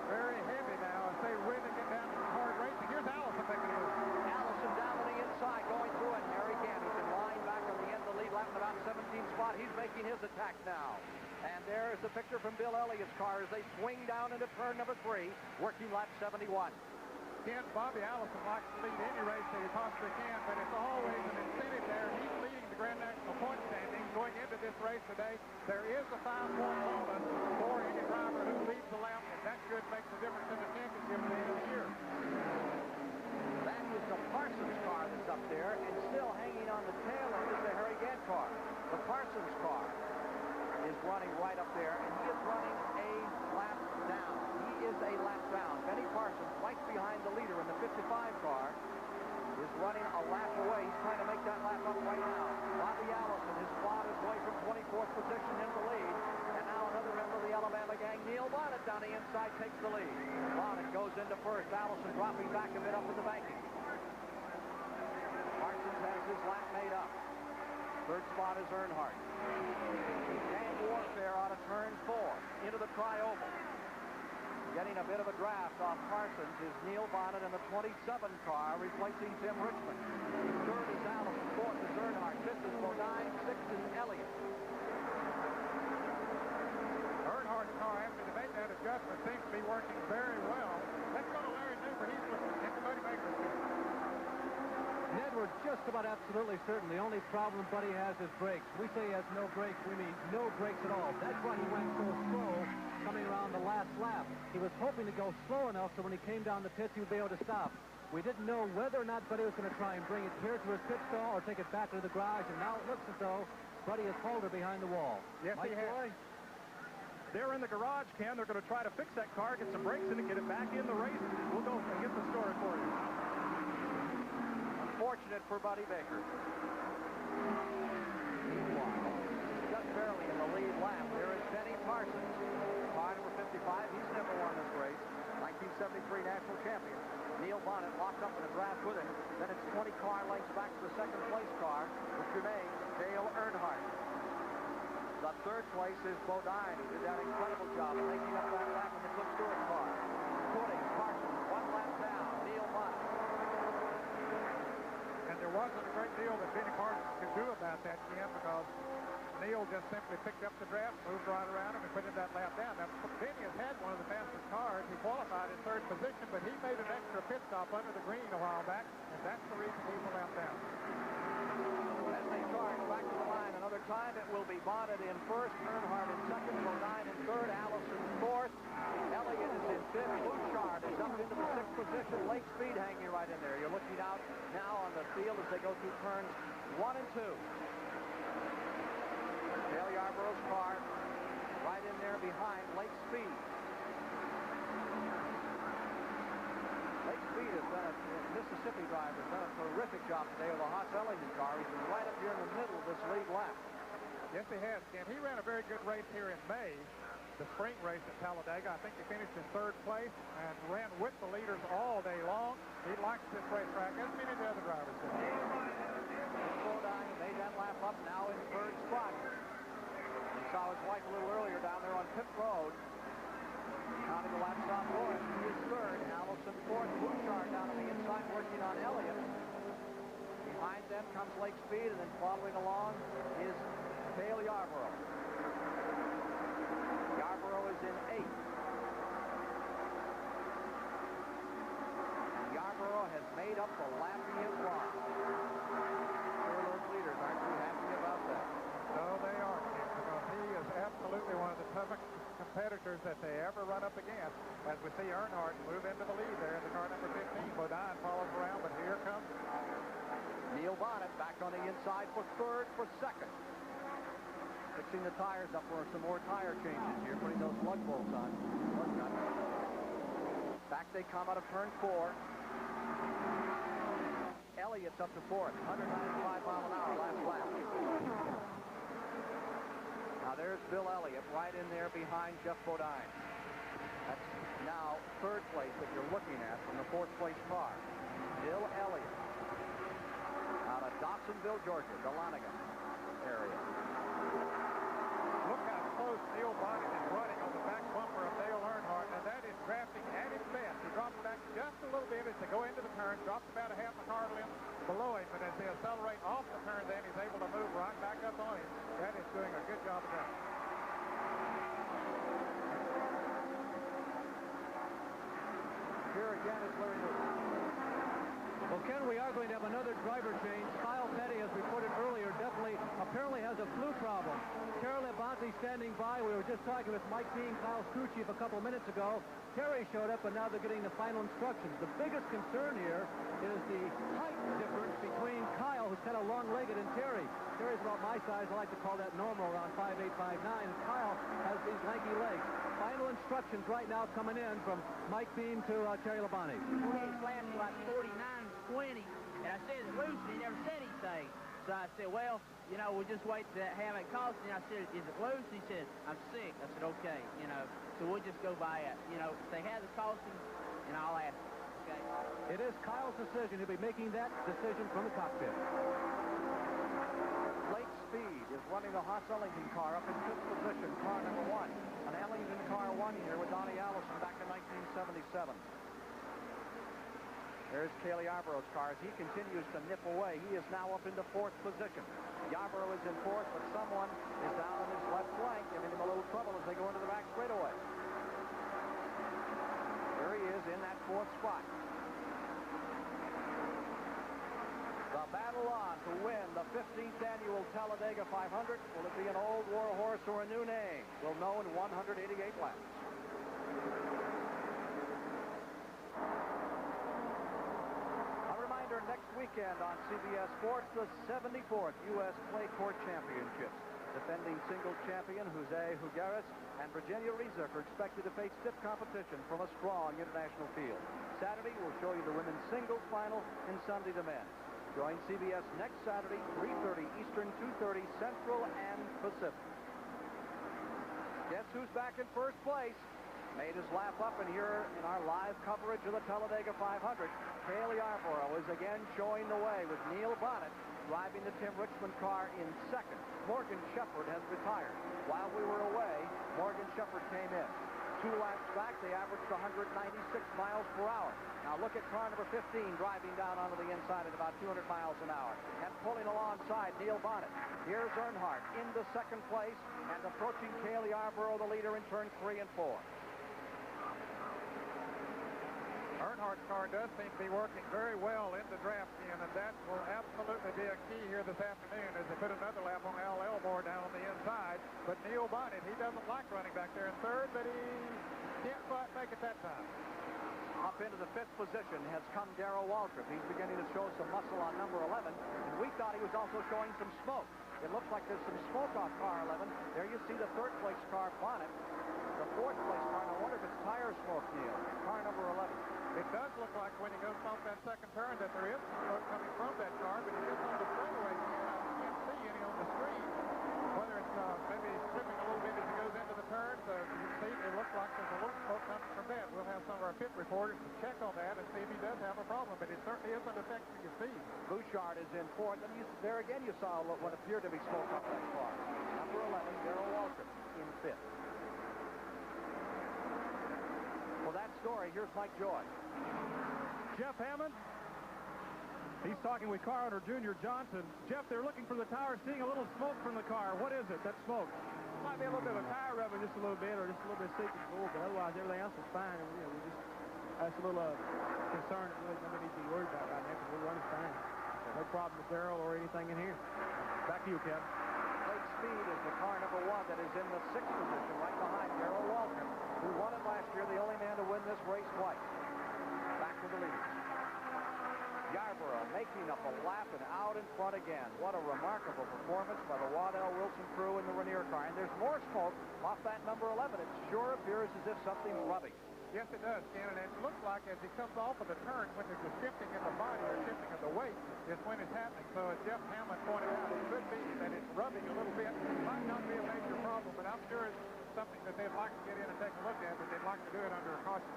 Very heavy now as they really get down to hard racing. Here's Allison making a move. Allison down to the inside, going through it. Harry Gant, who's in line back on the end of the lead lap at about 17th spot. He's making his attack now. And there's the picture from Bill Elliott's car as they swing down into turn number 3, working lap 71. Ken, Bobby Allison likes to lead any race that he possibly can, but it's always an incentive there. He's leading the Grand National point standing going into this race today. There is a 5-point bonus for any driver who leads the lap, and that should make the difference in the championship at the end of the year. That is the Parsons car that's up there, and still hanging on the tail end is the Harry Gant car. The Parsons car is running right up there, and he is running a lap down. He is a lap down. Benny Parsons, right behind the leader in the 55 car, is running a lap away. He's trying to make that lap up right now. Bobby Allison, his squad is going from 24th position in the lead. And now another member of the Alabama gang, Neil Bonnet, down the inside, takes the lead. Bonnet goes into first. Allison dropping back a bit up in the banking. Parsons has his lap made up. Third spot is Earnhardt. Gang warfare out of turn 4 into the tri-oval. Getting a bit of a draft off Parsons is Neil Bonnet in the 27 car, replacing Tim Richmond. Third is Allison, fourth is Earnhardt, fifth is Bodine, sixth is Elliott. Earnhardt's car, after they make that adjustment, seems to be working very well. Let's go to Larry Newber. He's looking at the Buddy Baker. Ned, we're just about absolutely certain the only problem Buddy has is brakes. We say he has no brakes, we mean no brakes at all. That's why he went so slow coming around the last lap. He was hoping to go slow enough so when he came down the pits he would be able to stop. We didn't know whether or not Buddy was going to try and bring it here to his pit stall or take it back to the garage, and now it looks as though Buddy has hauled her behind the wall. Yes, Mike he has. Joy? They're in the garage, Ken. They're going to try to fix that car, get some brakes in it, get it back in the race. We'll go and get the story for you. Unfortunate for Buddy Baker. Meanwhile, just barely in the lead lap, there is Benny Parsons. Car number 55, he's never won this race. 1973 national champion. Neil Bonnet locked up in a draft with him. Then it's 20 car lengths back to the second place car, which remains Dale Earnhardt. The But third place is Bodine, who did that incredible job of making up that lap in the Cliff Stewart car. Footing, Parsons, one lap down. Neil Bonnet. And there wasn't a great deal that Benny Parsons could do about that, Ken, because Neil just simply picked up the draft, moved right around him, and put in that lap down. Now, Benny has had one of the fastest cars. He qualified in third position, but he made an extra pit stop under the green a while back, and that's the reason he's a lap down. As they charge back to the line another time, it will be Bonnet in first, Earnhardt in second, Bodine in third, Allison fourth, Elliott is in fifth, Bouchard is up into the sixth position, Lake Speed hanging right in there. You're looking out now on the field as they go through turns 1 and 2. Dale Yarborough's car right in there behind Lake Speed. Lake Speed has done Mississippi driver has done a terrific job today with a Haas Ellington car. He's been right up here in the middle of this lead lap. Yes, he has, Ken. He ran a very good race here in May, the spring race at Talladega. I think he finished in third place and ran with the leaders all day long. He likes this racetrack, as many of the other drivers do. Bodine made that lap up, now in third spot. We saw his wife a little earlier down there on pit road. Counting the laps off for him. He is third. Allison fourth. Bouchard down on the inside working on Elliott. Behind them comes Lake Speed, and then following along is Dale Yarborough. Yarborough is in eighth. And Yarborough has made up the lap he has lost. Sure, those leaders aren't too happy about that. No, they are, Ken, because he is absolutely one of the toughest competitors that they ever run up against. As we see Earnhardt move into the lead there in the car number 15. Bodine follows around, but here comes Neil Bonnet back on the inside for third, for second. Fixing the tires up for some more tire changes here, putting those lug bolts on. Back they come out of turn 4. Elliott's up to fourth, 195 mile an hour last lap. Now there's Bill Elliott right in there behind Jeff Bodine. That's now third place that you're looking at from the fourth place car. Bill Elliott out of Dawsonville, Georgia, the Lanigan area. Look how close Neil Bonnet is running on the back bumper of Dale Earnhardt. Now that is drafting at its best. He drops back just a little bit as they go into the turn, drops about a half a car length below him, but as they accelerate off the turn, then he's able to move right back up on him. That is doing a good job of that. Here again is Larry Newman. Well, Ken, we are going to have another driver change. Kyle Petty, as reported earlier, apparently has a flu problem. Terry Labonte standing by. We were just talking with Mike Dean, Kyle's crew chief, a couple of minutes ago. Terry showed up, and now they're getting the final instructions. The biggest concern here is the height difference between Kyle, who's kind of long-legged, and Terry. Terry's about my size. I like to call that normal, around 5'8", 5'9". And Kyle has these lanky legs. Final instructions right now coming in from Mike Beam to Terry Labonte. His lap was like 49-20, and I said it loose, and he never said anything. So I said, well, you know, we'll just wait to have it caution. And I said, is it loose? He said, I'm sick. I said, okay, you know, so we'll just go by it. You know, if they have the caution, and I'll ask them, okay? It is Kyle's decision. He'll be making that decision from the cockpit. Lake Speed is running the Haas Ellington car up in fifth position, car number 1. An Ellington car 1 here with Donnie Allison back in 1977. There's Cale Yarborough's car as he continues to nip away. He is now up into fourth position. Yarborough is in fourth, but someone is down on his left flank, giving him a little trouble as they go into the back straightaway. There he is in that fourth spot. The battle on to win the 15th annual Talladega 500. Will it be an old war horse or a new name? We'll know in 188 laps. Next weekend on CBS Sports, the 74th U.S. Clay Court Championships. Defending singles champion Jose Hugueras and Virginia Rezick are expected to face stiff competition from a strong international field. Saturday, we'll show you the women's singles final and Sunday the men's. Join CBS next Saturday, 3:30 Eastern, 2:30 Central and Pacific. Guess who's back in first place? made his lap up, and here in our live coverage of the Talladega 500, Cale Yarborough is again showing the way with Neil Bonnet driving the Tim Richmond car in second. Morgan Shepherd has retired. While we were away, Morgan Shepherd came in. 2 laps back, they averaged 196 miles per hour. Now look at car number 15 driving down onto the inside at about 200 miles an hour. And pulling alongside Neil Bonnet. Here's Earnhardt into second place and approaching Cale Yarborough, the leader in turn 3 and 4. Earnhardt's car does seem to be working very well in the draft, Ken, and that will absolutely be a key here this afternoon as they put another lap on Al Elmore down on the inside. But Neil Bonnet, he doesn't like running back there in third, but he can't quite make it that time. Up into the 5th position has come Darrell Waltrip. He's beginning to show some muscle on number 11, and we thought he was also showing some smoke. It looks like there's some smoke off car 11. There you see the 3rd place car, Bonnet. The 4th place car, I wonder if it's tire smoke, Neil. Car number 11. It does look like when he goes off that second turn that there is smoke coming from that car, but it is on the straightaway. I can't see any on the screen. Whether it's maybe slipping a little bit as he goes into the turn, so you can see it looks like there's a little smoke coming from that. We'll have some of our pit reporters to check on that and see if he does have a problem, but it certainly isn't affecting your speed. Bouchard is in 4th, and there again you saw what appeared to be smoke off that car. Number 11, Darrell Waltrip in 5th. For that story, here's Mike Joy. Jeff Hammond. He's talking with car owner Junior Johnson. Jeff, they're looking for the tire, seeing a little smoke from the car. What is it, that smoke? Might be a little bit of a tire rubbing just a little bit, or just a little bit of seepage fluid, but otherwise everything else is fine. And, we just that's a little concern that really nobody needs to be worried about right now because we're running fine. No problem with Darrell or anything in here. Back to you, Ken. Lake Speed is the car number 1 that is in the 6th position, right behind Darrell Waltrip, who won it last year, the only man to win this race twice. Back to the leaders. Yarborough making up a lap and out in front again. What a remarkable performance by the Waddell Wilson crew in the Rainier car. And there's more smoke off that number 11. It sure appears as if something's rubbing. Yes, it does, Ken, and it looks like as he comes off of the turn, when there's a shifting in the body or shifting of the weight, is when it's happening. So as Jeff Hammond pointed out, it could be that it's rubbing a little bit. It might not be a major problem, but I'm sure it's something that they'd like to get in and take a look at, but they'd like to do it under a caution.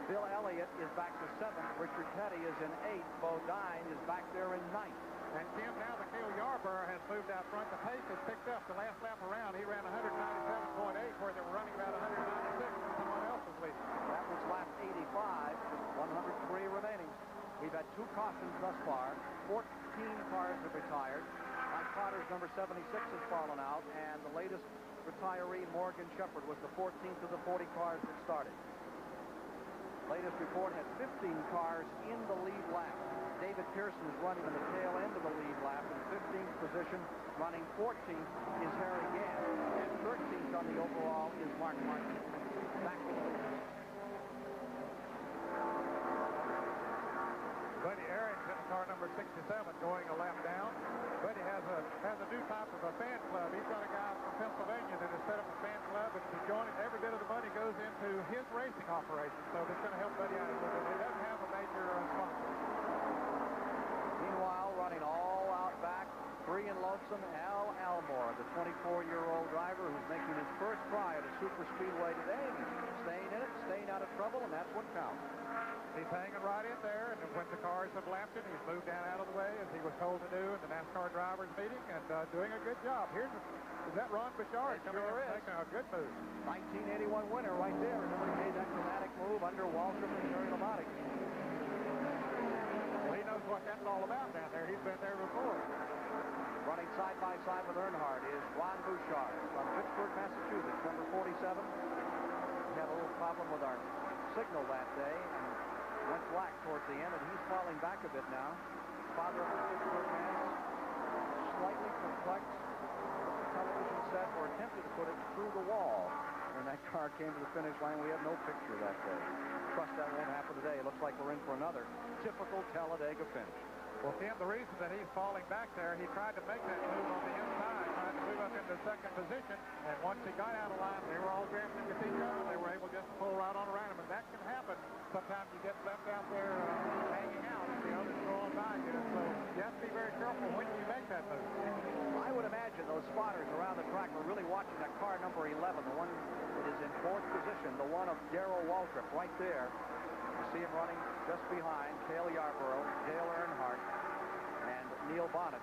Bill Elliott is back to 7th. Richard Petty is in 8th. Bo Dine is back there in 9th. And Tim, now that Cale Yarborough has moved out front, the pace has picked up. The last lap around, he ran 197.8, where they were running about 196, and someone else was leading. That was lap 85, 103 remaining. We've had 2 cautions thus far. 14 cars have retired. Mike Potter's number 76 has fallen out, and the latest retiree, Morgan Shepherd, was the 14th of the 40 cars that started. Latest report had 15 cars in the lead lap. David Pearson is running in the tail end of the lead lap in 15th position. Running 14th is Harry Gant, and 13th on the overall is Mark Martin. Back to the leaders. Buddy Aaron's in car number 67 going a lap down. Buddy has a new type of a fan club. He's got a guy from Pennsylvania that has set up a fan club, and he's joining. Every bit of the money goes into his racing operation, so that's going to help Buddy out a little bit. He doesn't have a major sponsor. Meanwhile, running all out back, free and lonesome, Al Elmore, the 24-year-old driver who's making his first try at a super speedway today. He's staying in it, staying out of trouble, and that's what counts. He's hanging right in there, and when the cars have lapped him, he's moved down out of the way, as he was told to do in the NASCAR drivers meeting, and doing a good job. Is that Ron Bouchard coming in and taking a good move? 1981 winner right there, and nobody made that dramatic move under Waltrip and Terry Labonte. Well, he knows what that's all about down there. He's been there before. Running side by side with Earnhardt is Ron Bouchard from Pittsburgh, Massachusetts, number 47. We had a little problem with our signal that day and went black towards the end, and he's falling back a bit now. Father of the Pittsburgh man, slightly perplexed. The television set, or attempted to put it through the wall. And that car came to the finish line. We have no picture that day. Trust that won't happen today. It looks like we're in for another typical Talladega finish. Well, Tim, the reason that he's falling back there, he tried to make that move on the inside, trying to move up into second position, and once he got out of line, they were all jammed into each other. They were able just to pull right on around him, and that can happen. Sometimes you get left out there hanging out, and the others go on by you. So you have to be very careful when you make that move. I would imagine those spotters around the track were really watching that car number 11, the one that is in 4th position, the one of Darrell Waltrip right there. You see him running just behind Cale Yarborough, Dale Earnhardt, and Neil Bonnet,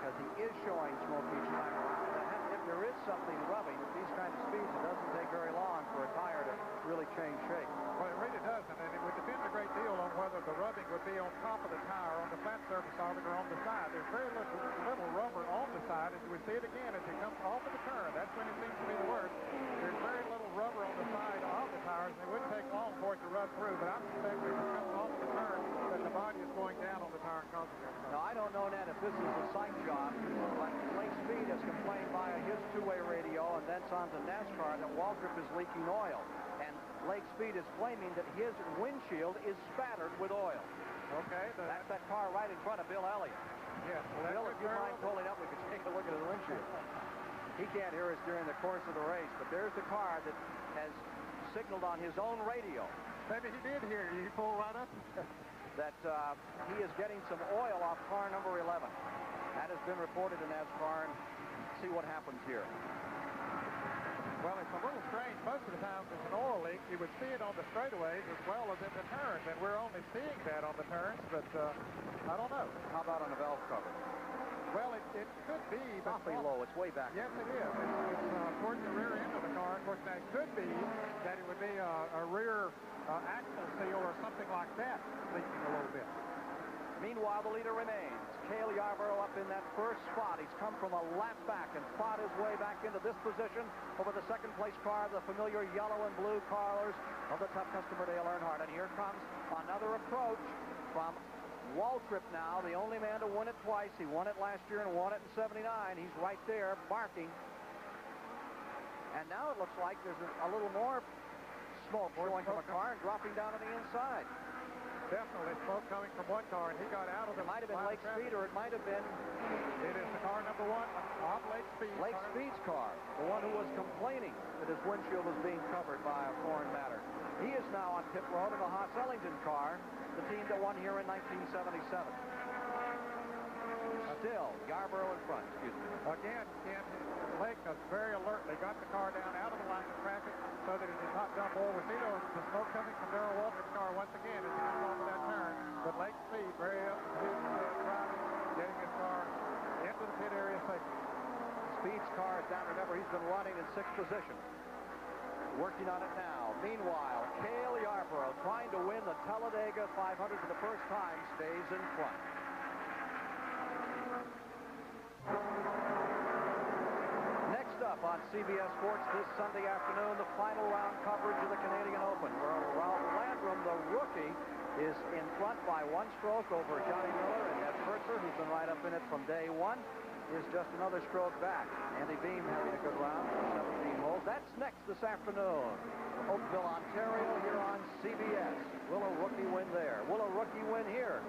because he is showing smoke each time around. And if there is something rubbing at these kind of speeds, it doesn't take very long for a tire to really change shape. Well, it really doesn't, and it would depend a great deal on whether the rubbing would be on top of the tire, on the flat surface of it, or on the side. There's very little rubber on the side. As we see it again, as it comes off of the turn, that's when it seems to be the worst. There's very little rubber on the side of the tires, and it wouldn't take long for it to rub through, but I'm suspecting as it comes off the turn that the body is going down on the tire and causing it. Now, I don't know, Ned, if this is a sight job, but Lake Speed has complained via his two-way radio and thence on to NASCAR that Waltrip is leaking oil. And Lake Speed is claiming that his windshield is spattered with oil. Okay. That's that car right in front of Bill Elliott. Yes. Well, Bill, if you mind pulling up, we could take a look at his windshield. He can't hear us during the course of the race, but there's the car that has signaled on his own radio. Maybe he did hear you. He pulled right up. That he is getting some oil off car number 11. That has been reported in NASCAR, and see what happens here. Well, it's a little strange. Most of the time there's an oil leak. You would see it on the straightaways as well as in the turns, and we're only seeing that on the turns, but I don't know. How about on the valve cover? Well, it could be. Awfully low. It's way back. Yes, it is. It's towards the rear end of the car. Of course, now it could be that it would be a rear axle seal or something like that leaking a little bit. Meanwhile, the leader remains. Cale Yarborough up in that first spot. He's come from a lap back and fought his way back into this position over the second place car, the familiar yellow and blue colors of the tough customer Dale Earnhardt. And here comes another approach from Waltrip now, the only man to win it twice. He won it last year and won it in '79. He's right there barking. And now it looks like there's a little more smoke going from a car and dropping down on the inside. Definitely smoke coming from one car, and he got out of the... It might have been Lake Speed, or it might have been... It is the car number 1 of Lake Speed. Lake Speed's car, the one who was complaining that his windshield was being covered by a foreign matter. He is now on pit road in the Haas-Ellington car, the team that won here in 1977. Still, Yarborough in front, excuse me. Again, Ken, Lake has very alertly got the car down out of the line of traffic so that it did not dump oil. We see the smoke coming from Darrell Waltrip's car once again as he comes off of that turn. But Lake Speed, very up to his driving, getting his car into the pit area safely. Speed's car is down. Remember, he's been running in 6th position. Working on it now. Meanwhile, Cale Yarborough, trying to win the Talladega 500 for the first time, stays in front. Next up on CBS Sports this Sunday afternoon, the final round coverage of the Canadian Open, where Ralph Landrum, the rookie, is in front by 1 stroke over Johnny Miller, and Ed Purser, who's been right up in it from day one, is just another stroke back. Andy Beam having a good round for 17 holes. That's next this afternoon. Oakville, Ontario, here on CBS. Will a rookie win there? Will a rookie win here?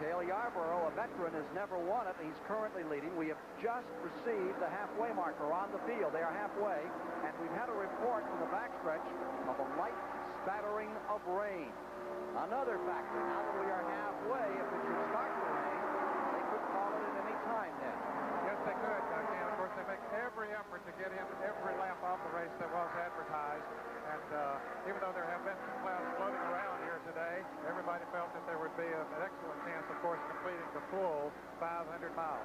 Cale Yarborough, a veteran, has never won it. He's currently leading. We have just received the halfway marker on the field. They are halfway, and we've had a report from the backstretch of a light spattering of rain. Another factor, now that we are halfway, if it should start to rain, they could call it at any time then. Yes, they could, Ken. Of course, they make every effort to get in every lap of the race that was advertised. And even though there have been some clouds floating around here today, everybody felt that there would be an excellent chance, of course, completing the full 500 miles.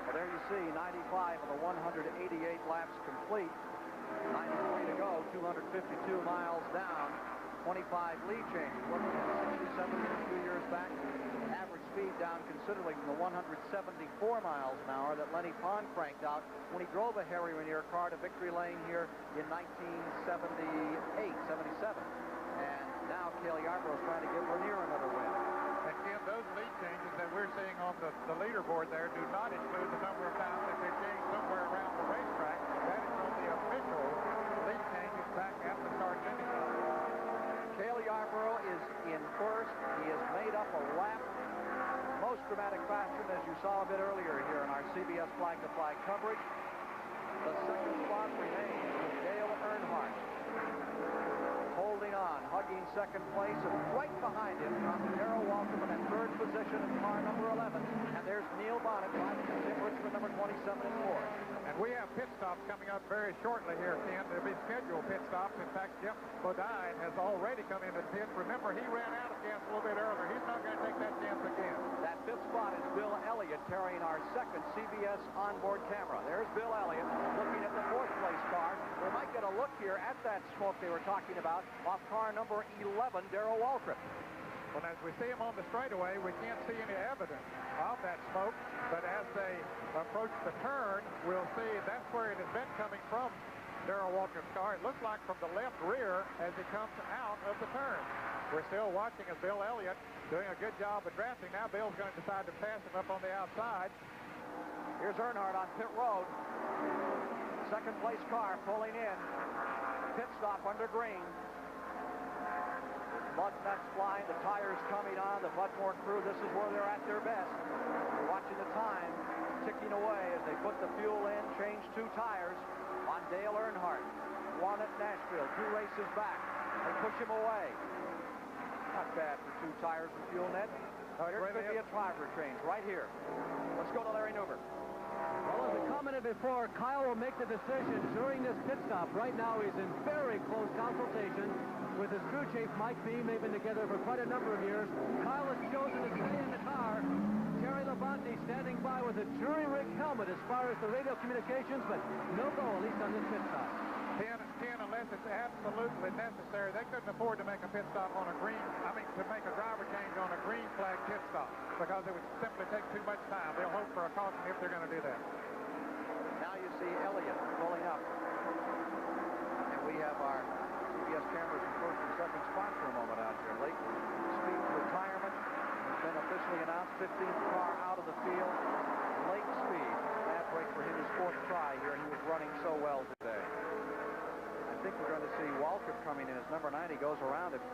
Well, there you see, 95 of the 188 laps complete. 93 to go, 252 miles down, 25 lead changes. Looking at 67 a few years back. Average speed down considerably from the 174 miles an hour that Lenny Pond cranked out when he drove a Harry Ranier car to victory lane here in 1978, 77. And now Cale Yarborough is trying to give Ranier another win. And Ken, those lead changes that we're seeing on the leaderboard there do not include the number of times that they've changed somewhere around the racetrack. That is on the official lead changes back at the start finish line. Cale Yarborough is in first. He has made up a lap. Most dramatic fashion, as you saw a bit earlier here in our CBS flag-to-flag coverage. The second spot remains with Dale Earnhardt. Holding on, hugging second place, and right behind him comes Darrell Waltrip in third position in car number 11. And there's Neil Bonnet driving Tim Richmond number 27 in fourth. And we have pit stops coming up very shortly here, Ken. There'll be scheduled pit stops. In fact, Jeff Bodine has already come into the pit. Remember, he ran out of gas a little bit earlier. He's not going to take that chance again. That fifth spot is Bill Elliott carrying our second CBS onboard camera. There's Bill Elliott looking at the fourth place car. We might get a look here at that smoke they were talking about off car number 11, Darrell Waltrip. Well, as we see him on the straightaway, we can't see any evidence of that smoke, but as they approach the turn, we'll see that's where it has been coming from, Darrell Waltrip's car. It looks like from the left rear as he comes out of the turn. We're still watching as Bill Elliott doing a good job of drafting. Now Bill's going to decide to pass him up on the outside. Here's Earnhardt on pit road. Second place car pulling in. Pit stop under green. Mud nuts flying, the tires coming on, the Budmore crew, this is where they're at their best. We're watching the time ticking away as they put the fuel in, change 2 tires on Dale Earnhardt. 1 at Nashville, 2 races back. They push him away. Not bad for 2 tires of fuel net. There could be a driver change right here. Let's go to Larry Newber. Well, as I commented before, Kyle will make the decision during this pit stop. Right now, he's in very close consultation with his crew chief, Mike Beam. They've been together for quite a number of years. Kyle has chosen to stay in the car. Terry Labonte standing by with a jury-rig helmet as far as the radio communications, but no go, at least on this pit stop. 10, unless it's absolutely necessary. They couldn't afford to make a pit stop on a green, to make a driver change on a green flag pit stop because it would simply take too much time. They'll hope for a caution if they're going to do that. Now you see Elliott pulling up. And we have our CBS cameras in first and second spots for a moment out here. Late Speed's retirement has been officially announced. 15th car out of the field. Late Speed. Bad break for him, his 4th try here, and he was running so well today. I think we're going to see Waltrip coming in as number 90 goes around him.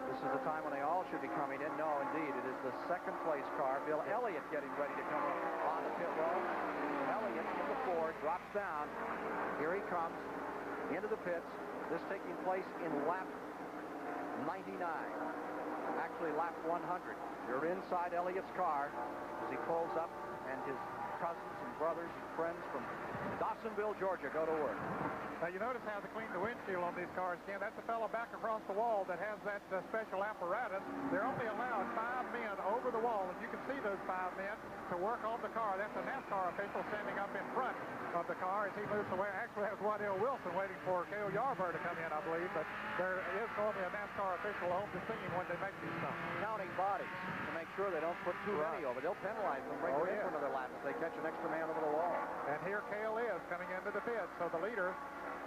This is the time when they all should be coming in. No, indeed, it is the second place car. Bill Elliott getting ready to come on the pit road. Elliott in the Ford drops down. Here he comes into the pits. This taking place in lap 99. Actually, lap 100. You're inside Elliott's car as he pulls up, and his cousins and brothers and friends from Dawsonville, Georgia, go to work. Now, you notice how they clean the windshield on these cars, Ken. That's a fellow back across the wall that has that special apparatus. They're only allowed 5 men over the wall, and you can see those 5 men to work on the car. That's a NASCAR official standing up in front of the car as he moves away. Actually, that was Waddell Wilson waiting for Cale Yarborough to come in, I believe, but there is normally a NASCAR official on the scene when they make these stops. Counting bodies to make sure they don't put too many over. They'll penalize them, bring them in for another lap if they catch an extra man over the wall. And here Cale is coming into the pit, so the leader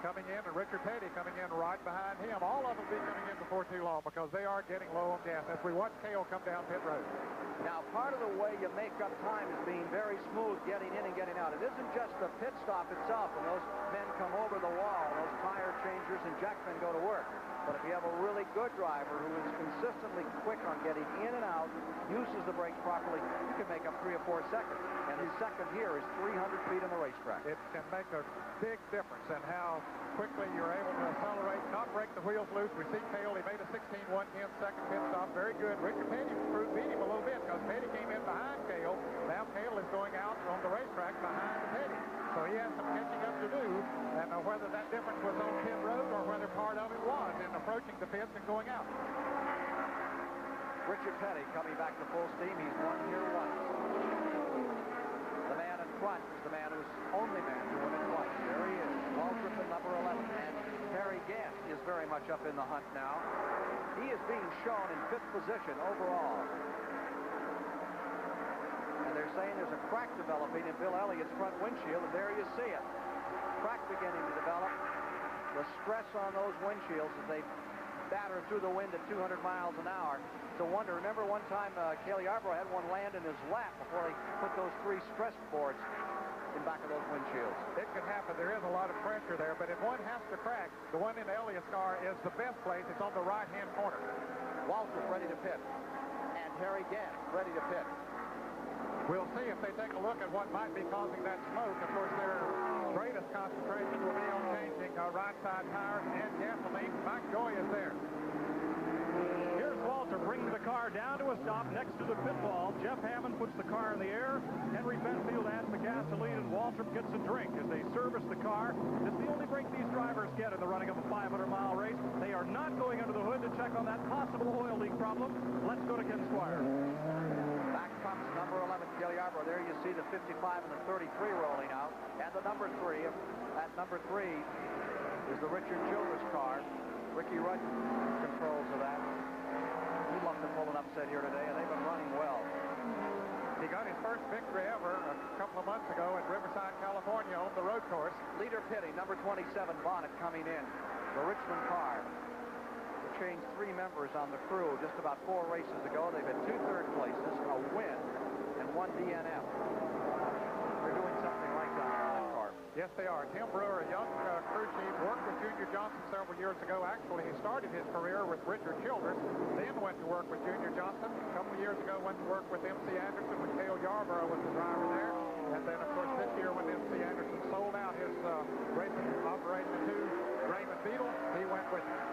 coming in, and Richard Petty coming in right behind him. All of them will be coming in before too long because they are getting low on gas as we watch Cale come down pit road. Now, part of the way you make up time is being very smooth getting in and getting out. It isn't just the pit stop itself when those men come over the wall, those tire changers and jackmen go to work. But if you have a really good driver who is consistently quick on getting in and out, uses the brakes properly, you can make up 3 or 4 seconds. And his second here is 300 feet on the racetrack. It can make a big difference in how quickly you're able to accelerate, not break the wheels loose. We see Cale, he made a 16.1/10 second pit stop. Very good. Richard Petty beat him a little bit because Petty came in behind Cale. Now Cale is going out on the racetrack behind Petty. So he has some catching up to do. And whether that difference was on pit road or whether part of it was in approaching the pits and going out. Richard Petty coming back to full steam. He's won here once. The man in front is the man who's only man to win it once. There he is. Waltrip at number 11. And Harry Gant is very much up in the hunt now. He is being shown in 5th position overall. And they're saying there's a crack developing in Bill Elliott's front windshield, and there you see it. Crack beginning to develop. The stress on those windshields as they batter through the wind at 200 miles an hour. It's a wonder. Remember one time Cale Yarborough had one land in his lap before they put those 3 stress boards in back of those windshields. It can happen. There is a lot of pressure there, but if one has to crack, the one in Elliott's car is the best place. It's on the right-hand corner. Waltrip ready to pit. And Harry Gant ready to pit. We'll see if they take a look at what might be causing that smoke. Of course, their greatest concentration will be on changing right side tires and gasoline. Mike Joy is there. Here's Waltrip. Walter brings the car down to a stop next to the pit wall. Jeff Hammond puts the car in the air. Henry Benfield adds the gasoline, and Waltrip gets a drink as they service the car. It's the only break these drivers get in the running of a 500-mile race. They are not going under the hood to check on that possible oil leak problem. Let's go to Ken Squire. Back comes number 11, Cale Yarborough. There you see the 55 and the 33 rolling out. And the number 3, at number 3 is the Richard Childress car. Ricky Rudd controls of that. He loves to pull an upset here today, and they've been running well. He got his first victory ever a couple of months ago at Riverside, California on the road course. Leader pitting, number 27, Bonnet coming in. The Richmond car. They changed 3 members on the crew just about 4 races ago. They've had 2 third places, a win, and 1 DNF. They're doing something right down there on that car. Yes, they are. Tim Brewer, a young crew chief, worked with Junior Johnson several years ago. Actually, he started his career with Richard Childress, then went to work with Junior Johnson. A couple of years ago, went to work with MC Anderson when Cale Yarborough was the driver there. And then, of course, this year when MC Anderson sold out his racing operation to Raymond Beadle, he went with him.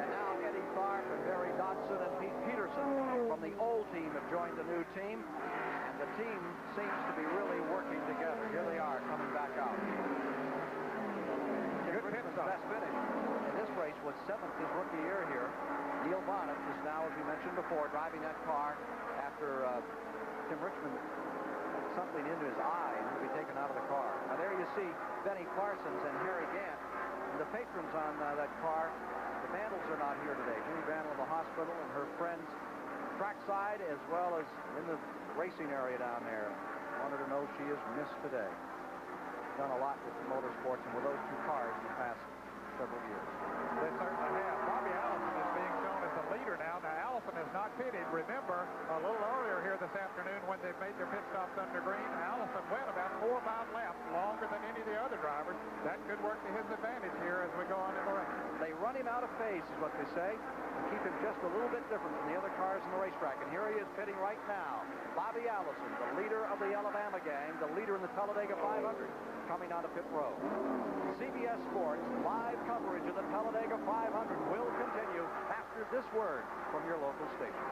And now Eddie Tharp and Barry Dodson and Pete Peterson from the old team have joined the new team. And the team seems to be really working together. Here they are coming back out. Good Richmond's best finish in this race was 7th his rookie year here. Neil Bonnet is now, as we mentioned before, driving that car after Tim Richmond had something into his eye and will be taken out of the car. Now there you see Benny Parsons and Harry Gant. And the patrons on that car, the Vandals are not here today. Jimmy Vandal in the hospital and her friends trackside as well as in the racing area down there. Wanted to know she is missed today. Done a lot with motorsports and with those 2 cars in the past several years. They certainly have. Bobby Allison is being shown as the leader now. Now, Allison is not pitted. Remember, a little earlier here this afternoon when they made their pit stops under green, Allison went about 4 or 5 laps longer than any of the other drivers. That could work to his advantage here as we go on in the race. They run him out of phase, is what they say, and keep him just a little bit different from the other cars in the racetrack. And here he is pitting right now. Bobby Allison, the leader of the Alabama gang, the leader in the Talladega 500, coming out of pit road. CBS Sports live coverage of the Talladega 500 will continue after this word from your local station.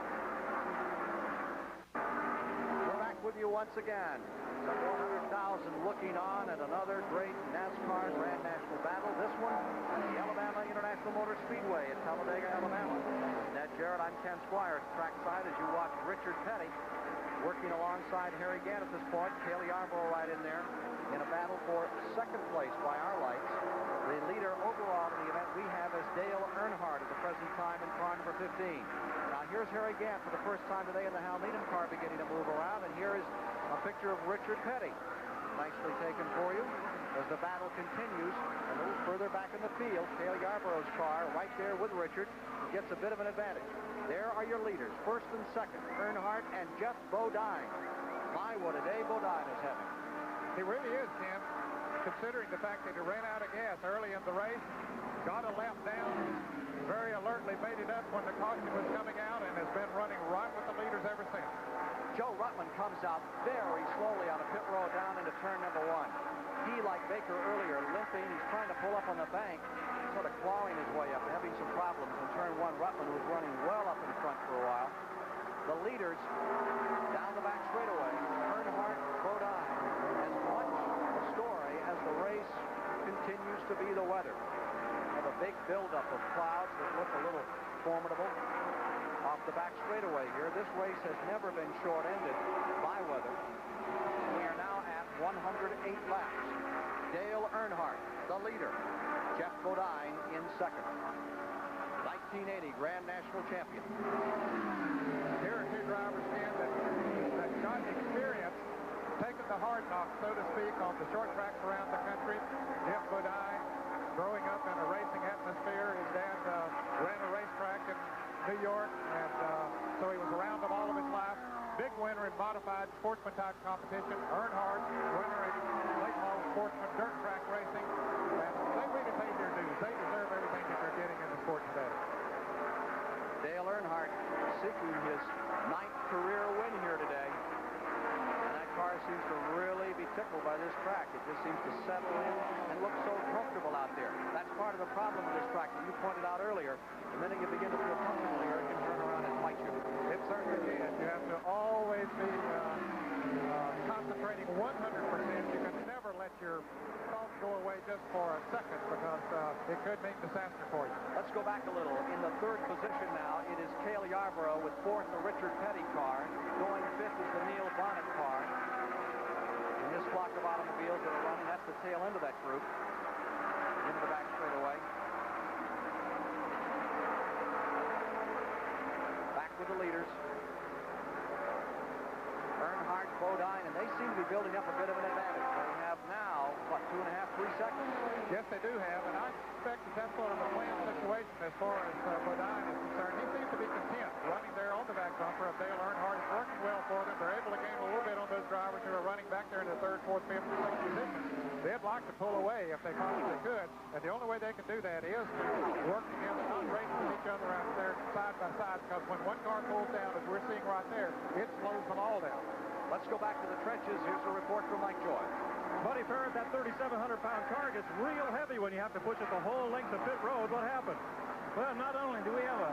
We're back with you once again. Some 100,000 looking on at another great NASCAR Grand National battle. This one at the Alabama International Motor Speedway at Talladega, Alabama. Ned Jarrett, I'm Ken Squire, trackside as you watch Richard Petty working alongside Harry Gant at this point. Cale Yarborough right in there in a battle for 2nd place by our lights. The leader overall in the event we have is Dale Earnhardt at the present time in car number 15. Now here's Harry Gant for the first time today in the Hal Needham car beginning to move around, and here is a picture of Richard Petty. Nicely taken for you as the battle continues a little further back in the field. Cale Yarborough's car right there with Richard gets a bit of an advantage. There are your leaders, 1st and 2nd, Earnhardt and Jeff Bodine. My, what a day Bodine is having. He really is, Ken, considering the fact that he ran out of gas early in the race, got a lap down, very alertly made it up when the caution was coming out, and has been running right with the leaders ever since. Joe Ruttman comes out very slowly on the pit road down into turn number 1. He, like Baker earlier, limping. He's trying to pull up on the bank, sort of clawing his way up, having some problems. In turn 1, Ruttman was running well up in front for a while. The leaders down the back straightaway, Earnhardt, Bodine. As much a story as the race continues to be the weather. Have a big buildup of clouds that look a little formidable off the back straightaway here. This race has never been short-ended by weather. We are now at 108 laps. Dale Earnhardt, the leader. Jeff Bodine in 2nd. 1980 Grand National Champion. Here are 2 drivers, Ken, that got experience taking the hard knocks, so to speak, on the short tracks around the country. Jeff Bodine, growing up in a racing atmosphere. His dad ran a racetrack in New York, and so he was around them all of his life. Big winner in modified sportsman type competition. Earnhardt, winner in late model sportsman dirt track racing. And they really paid their dues. They deserve everything that they're getting in the sport today. Dale Earnhardt seeking his 9th career win here today. And that car seems to really be tickled by this track. It just seems to settle in and look so comfortable out there. That's part of the problem with this track that you pointed out earlier. The minute you begin to feel comfortable here, it can turn around and fight you. It certainly can. You have to always be concentrating 100%. You can never let your thoughts go away just for a second because it could mean disaster for you. Let's go back a little. In the third position now, it is Cale Yarborough with fourth, the Richard Petty car. Going fifth is the Neil Bonnet car. In this flock of automobiles that are running, that's the tail end of that group. Into the back straightaway. Back with the leaders. Earnhardt, Bodine, and they seem to be building up a bit of an advantage. They have now, what, 2.5, 3 seconds? Yes, they do have, and I suspect that that's sort of a planned situation as far as Bodine is concerned. He seems to be content running there on the back bumper of Dale Earnhardt. It's working well for them. They're able to gain a little bit on those drivers who are running back there in the third, fourth, fifth, and sixth position. They'd like to pull away if they possibly could, and the only way they can do that is to work together, not race with each other out there side by side, because when one car pulls down, as we're seeing right there, it slows them all down. Let's go back to the trenches. Here's a report from Mike Joy. Buddy Farrett, that 3,700-pound car gets real heavy when you have to push it the whole length of pit road. What happened? Well, not only do we have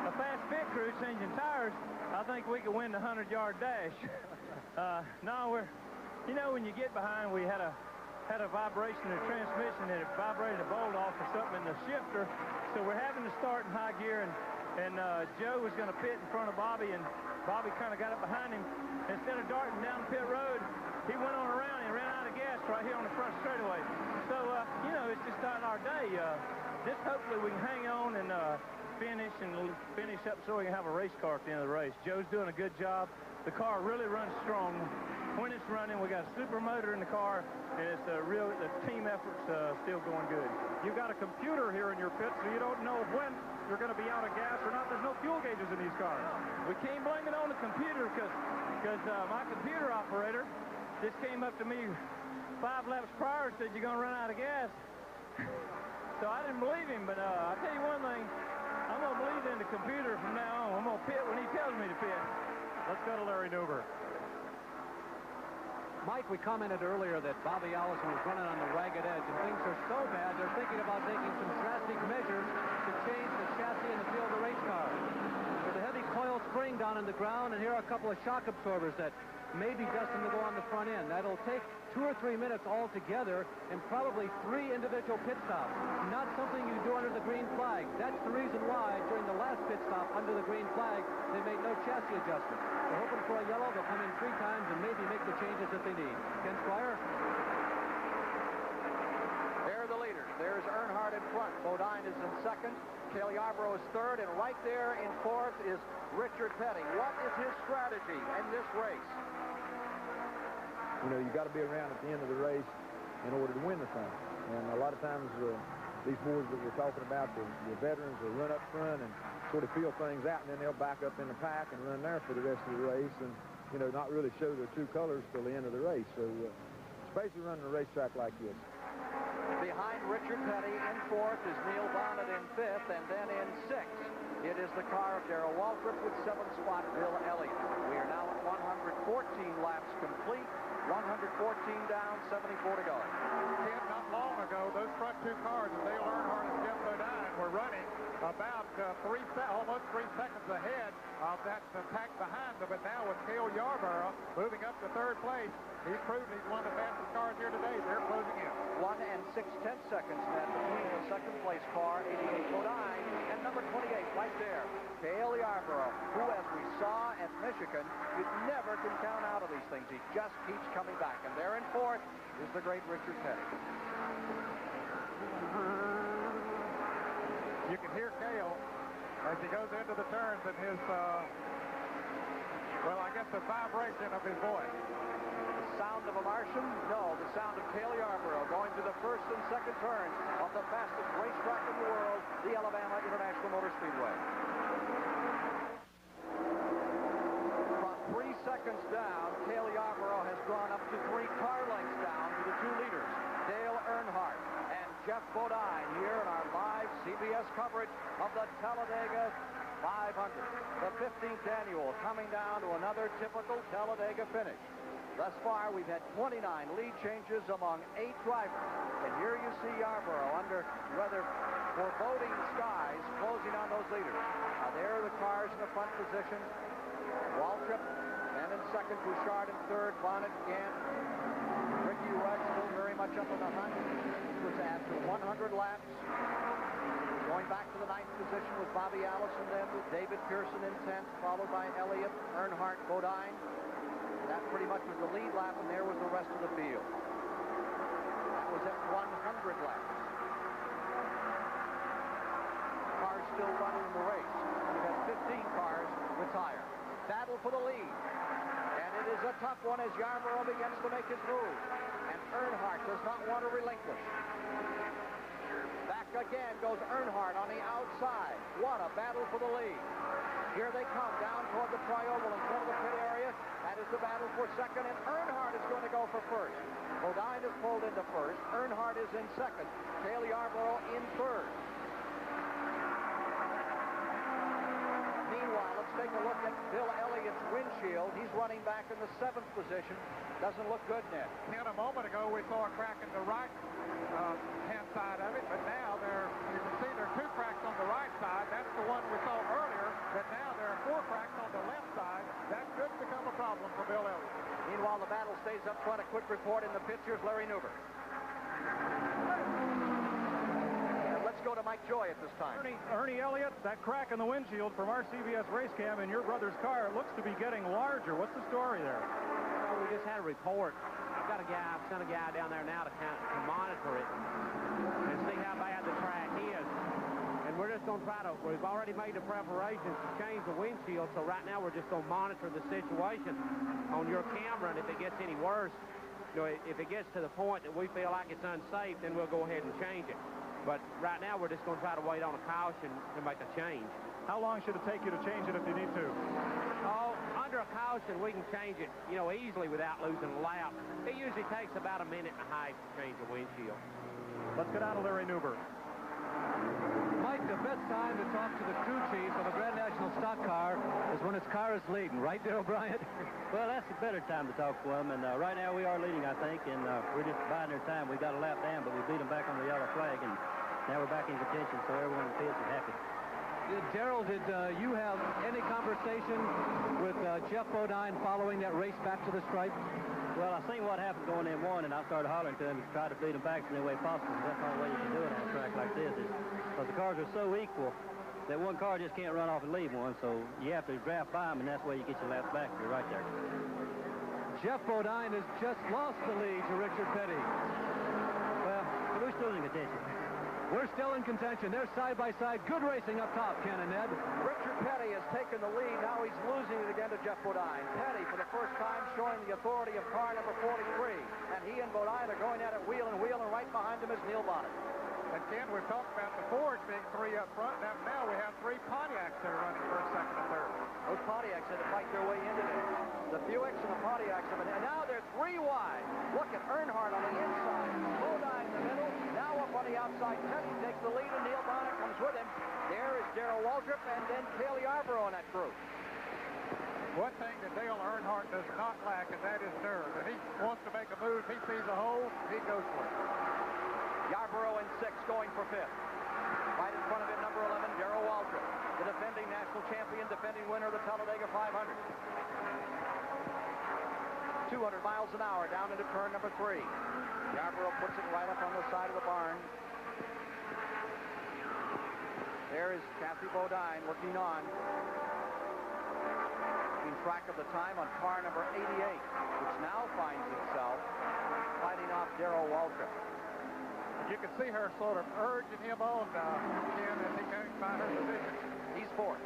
a fast pit crew changing tires, I think we could win the 100-yard dash. No, you know, when you get behind, we had a vibration in the transmission, and it vibrated a bolt off or something in the shifter, so we're having to start in high gear, and Joe was going to pit in front of Bobby, and Bobby kind of got up behind him. Instead of darting down pit road, he went on around and ran out of gas right here on the front straightaway. So, you know, it's just starting our day. Just hopefully we can hang on and finish up so we can have a race car at the end of the race. Joe's doing a good job. The car really runs strong. When it's running, we got a super motor in the car, and it's the team effort's still going good. You've got a computer here in your pit, so you don't know when you're going to be out of gas or not. There's no fuel gauges in these cars. We can't blame it on the computer because my computer operator just came up to me 5 laps prior and said, "You're going to run out of gas." So I didn't believe him, but I'll tell you one thing. I'm going to believe in the computer from now on. I'm going to pit when he tells me to pit. Let's go to Larry Newber. Mike, we commented earlier that Bobby Allison was running on the ragged edge, and things are so bad, they're thinking about taking some drastic measures to change the chassis and the feel of the race car. There's a heavy coil spring down in the ground, and here are a couple of shock absorbers that may be destined to go on the front end. That'll take 2 or 3 minutes altogether and probably 3 individual pit stops. Not something you do under the green flag. That's the reason why during the last pit stop under the green flag, they made no chassis adjustment. They're hoping for a yellow. They'll come in 3 times and maybe make the changes that they need. Ken Squire? There are the leaders. There's Earnhardt in front. Bodine is in second. Cale Yarborough is third. And right there in fourth is Richard Petty. What is his strategy in this race? You know, you got to be around at the end of the race in order to win the thing. And a lot of times these boys that we're talking about, the veterans, will run up front and sort of feel things out, and then they'll back up in the pack and run there for the rest of the race and, you know, not really show their true colors till the end of the race. So, especially running a racetrack like this. Behind Richard Petty in fourth is Neil Bonnet in fifth, and then in sixth, it is the car of Darrell Waltrip with 7th spot Bill Elliott. We are now at 114 laps complete. 114 down, 74 to go. Ken, not long ago, those front 2 cars of Dale Earnhardt and Jeff Bodine were running about almost 3 seconds ahead of that pack behind them. But now with Cale Yarborough moving up to 3rd place, he's proven he's one of the fastest cars here today. They're closing in. 1 6/10 seconds net between the 2nd place car, 88 Bodine, and number 28 right there, Cale Yarborough, who, as we saw at Michigan, you never can count out of these things. He just keeps coming back. And there in fourth is the great Richard Petty. You can hear Cale as he goes into the turns and his, well, I guess the vibration of his voice. The sound of a Martian? No, the sound of Cale Yarborough going to the 1st and 2nd turns of the fastest racetrack in the world, the Alabama International Motor Speedway. From 3 seconds down, Cale Yarborough has gone up to 3 car lengths down to the 2 leaders, Dale Earnhardt and Jeff Bodine, here in our live CBS coverage of the Talladega 500. The 15th annual, coming down to another typical Talladega finish. Thus far, we've had 29 lead changes among 8 drivers. And here you see Yarborough under rather foreboding skies closing on those leaders. There are the cars in the front position. Waltrip, and in second, Bouchard in third, Bonnet, Gant, Ricky Rudd still very much up in the hunt. This was after 100 laps. Going back to the 9th position was Bobby Allison, then with David Pearson in 10th, followed by Elliott, Earnhardt, Bodine. That pretty much was the lead lap, and there was the rest of the field. That was at 100 laps. Cars still running in the race. We've had 15 cars retire. Battle for the lead. And it is a tough one as Yarborough begins to make his move. And Earnhardt does not want to relinquish. Back again goes Earnhardt on the outside. What a battle for the lead. Here they come down toward the tri-oval in front of the pit area. That is the battle for second, and Earnhardt is going to go for first. Bodine is pulled into first. Earnhardt is in second. Cale Yarborough in third. Meanwhile, let's take a look at Bill Elliott's windshield. He's running back in the 7th position. Doesn't look good, Ned. And a moment ago, we saw a crack in the right hand side of it, but now you can see there are 2 cracks on the right side. That's the one we saw earlier, but now there are 4 cracks on the left side. That could become a problem for Bill Elliott. Meanwhile, the battle stays up front. A quick report in the pits. Here's Larry Newber. Let's go to Mike Joy at this time. Ernie Elliott, that crack in the windshield from our CBS race cam in your brother's car looks to be getting larger. What's the story there? Well, we just had a report. I've sent a guy down there now to monitor it and see how bad the crack is. And we're just going to we've already made the preparations to change the windshield, so right now we're just going to monitor the situation on your camera, and if it gets any worse, if it gets to the point that we feel like it's unsafe, then we'll go ahead and change it. But right now, we're just going to try to wait on a caution to make a change. How long should it take you to change it if you need to? Oh, under a caution, we can change it, easily without losing a lap. It usually takes about a minute and a half to change the windshield. Let's get out of Larry Newber. Mike, the best time to talk to the crew chief of a Grand National stock car is when his car is leading, right, Darrell Bryant? Well, that's a better time to talk to him, and right now we are leading, I think, and we're just biding our time. We got a lap down, but we beat them back on the yellow flag, and now we're back in contention, so everyone in the pits is happy. Darrell, did you have any conversation with Jeff Bodine following that race back to the stripe? Well, I seen what happened going in one, and I started hollering to him to try to beat them back in any way possible. That's the only way you can do it on a track like this, because the cars are so equal that one car just can't run off and leave one, so you have to draft by them, and that's where you get your laps back. You're right there. Jeff Bodine has just lost the lead to Richard Petty. Well, we're still in contention. We're still in contention. They're side by side. Good racing up top, Ken and Ned. Richard Petty has taken the lead. Now he's losing it again to Jeff Bodine. Petty, for the first time, showing the authority of car number 43. And he and Bodine are going at it wheel and right behind him is Neil Bonnet. And Ken, we've talked about the Fords being 3 up front. Now we have 3 Pontiacs that are running first, second, and third. Those Pontiacs had to fight their way into this. The Buicks and the Pontiacs have been, and now they're 3 wide. Look at Earnhardt on the inside. Bodine in the middle. Now up on the outside. Petty takes the lead, and Neil Bonnet comes with him. There is Darrell Waltrip and then Cale Yarborough in that group. One thing that Dale Earnhardt does not lack, and that is nerve. When he wants to make a move, he sees a hole, he goes for it. Yarborough in 6th, going for 5th. Right in front of him, number 11, Darrell Waltrip, the defending national champion, defending winner of the Talladega 500. 200 miles an hour down into turn number 3. Yarborough puts it right up on the side of the barn. There is Kathy Bodine looking on. Keeping track of the time on car number 88, which now finds itself fighting off Darrell Waltrip. You can see her sort of urging him on, Ken, as he can't find her position. He's 4th.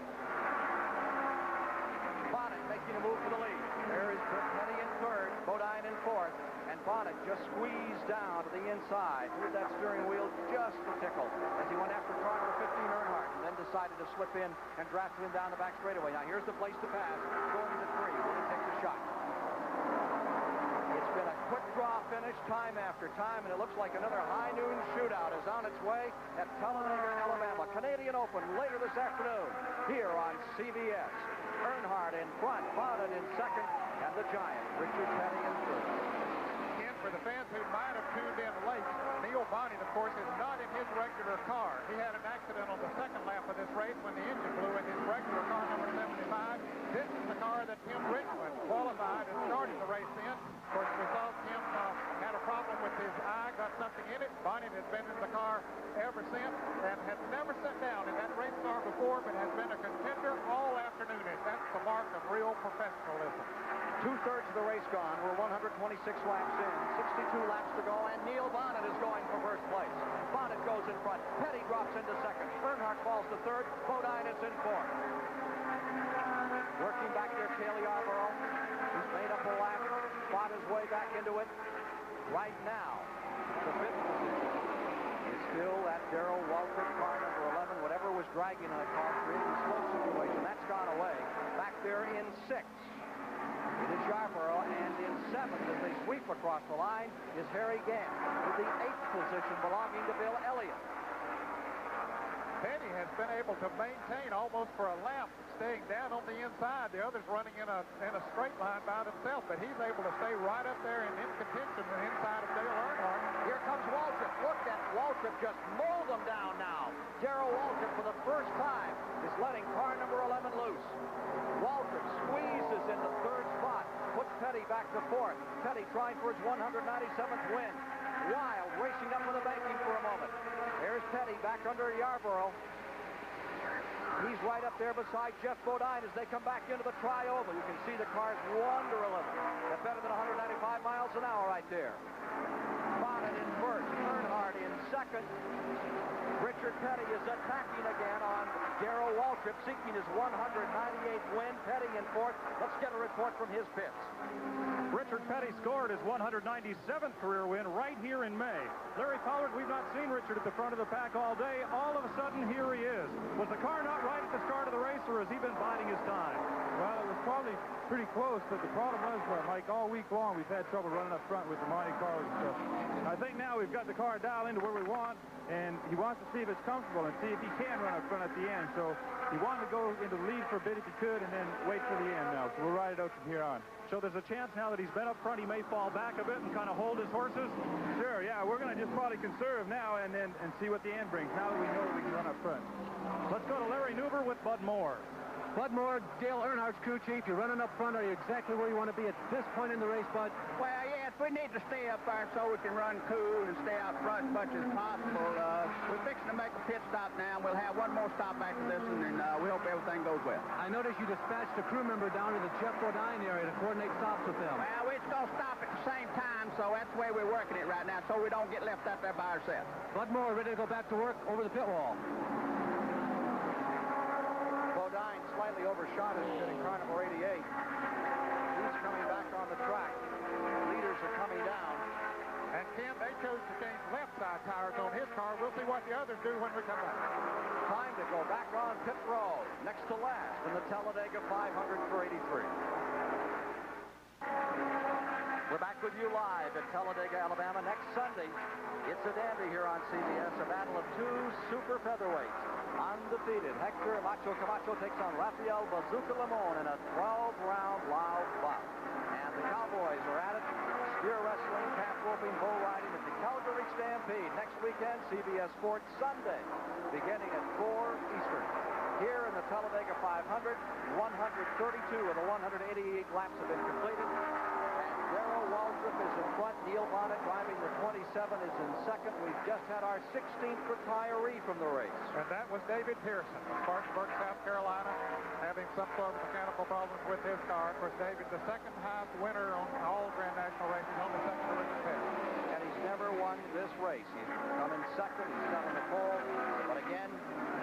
Bonnet making a move for the lead. There is Petty in 3rd, Bodine in 4th, and Bonnet just squeezed down to the inside. Moved that steering wheel just a tickle as he went after car number 15, Earnhardt, and then decided to slip in and drafted him down the back straightaway. Now here's the place to pass, going into 3, when he takes a shot. It's been a quick draw finish time after time, and it looks like another high noon shootout is on its way at Talladega, Alabama. Canadian Open later this afternoon here on CBS. Earnhardt in front, Bonnet in 2nd, and the Giant, Richard Petty in Bonnet, of course, is not in his regular car. He had an accident on the second lap of this race when the engine blew in his regular car, number 75. This is the car that Tim Richmond qualified and started the race in. Of course, we saw Tim had a problem with his eye, got something in it. Bonnet has been in the car ever since and has never sat down in that race car before, but has been a contender all afternoon. And that's the mark of real professionalism. Two-thirds of the race gone. We're 126 laps in, 62 laps to go, and Neil Bonnet is going for first place. Bonnet goes in front. Petty drops into second. Earnhardt falls to third. Bodine is in fourth. Working back there, Cale Yarborough. He's made up a lap, fought his way back into it. Right now, the fifth position is still at Darrell Waltrip, car number 11. Whatever was dragging on the car, creating a slow situation, that's gone away. Back there in sixth, it is Yarborough, and in seventh, as they sweep across the line, is Harry Gant, with the eighth position belonging to Bill Elliott. Petty has been able to maintain almost for a lap, staying down on the inside. The others running in a straight line by themselves, but he's able to stay right up there and in contention inside of Dale Earnhardt. Here comes Waltrip. Look at Waltrip just mow them down now. Darrell Waltrip, for the first time, is letting car number 11 loose. Waltrip squeezes into third spot, puts Petty back to fourth. Petty trying for his 197th win. Wild racing up with the banking for a moment. There's Petty back under Yarborough. He's right up there beside Jeff Bodine as they come back into the tri-oval. You can see the cars wander a little. They're better than 195 miles an hour right there. Bonnet in first, Earnhardt in second. Richard Petty is attacking again on Darrell Waltrip, seeking his 198th win. Petty in fourth. Let's get a report from his pits. Richard Petty scored his 197th career win right here in May. Larry Pollard, we've not seen Richard at the front of the pack all day. All of a sudden, here he is. Was the car not right at the start of the race, or has he been biding his time? Well, it was probably pretty close, but the problem was, Mike, all week long we've had trouble running up front with the Monte Carlo stuff. I think now we've got the car dialed into where we want, and he wants to see if it's comfortable and see if he can run up front at the end. So he wanted to go into the lead for a bit if he could, and then wait for the end now. So we'll ride it out from here on. So there's a chance now that he's been up front, he may fall back a bit and kind of hold his horses? Sure, yeah, we're going to just probably conserve now and see what the end brings, now that we know we can run up front. Let's go to Larry Nuber with Bud Moore. Bud Moore, Dale Earnhardt's crew chief. You're running up front. Are you exactly where you want to be at this point in the race, Bud? Well, yes, we need to stay up there so we can run cool and stay out front as much as possible. We're fixing to make a pit stop now. We'll have one more stop after this, and we hope everything goes well. I noticed you dispatched a crew member down to the Jeff Bodine area to coordinate stops with them. Well, we're going to stop at the same time, so that's the way we're working it right now, so we don't get left out there by ourselves. Bud Moore ready to go back to work over the pit wall. Bodine slightly overshot it in car number 88. He's coming back on the track. Leaders are coming down. And Ken, they chose to change left side tires on his car. We'll see what the others do when we come back. Time to go back on pit road. Next to last in the Talladega 500 for 83. We're back with you live at Talladega, Alabama. Next Sunday, it's a dandy here on CBS, a battle of two super featherweights. Undefeated, Hector Macho Camacho takes on Rafael Bazooka Limon in a 12-round loud bout. And the Cowboys are at it. Steer wrestling, calf roping, bull riding at the Calgary Stampede. Next weekend, CBS Sports Sunday, beginning at 4 Eastern. Here in the Talladega 500, 132 of the 188 laps have been completed. Darrell Waltrip is in front. Neil Bonnet driving the 27 is in second. We've just had our 16th retiree from the race. And that was David Pearson, Spartanburg, South Carolina, having some sort of mechanical problems with his car. Of course, David, the second highest winner on all Grand National races, on the second to Richard Petty. And he's never won this race. He's come in second. He's done in the pole. But again,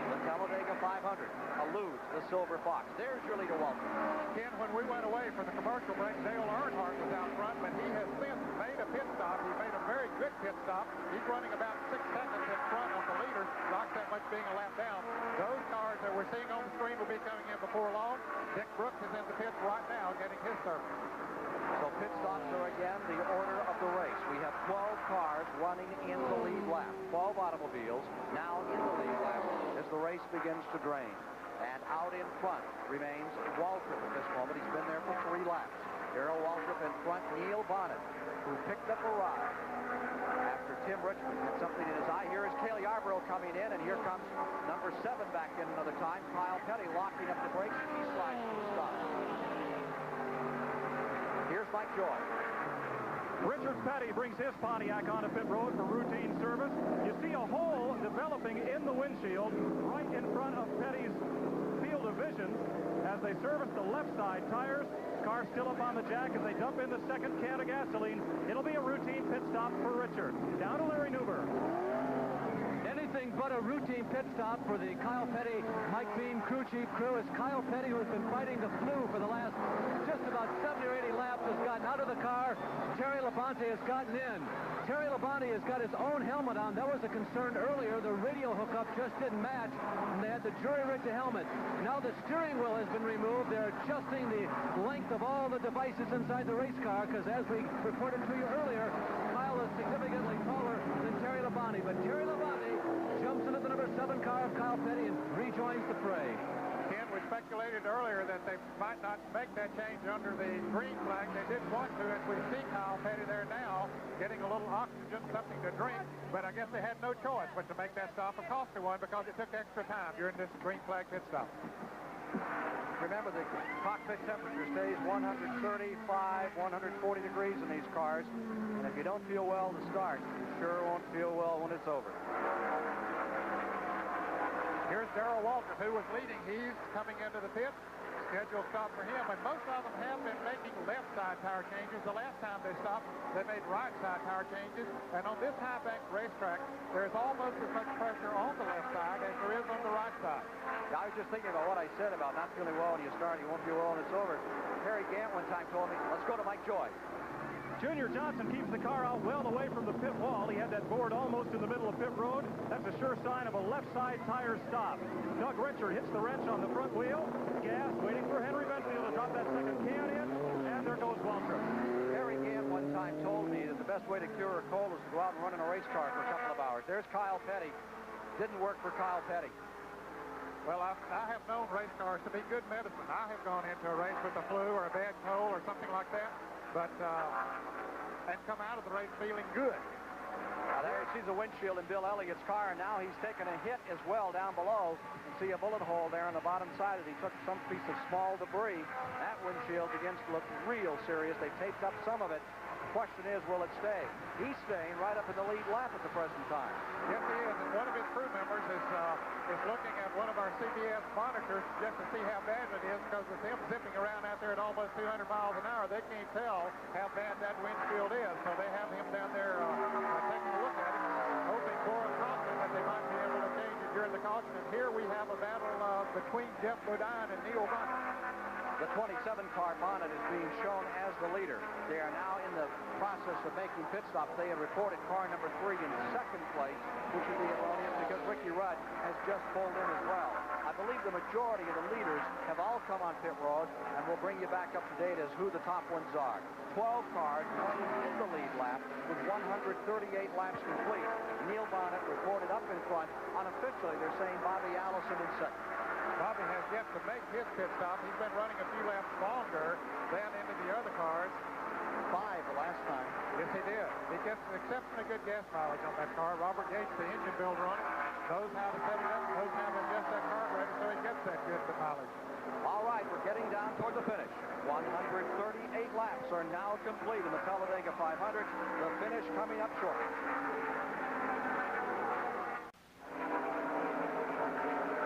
the Talladega 500 eludes the Silver Fox. There's your leader, Waltrip. Ken, when we went away for the commercial break, Dale Earnhardt was out front, but he has since made a pit stop. He made a very good pit stop. He's running about 6 seconds in front of the leader, not that much being a lap down. Those cars that we're seeing on the screen will be coming in before long. Dick Brooks is in the pits right now getting his service. So pit stops are again the order of the race. We have 12 cars running in the lead lap. 12 automobiles now in the lead lap as the race begins to drain. And out in front remains Waltrip at this moment. He's been there for 3 laps. Darrell Waltrip in front, Neil Bonnet, who picked up a ride after Tim Richmond had something in his eye. Here is Cale Yarborough coming in, and here comes number 7 back in another time. Kyle Petty locking up the brakes. He slides to a stop. Here's Mike Joy. Richard Petty brings his Pontiac onto pit road for routine service. You see a hole developing in the windshield right in front of Petty's field of vision as they service the left side tires. Car still up on the jack as they dump in the second can of gasoline. It'll be a routine pit stop for Richard. Down to Larry Newberg. Anything but a routine pit stop for the Kyle Petty, Mike Beam crew chief crew, as Kyle Petty, who has been fighting the flu for the last just about 70 or 80 laps, has gotten out of the car. Terry Labonte has gotten in. Terry Labonte has got his own helmet on. That was a concern earlier. The radio hookup just didn't match, and they had to jury-rig the helmet. Now the steering wheel has been removed. They're adjusting the length of all the devices inside the race car, because as we reported to you earlier, Kyle is significantly taller than Terry Labonte. But Terry Labonte jumps into the number 7 car of Kyle Petty and rejoins the fray. Ken, we speculated earlier that they might not make that change under the green flag. They didn't want to, as we see Kyle Petty there now, getting a little oxygen, something to drink. But I guess they had no choice but to make that stop, a costly one, because it took extra time during this green flag pit stop. Remember, the cockpit temperature stays 135, 140 degrees in these cars. And if you don't feel well to start, you sure won't feel well when it's over. Here's Darrell Waltrip, who was leading. He's coming into the pit. Scheduled stop for him, and most of them have been making left side tire changes. The last time they stopped, they made right side tire changes. And on this high-bank racetrack, there's almost as much pressure on the left side as there is on the right side. I was just thinking about what I said about not feeling well when you start. You won't feel well when it's over. Harry Gant one time told me, let's go to Mike Joy. Junior Johnson keeps the car out well away from the pit wall. He had that board almost in the middle of pit road. That's a sure sign of a left side tire stop. Doug Richard hits the wrench on the front wheel. Gas, waiting for Henry Benfield to drop that second can in. And there goes Waltrip. Harry Gant one time told me that the best way to cure a cold is to go out and run in a race car for a couple of hours. There's Kyle Petty. Didn't work for Kyle Petty. Well, I have known race cars to be good medicine. I have gone into a race with a flu or a bad cold or something like that, but and come out of the race feeling good. Now there he sees a windshield in Bill Elliott's car, and now he's taken a hit as well down below. You see a bullet hole there on the bottom side as he took some piece of small debris. That windshield begins to look real serious. They've taped up some of it. Question is, will it stay? He's staying right up in the lead lap at the present time. Yes, he is. And one of his crew members is looking at one of our CBS monitors just to see how bad it is, because with them zipping around out there at almost 200 miles an hour, they can't tell how bad that windshield is. So they have him down there taking a look at it, hoping for a caution that they might be able to change it during the caution. And here we have a battle between Jeff Bodine and Neil Bonnet. The 27 car Bonnet is being shown as the leader. They are now in the process of making pit stops. They have reported car number 3 in second place, which would be erroneous because Ricky Rudd has just pulled in as well. I believe the majority of the leaders have all come on pit road, and we'll bring you back up to date as who the top ones are. 12 cars running in the lead lap with 138 laps complete. Neil Bonnet reported up in front. Unofficially, they're saying Bobby Allison in second. Bobby has yet to make his pit stop. He's been running a few laps longer than into the other cars. 5 the last time. Yes, he did. He gets an exceptionally good gas mileage on that car. Robert Yates, the engine builder on it, knows how to set it up, knows how to adjust that carburetor so he gets that good mileage. All right, we're getting down toward the finish. 138 laps are now complete in the Talladega 500. The finish coming up shortly.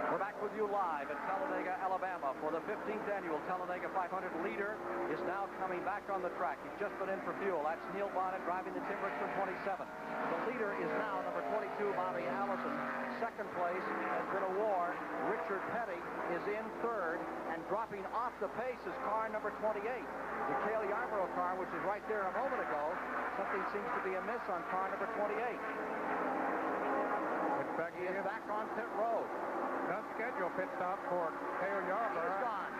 We're back with you live at Talladega, Alabama for the 15th annual Talladega 500. Leader is now coming back on the track. He's just been in for fuel. That's Neil Bonnet driving the Tim Richmond 27. The leader is now number 22, Bobby Allison. Second place has been a war. Richard Petty is in third, and dropping off the pace is car number 28. The Cale Yarborough car, which is right there a moment ago, something seems to be amiss on car number 28. In fact, he is back on pit road. Unscheduled pit stop for Cale Yarborough. He's gone.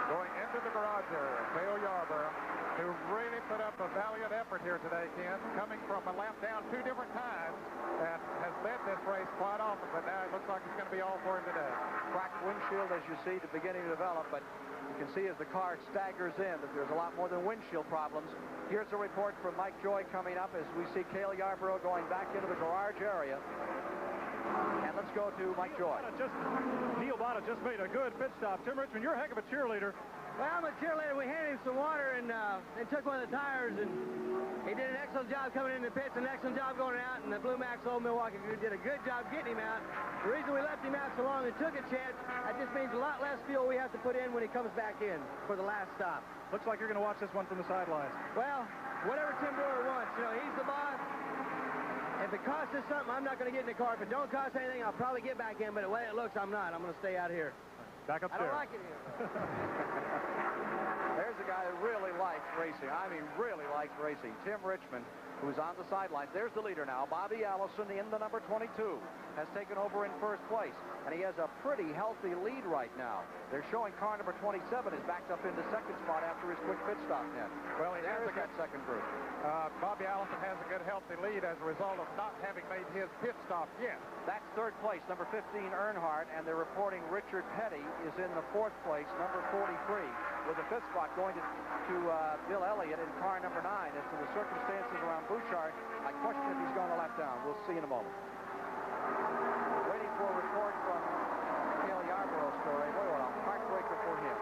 Going into the garage area. Cale Yarborough, who really put up a valiant effort here today, Ken, coming from a lap down 2 different times, and has led this race quite often, but now it looks like it's going to be all for him today. Cracked windshield, as you see, beginning to develop, but you can see as the car staggers in that there's a lot more than windshield problems. Here's a report from Mike Joy coming up as we see Cale Yarborough going back into the garage area. And let's go to Mike Joy. Neil Bonnet just made a good pit stop. Tim Richmond, you're a heck of a cheerleader. Well, I'm a cheerleader. We handed him some water, and they took one of the tires, and he did an excellent job coming in the pits, an excellent job going out, and the Blue Max Old Milwaukee crew did a good job getting him out. The reason we left him out so long and took a chance, that just means a lot less fuel we have to put in when he comes back in for the last stop. Looks like you're going to watch this one from the sidelines. Well, whatever Tim Brewer wants. You know, he's the boss. If it costs us something, I'm not going to get in the car. If it don't cost anything, I'll probably get back in, but the way it looks, I'm not. I'm going to stay out here. Back upstairs. I don't like it here. There's a guy that really likes racing. I mean, really likes racing. Tim Richmond, who's on the sidelines. There's the leader now. Bobby Allison in the number 22 has taken over in first place, and he has a pretty healthy lead right now. They're showing car number 27 is backed up into second spot after his quick pit stop net. Well, he has that second group. Bobby Allison has a good healthy lead as a result of not having made his pit stop yet. That's third place, number 15 Earnhardt, and they're reporting Richard Petty is in the fourth place, number 43, with the fifth spot going to Bill Elliott in car number 9. As to the circumstances around Bouchard, I question if he's going to lap down. We'll see in a moment. Waiting for a report from Cale Yarborough's story. Boy, what a heartbreaker for him.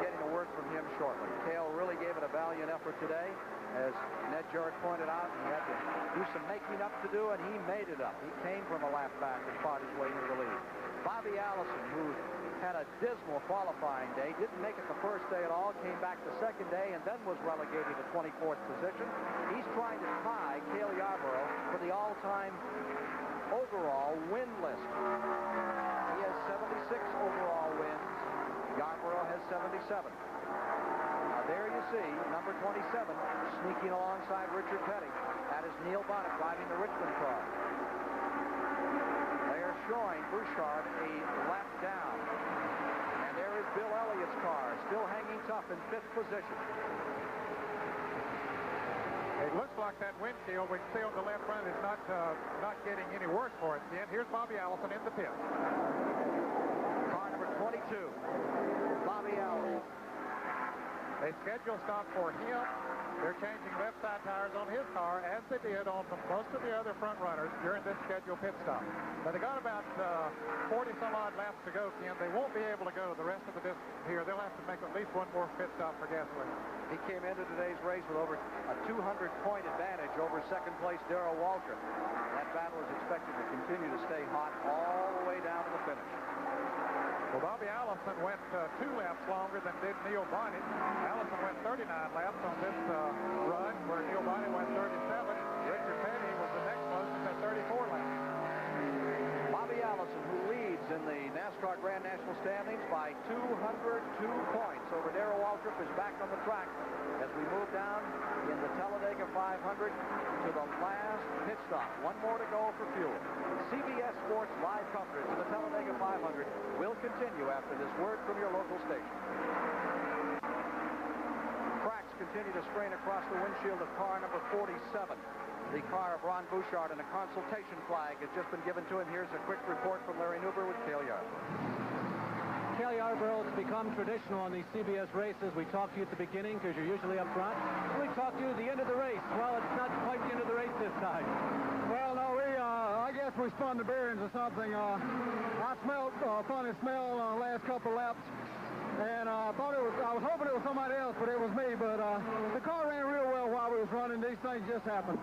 Getting a word from him shortly. Cale really gave it a valiant effort today. As Ned Jarrett pointed out, he had to do some making up to do, and he made it up. He came from a lap back and fought his way into the lead. Bobby Allison, who had a dismal qualifying day, didn't make it the first day at all, came back the second day, and then was relegated to 24th position. He's trying to tie Cale Yarborough for the all-time overall win list. He has 76 overall wins. Yarborough has 77. There you see number 27 sneaking alongside Richard Petty. That is Neil Bonnet driving the Richmond car. They are showing Bouchard a lap down. And there is Bill Elliott's car still hanging tough in 5th position. It looks like that windshield we can see on the left front is not getting any worse for it. Again, here's Bobby Allison in the pit. Car number 22, Bobby Allison. They schedule stop for him. They're changing left side tires on his car, as they did on most of the other front runners during this scheduled pit stop. But they got about 40-some-odd laps to go, Ken. They won't be able to go the rest of the distance here. They'll have to make at least one more pit stop for gasoline. He came into today's race with over a 200-point advantage over second place Darrell Waltrip. That battle is expected to continue to stay hot all the way down to the finish. Well, Bobby Allison went 2 laps longer than did Neil Bonnet. Allison went 39 laps on this run, where Neil Bonnet went 37. Richard Petty was the next closest at 34 laps. Bobby Allison, who leads in the NASCAR Grand National standings by 202 points over Darrell Waltrip, is back on the track as we move down in the Talladega 500 to the last pit stop. One more to go for fuel. CBS Sports live coverage of the Talladega 500 will continue after this word from your local station. Cracks continue to strain across the windshield of car number 47. The car of Ron Bouchard, and a consultation flag has just been given to him. Here's a quick report from Larry Newber with Cale Yarborough. Cale Yarborough, it's become traditional on these CBS races. We talk to you at the beginning because you're usually up front. We talk to you at the end of the race. Well, it's not quite the end of the race this time. Well, no, I guess we spun the bearings or something. I smelled a funny smell last couple laps. And I was hoping it was somebody else, but it was me. But the car ran real well while we was running. These things just happened.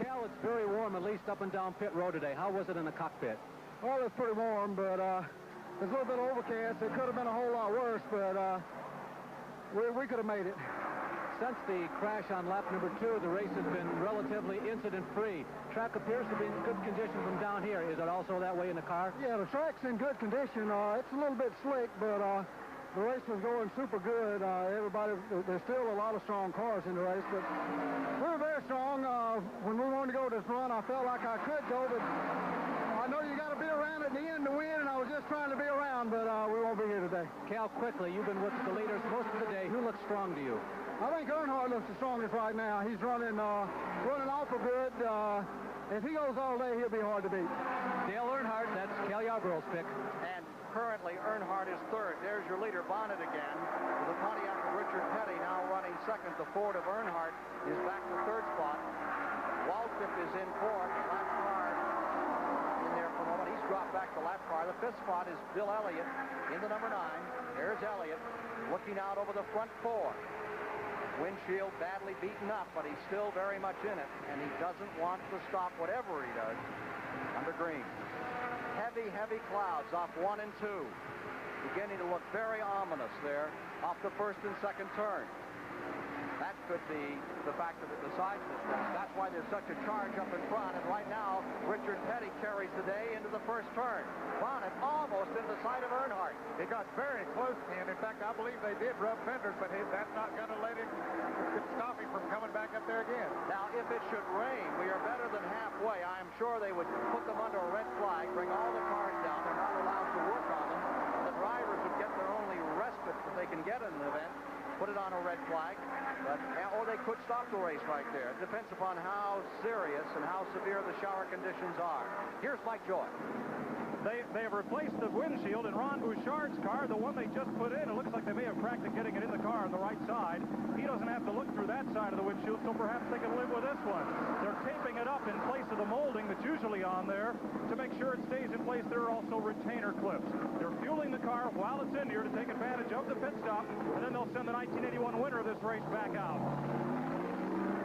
Cal, it's very warm, at least up and down pit road today. How was it in the cockpit? Well, it's pretty warm, but it's a little bit overcast. It could have been a whole lot worse, but we could have made it. Since the crash on lap number 2, the race has been relatively incident-free. Track appears to be in good condition from down here. Is it also that way in the car? Yeah, the track's in good condition. It's a little bit slick, but the race was going super good. There's still a lot of strong cars in the race, but we were very strong. When we wanted to go this run, I felt like I could go, but I know you got to be around at the end to win, and I was just trying to be around, but we won't be here today. Cal, quickly, you've been with the leaders most of the day. Who looks strong to you? I think Earnhardt looks the strongest right now. He's running awful good. If he goes all day, he'll be hard to beat. Dale Earnhardt, that's Cal Yarborough's pick. And currently, Earnhardt is third. There's your leader, Bonnet again. The Pontiac of Richard Petty now running second. The Ford of Earnhardt is back to third spot. Waltrip is in fourth. Lap car in there for a moment. He's dropped back to lap car. The fifth spot is Bill Elliott in the number 9. There's Elliott looking out over the front 4. Windshield badly beaten up, but he's still very much in it, and he doesn't want to stop whatever he does under green. Heavy, heavy clouds off 1 and 2. Beginning to look very ominous there off the first and second turn. That could be the factor that decides this race. That's why there's such a charge up in front, and right now, Richard Petty carries the day into the first turn. Bonnet almost in the side of Earnhardt. He got very close, Ken. In fact, I believe they did rub fenders, but that's not going to let him stop him from coming back up there again. Now, if it should rain, we are better than halfway. I am sure they would put them under a red flag, bring all the cars down. They're not allowed to work on them. The drivers would get their only respite that they can get in an event. Put it on a red flag, or they could stop the race right there. It depends upon how serious and how severe the shower conditions are. Here's Mike Joy. They have replaced the windshield in Ron Bouchard's car, the one they just put in. It looks like they may have cracked it getting it in the car on the right side. He doesn't have to look through that side of the windshield, so perhaps they can live with this one. They're taping it up in place of the molding that's usually on there to make sure it stays in place. There are also retainer clips. They're fueling the car while it's in here to take advantage of the pit stop, and then they'll send the 1981 winner of this race back out.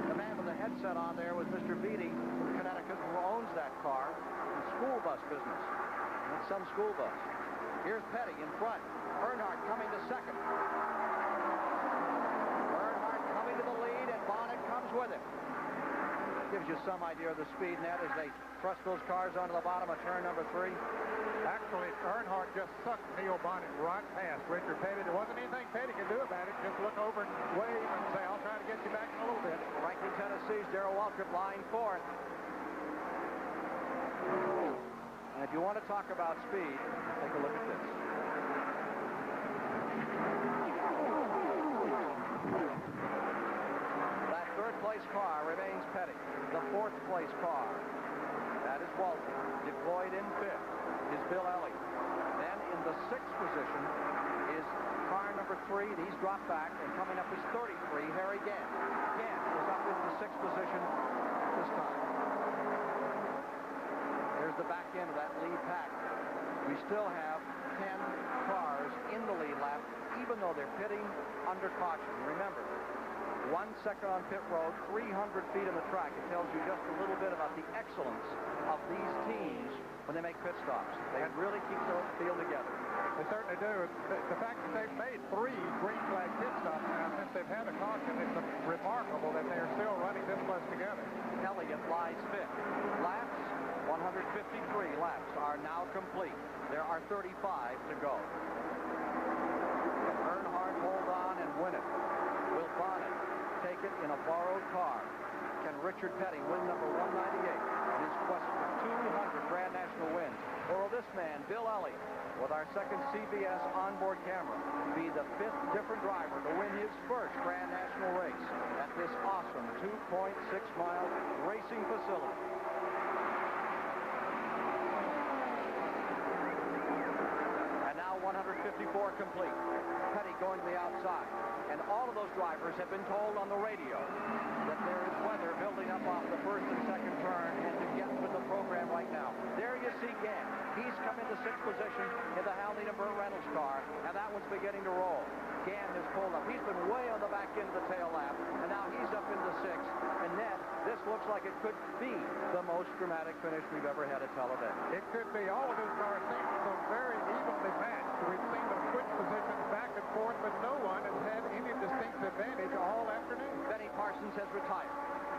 The man with the headset on there was Mr. Beatty from Connecticut, who owns that car in school bus business. It's some school bus. Here's Petty in front. Earnhardt coming to second. Earnhardt coming to the lead, and Bonnet comes with him. Gives you some idea of the speed net as they thrust those cars onto the bottom of turn number 3. Actually, Earnhardt just sucked Neil Bonnet right past Richard Petty. There wasn't anything Petty could do about it. Just look over and wave and say, I'll try to get you back in a little bit. Franklin, Tennessee's Darrell Waltrip lying fourth. And if you want to talk about speed, take a look at this. That third-place car remains Petty. The fourth-place car, that is Walter. Deployed in fifth is Bill Elliott. Then in the sixth position is car number 3. He's dropped back, and coming up is 33, Harry Gant. Gant is up in the sixth position this time. There's the back end of that lead pack. We still have 10 cars in the lead lap, even though they're pitting under caution. Remember, 1 second on pit road, 300 feet on the track. It tells you just a little bit about the excellence of these teams when they make pit stops. They really keep the field together. They certainly do. The fact that they've made 3 green flag pit stops now since they've had a caution, it's remarkable that they're still running this close together. Elliott lies fifth. Laps, 153 laps are now complete. There are 35 to go. Can Earnhardt hold on and win it? Will Bonnet take it in a borrowed car? Can Richard Petty win number 198 in his quest for 200 Grand National wins? Or will this man, Bill Elliott, with our second CBS onboard camera, be the 5th different driver to win his first Grand National race at this awesome 2.6-mile racing facility? And now 154 complete. Petty going to the outside. And all of those drivers have been told on the radio that there is weather building up off the first and second turn, and to get with the program right now. There you see Gant. He's come into 6th position in the Haldane and Burt Reynolds car, and that one's beginning to roll. Gant has pulled up. He's been way on the back end of the tail lap, and now he's up into 6th. And Ned, this looks like it could be the most dramatic finish we've ever had at Talladega. It could be. All of those cars seem so very evenly matched. We've seen them switch positions back and forth, but no one has had any distinct advantage all afternoon. Benny Parsons has retired.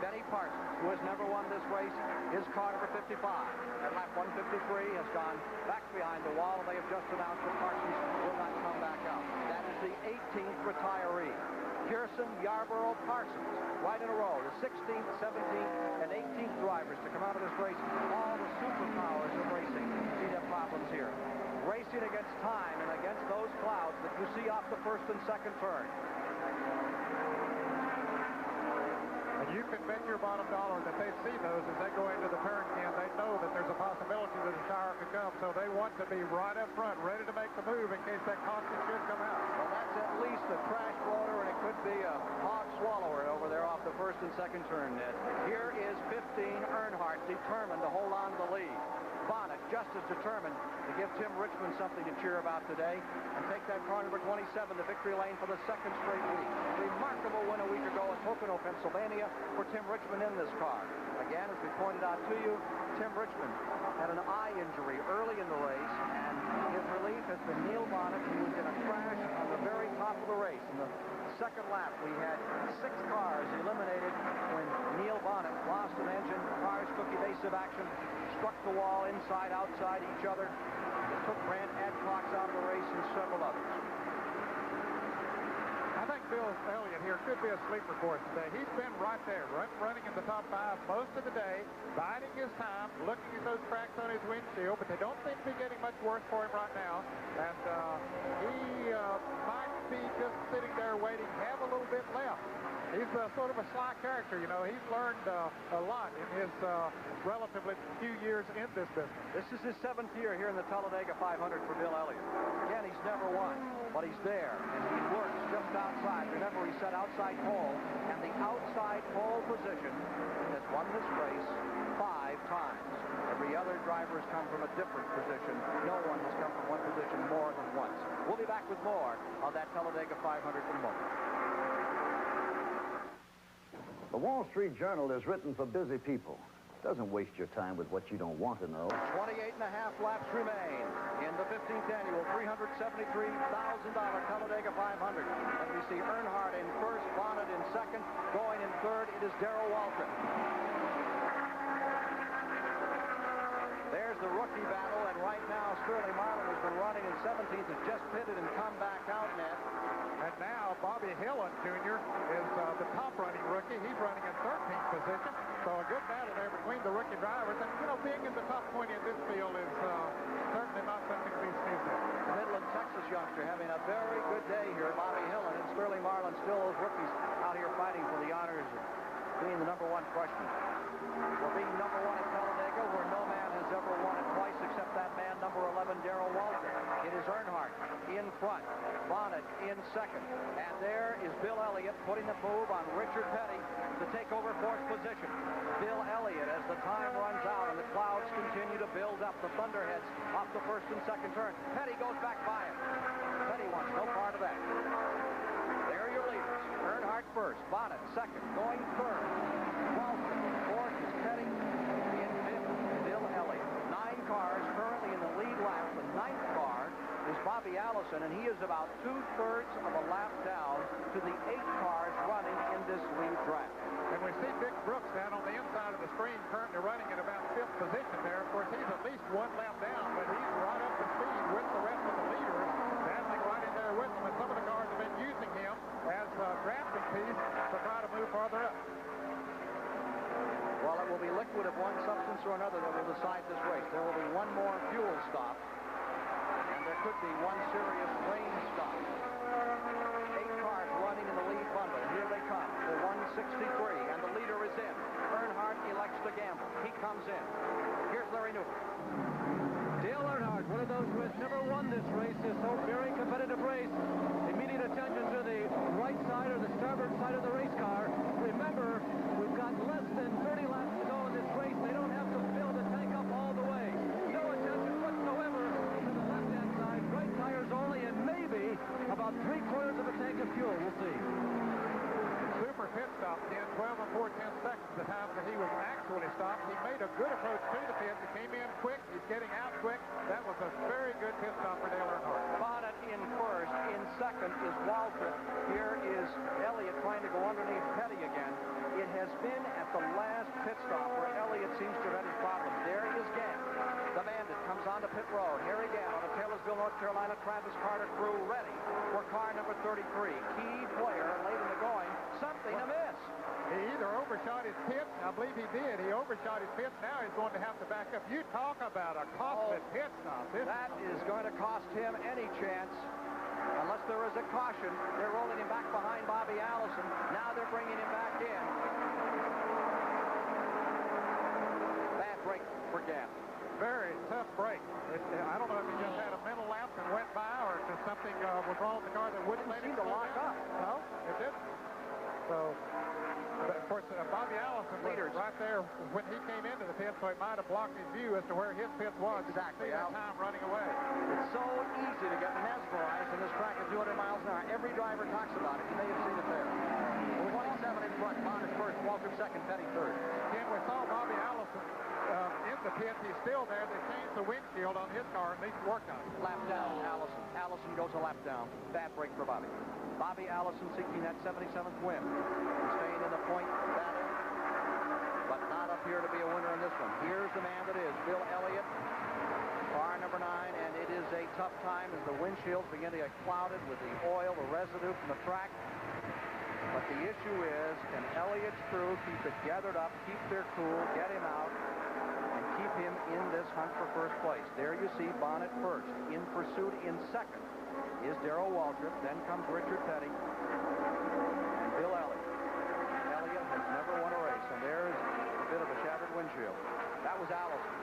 Benny Parsons, who has never won this race, his car number 55 at lap 153 has gone back behind the wall, and they have just announced that Parsons will not come back out. That is the 18th retiree. Pearson, Yarborough, Parsons, right in a row. The 16th, 17th, and 18th drivers to come out of this race. All the superpowers of racing see their problems here. racing against time and against those clouds that you see off the first and second turn. And you can bet your bottom dollar that they see those as they go into the turn, Ken. They know that there's a possibility that a shower could come, so they want to be right up front, ready to make the move in case that caution should come out. Well, that's at least a trash bloater, and it could be a hog swallower over there off the first and second turn, Ned. Here is 15, Earnhardt, determined to hold on to the lead. Bonnet just as determined to give Tim Richmond something to cheer about today and take that car number 27 to victory lane for the second straight week. Remarkable win a week ago in Pocono, Pennsylvania for Tim Richmond in this car. Again, as we pointed out to you, Tim Richmond had an eye injury early in the race, and his relief has been Neil Bonnet, who was in a crash on the very top of the race. In the second lap, we had 6 cars eliminated when Neil Bonnet lost an engine. Cars took evasive action, struck the wall inside, outside each other. It took Grant Adcox out of the race and several others. I think Bill Elliott here could be a sleeper for us today. He's been right there, running in the top 5 most of the day, biding his time, looking at those cracks on his windshield, but they don't seem to be getting much worse for him right now. And he might be just sitting there waiting, have a little bit left. He's sort of a sly character, you know. He's learned a lot in his relatively few years in this business. This is his 7th year here in the Talladega 500 for Bill Elliott. Again, he's never won, but he's there, and he works just outside. Remember, he set outside pole, and the outside pole position has won this race 5 times. Every other driver has come from a different position. No one has come from one position more than once. We'll be back with more on that Talladega 500 in a moment. The Wall Street Journal is written for busy people. Doesn't waste your time with what you don't want to know. 28 and a half laps remain in the 15th annual $373,000 Talladega 500. And we see Earnhardt in first, Bonnet in second. Going in third, it is Darrell Waltrip. There's the rookie battle, and right now Sterling Marlin has been running in 17th, has just pitted and come back out net. And now Bobby Hillin Jr. is the top-running rookie. He's running in 13th position. So a good battle there between the rookie drivers. And, you know, being in the top 20 in this field is certainly not something to be sneezed at. Midland, Texas youngster having a very good day here. Bobby Hillin and Sterling Marlin, still those rookies out here fighting for the honors of being the #1 freshman. For being #1 at Talladega, where no man has ever won it twice except that man, number 11, Darrell Waltrip. It is Earnhardt in front, Bonnet in second. And there is Bill Elliott putting the move on Richard Petty to take over 4th position. Bill Elliott, as the time runs out and the clouds continue to build up, the thunderheads off the first and second turn. Petty goes back by him. Petty wants no part of that. There are your leaders. Earnhardt first, Bonnet second, going third. Waltrip, 4th is Petty. In 5th, Bill Elliott. 9 cars currently in the lead lap. The 9th car is Bobby Allison, and he is about 2/3 of a lap down to the 8 cars running in this lead draft. And we see Dick Brooks down on the inside of the screen, currently running at about 5th position there. Of course, he's at least 1 lap down, but he's right up to speed with the rest of the leaders, dancing right in there with them. And some of the cars have been using him as a drafting piece to try to move farther up. Well, it will be liquid of one substance or another that will decide this race. There will be one more fuel stop, and there could be one serious rain stop. 8 cars running in the lead bundle. Here they come for 163, and the leader is in. Earnhardt elects to gamble. He comes in. Here's Larry Newman. Dale Earnhardt, one of those who has never won this race, this whole very competitive race. Immediate attention to the right side or the starboard side of the race car. Remember, we've got less than 30 laps to go in this race. They don't have to fill the tank up all the way. No attention whatsoever to the left-hand side. Right tires only, and maybe about 3/4 of a tank of fuel. We'll see. Super pit stop, 12 and 4/10 seconds, the time that he was actually stopped. He made a good approach to the pit. He came in quick. He's getting out quick. That was a very good pit stop for Dale Earnhardt. Bonnet in first. In second is Waltrip. Here is Elliott trying to go underneath Petty again. It has been at the last pit stop where Elliott seems to have had his problems. There is Gant. The Bandit comes onto pit road. Here again on the Taylorsville, North Carolina Travis Carter crew, ready for car number 33. Key player late in the going. Something amiss. He either overshot his pit, I believe he did. He overshot his pits. Now he's going to have to back up. You talk about a costly pit stop. That is going to cost him any chance. Unless there is a caution. They're rolling him back behind Bobby Allison. Now they're bringing him back in. Bad break for Gant. Very tough break. I don't know if he just had a mental lapse and went by, or if something was wrong with the car that wouldn't let him seem to lock up. No, it didn't. So, but of course, Bobby Allison was right there when he came into the pit, so it might have blocked his view as to where his pit was. Exactly. You see that time running away. It's so easy to get mesmerized in this track at 200 miles an hour. Every driver talks about it. You may have seen it there. 27 in front. Bonnet first. Walker second. Petty third. Again, we saw Bobby Allison in the pit. He's still there. They changed the windshield on his car and needs to work on it. Lap down, Allison. Allison goes a lap down. Bad break for Bobby. Bobby Allison seeking that 77th win. Staying in the point battle, but not up here to be a winner in this one. Here's the man that is, Bill Elliott, car number 9, and it is a tough time as the windshields begin to get clouded with the oil, the residue from the track. But the issue is, can Elliott's crew keep it gathered up, keep their cool, get him out, and keep him in this hunt for first place? There you see Bonnet first. In pursuit in second is Darrell Waltrip. Then comes Richard Petty and Bill Elliott. Elliott has never won a race, and there's a bit of a shattered windshield. That was Allison.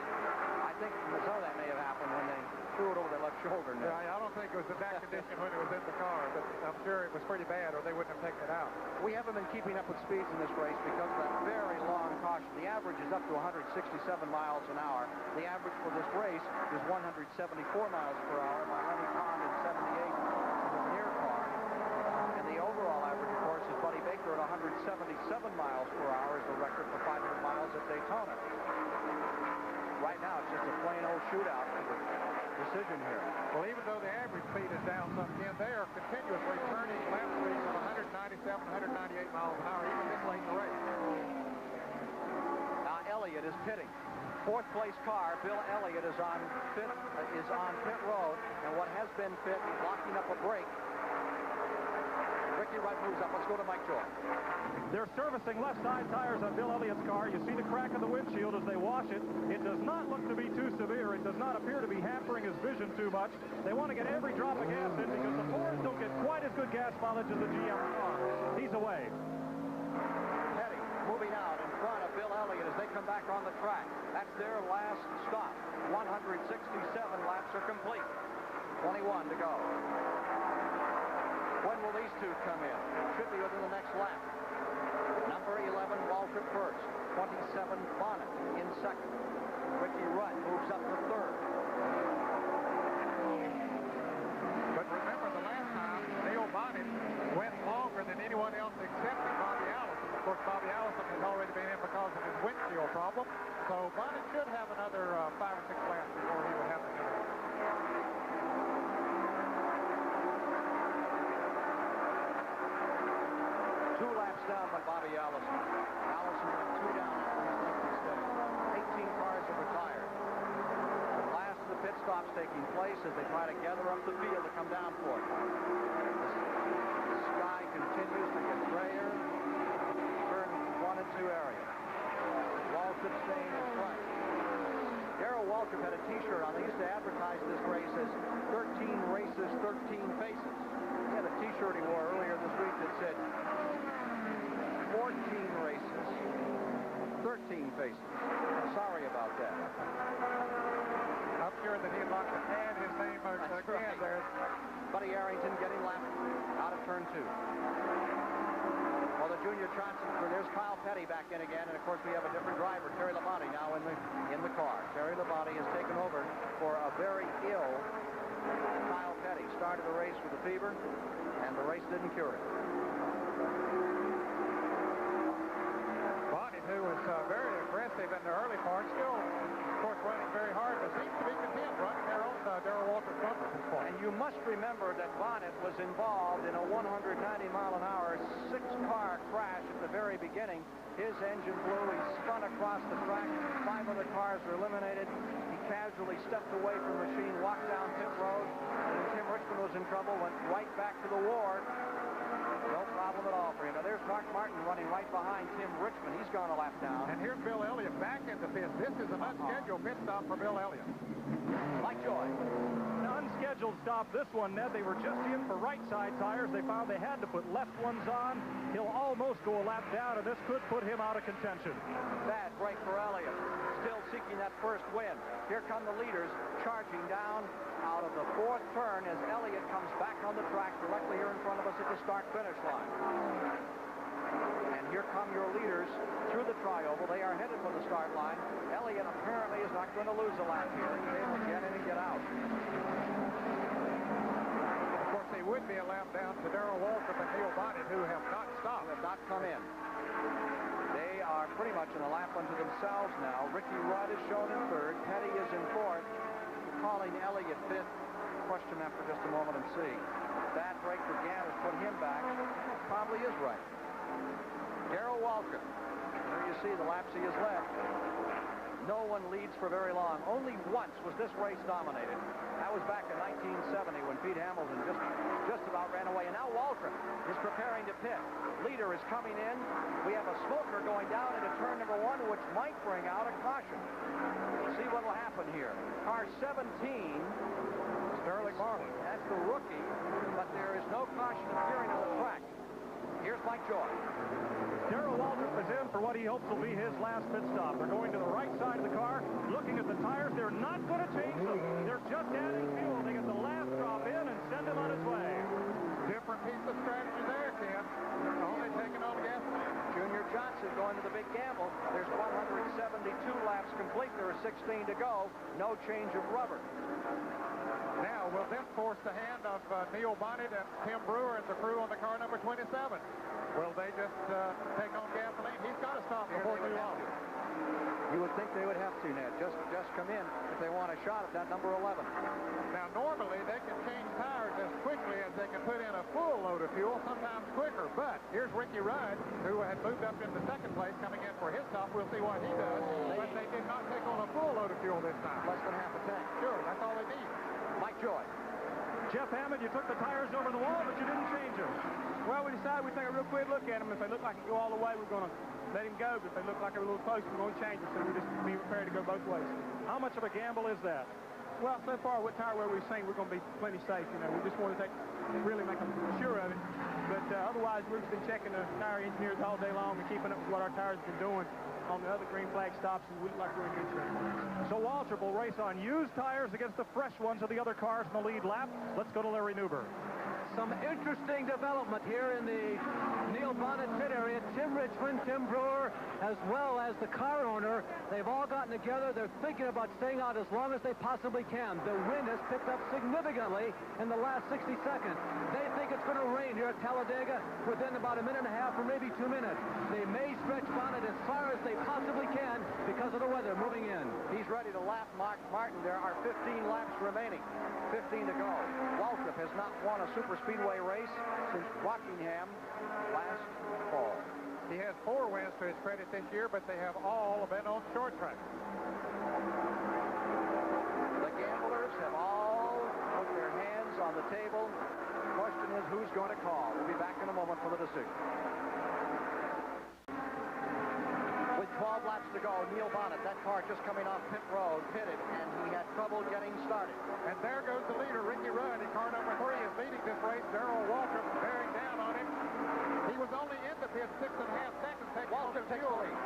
I think some of that may have happened when they threw it over their left shoulder. Yeah, I don't think it was in that condition when it was in the car, but I'm sure it was pretty bad or they wouldn't have taken it out. We haven't been keeping up with speeds in this race because of that very long caution. The average is up to 167 miles an hour. The average for this race is 174 miles per hour by Lenny Pond in 78 in the near car. And the overall average, of course, is Buddy Baker at 177 miles per hour is the record for 500 miles at Daytona. Right now, it's just a plain old shootout for the decision here. Well, even though the average speed is down some, again, they are continuously turning lap speeds of 197, 198 miles an hour, even this late in the race. Now, Elliott is pitting. Fourth place car, Bill Elliott is on pit road, and what has been pit blocking up a break. Ricky Wright moves up. Let's go to Mike Joy. They're servicing left side tires on Bill Elliott's car. You see the crack in the windshield as they wash it. It does not look to be too severe. It does not appear to be hampering his vision too much. They want to get every drop of gas in because the Fords don't get quite as good gas mileage as the GM car. He's away. Petty moving out in front of Bill Elliott as they come back on the track. That's their last stop. 167 laps are complete. 21 to go. When will these two come in? Should be within the next lap. Number 11, Waltrip first. 27, Bonnet in second. Ricky Rudd moves up to third. But remember, the last time, Neil Bonnet went longer than anyone else except Bobby Allison. Of course, Bobby Allison has already been in because of his windshield problem. So Bonnet should have another 5 or 6 laps before he would have to go. 2 laps down by Bobby Allison. Allison with 2 down after his lengthy stay. 18 cars have retired. The last of the pit stops taking place as they try to gather up the field to come down for it. The sky continues to get grayer. Turn 1 and 2 area. Waltrip staying in front. Darrell Waltrip had a t-shirt on. They used to advertise this race as 13 races, 13 faces. He had a t-shirt he wore earlier this week that said 14 races, 13 faces. I'm sorry about that. I'm sure that he'd like to add his name again. Right. There's Buddy Arrington getting lapped out of turn 2. Well, the junior Johnson, there's Kyle Petty back in again, and of course we have a different driver, Terry Labonte, now in the car. Terry Labonte has taken over for a very ill Kyle Petty. Started the race with a fever, and the race didn't cure it. Bonnet, who was very aggressive in the early part, still, of course, running very hard, but seems to be content running their own Darrell Waltrip bumper at this point. And you must remember that Bonnet was involved in a 190-mile-an-hour 6-car crash at the very beginning. His engine blew. He spun across the track. 5 other cars were eliminated. He casually stepped away from the machine, walked down pit road, and when Tim Richmond was in trouble, went right back to the war. No problem at all for him. Now, there's Mark Martin running right behind Tim Richmond. He's gone a lap down. And here's Bill Elliott back in the pit. This is an unscheduled pit stop for Bill Elliott. Mike Joy. An unscheduled stop, this one, Ned. They were just in for right side tires. They found they had to put left ones on. He'll almost go a lap down, and this could put him out of contention. Bad break for Elliott. Still seeking that first win. Here come the leaders charging down out of the fourth turn as Elliott comes back on the track directly here in front of us at the start-finish line. And here come your leaders through the tri-oval. They are headed for the start line. Elliott apparently is not going to lose a lap here. He's able to get in and get out. Of course, they would be a lap down to Darrell Waltrip and Neil Bonnet, who have not stopped. Have not come in. They are pretty much in a lap unto themselves now. Ricky Rudd is shown in third. Petty is in fourth. Calling Elliott fifth. Question that for just a moment and see. Bad break for Gann has put him back. Probably is right. Darrell Waltrip. There you see the laps he has led. No one leads for very long. Only once was this race dominated. That was back in 1970 when Pete Hamilton just about ran away. And now Waltrip is preparing to pit. Leader is coming in. We have a smoker going down into turn number 1, which might bring out a caution. We'll see what will happen here. Car 17, Sterling Marlin. That's the rookie, but there is no caution appearing on the track. Here's Mike Joy. Darrell Waltrip is in for what he hopes will be his last pit stop. They're going to the right side of the car, looking at the tires. They're not going to change them. They're just adding fuel. They get the last drop in and send him on his way. Different piece of strategy there, Ken. They're only taking on gasoline. Junior Johnson going to the big gamble. There's 172 laps complete. There are 16 to go. No change of rubber. Now, will this force the hand of Neil Bonnet and Tim Brewer and the crew on the car number 27? Will they just take on gasoline? He's got to stop before too long. You would think they would have to, Ned. Just come in if they want a shot at that number 11. Now, normally they can change tires as quickly as they can put in a full load of fuel, sometimes quicker. But here's Ricky Rudd, who had moved up into second place, coming in for his stop. We'll see what he does. But they did not take on a full load of fuel this time. Less than half a tank. Sure, that's all they need. Mike Joy. Jeff Hammond, you took the tires over the wall, but you didn't change them. Well, we decided we'd take a real quick look at them. If they look like they go all the way, we're going to let him go. But if they look like they're a little close, we're going to change them. So we just be prepared to go both ways. How much of a gamble is that? Well, so far, what tire wear we've seen, we're going to be plenty safe. You know, we just want to really make them sure of it. But otherwise, we've been checking the tire engineers all day long and keeping up with what our tires have been doing on the other green flag stops, and we look like we're in good shape. So Waltrip will race on used tires against the fresh ones of the other cars in the lead lap. Let's go to Larry Newberg. Some interesting development here in the Neil Bonnet pit area. Tim Richmond, Tim Brewer, as well as the car owner, they've all gotten together. They're thinking about staying out as long as they possibly can. The wind has picked up significantly in the last 60 seconds. They think it's going to rain here at Talladega within about a minute and a half or maybe 2 minutes. They may stretch Bonnet as far as they possibly can because of the weather moving in. He's ready to lap Mark Martin. There are 15 laps remaining. 15 to go. Waltrip has not won a super speedway race since Rockingham last fall. He has 4 wins to his credit this year, but they have all been on short track. The gamblers have all put their hands on the table. The question is who's going to call. We'll be back in a moment for the decision. With 12 laps to go, Neil Bonnet, that car just coming off pit road, pitted, and he had trouble getting started. And there goes the leader, Ricky Rudd, in car number 3 is leading this race. Darrell Waltrip bearing down on him. He was only in the pit 6.5 seconds. Waltrip takes the lead.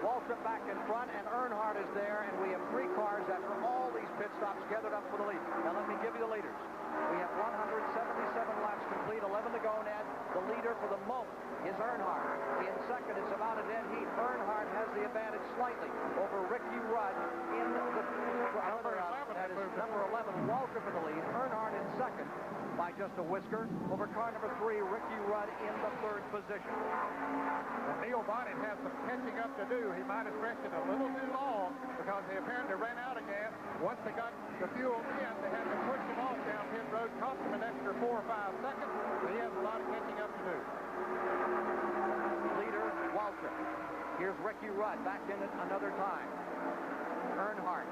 Waltrip back in front, and Earnhardt is there, and we have 3 cars after all these pit stops gathered up for the lead. Now let me give you the leaders. We have 177 laps complete, 11 to go, Ned. The leader for the moment is Earnhardt. In second, it's about a dead heat. Earnhardt has the advantage slightly over Ricky Rudd in the number 11. Waltrip in the lead. Earnhardt in second by just a whisker over car number 3, Ricky Rudd in the 3rd position. Well, Neil Bonnet has some catching up to do. He might have stretched it a little too long because they apparently ran out of gas. Once they got the fuel in, they had to push him off down pit road, cost him an extra 4 or 5 seconds. So he has a lot of catching up to do. Leader, Waltrip. Here's Ricky Rudd back in it another time. Earnhardt.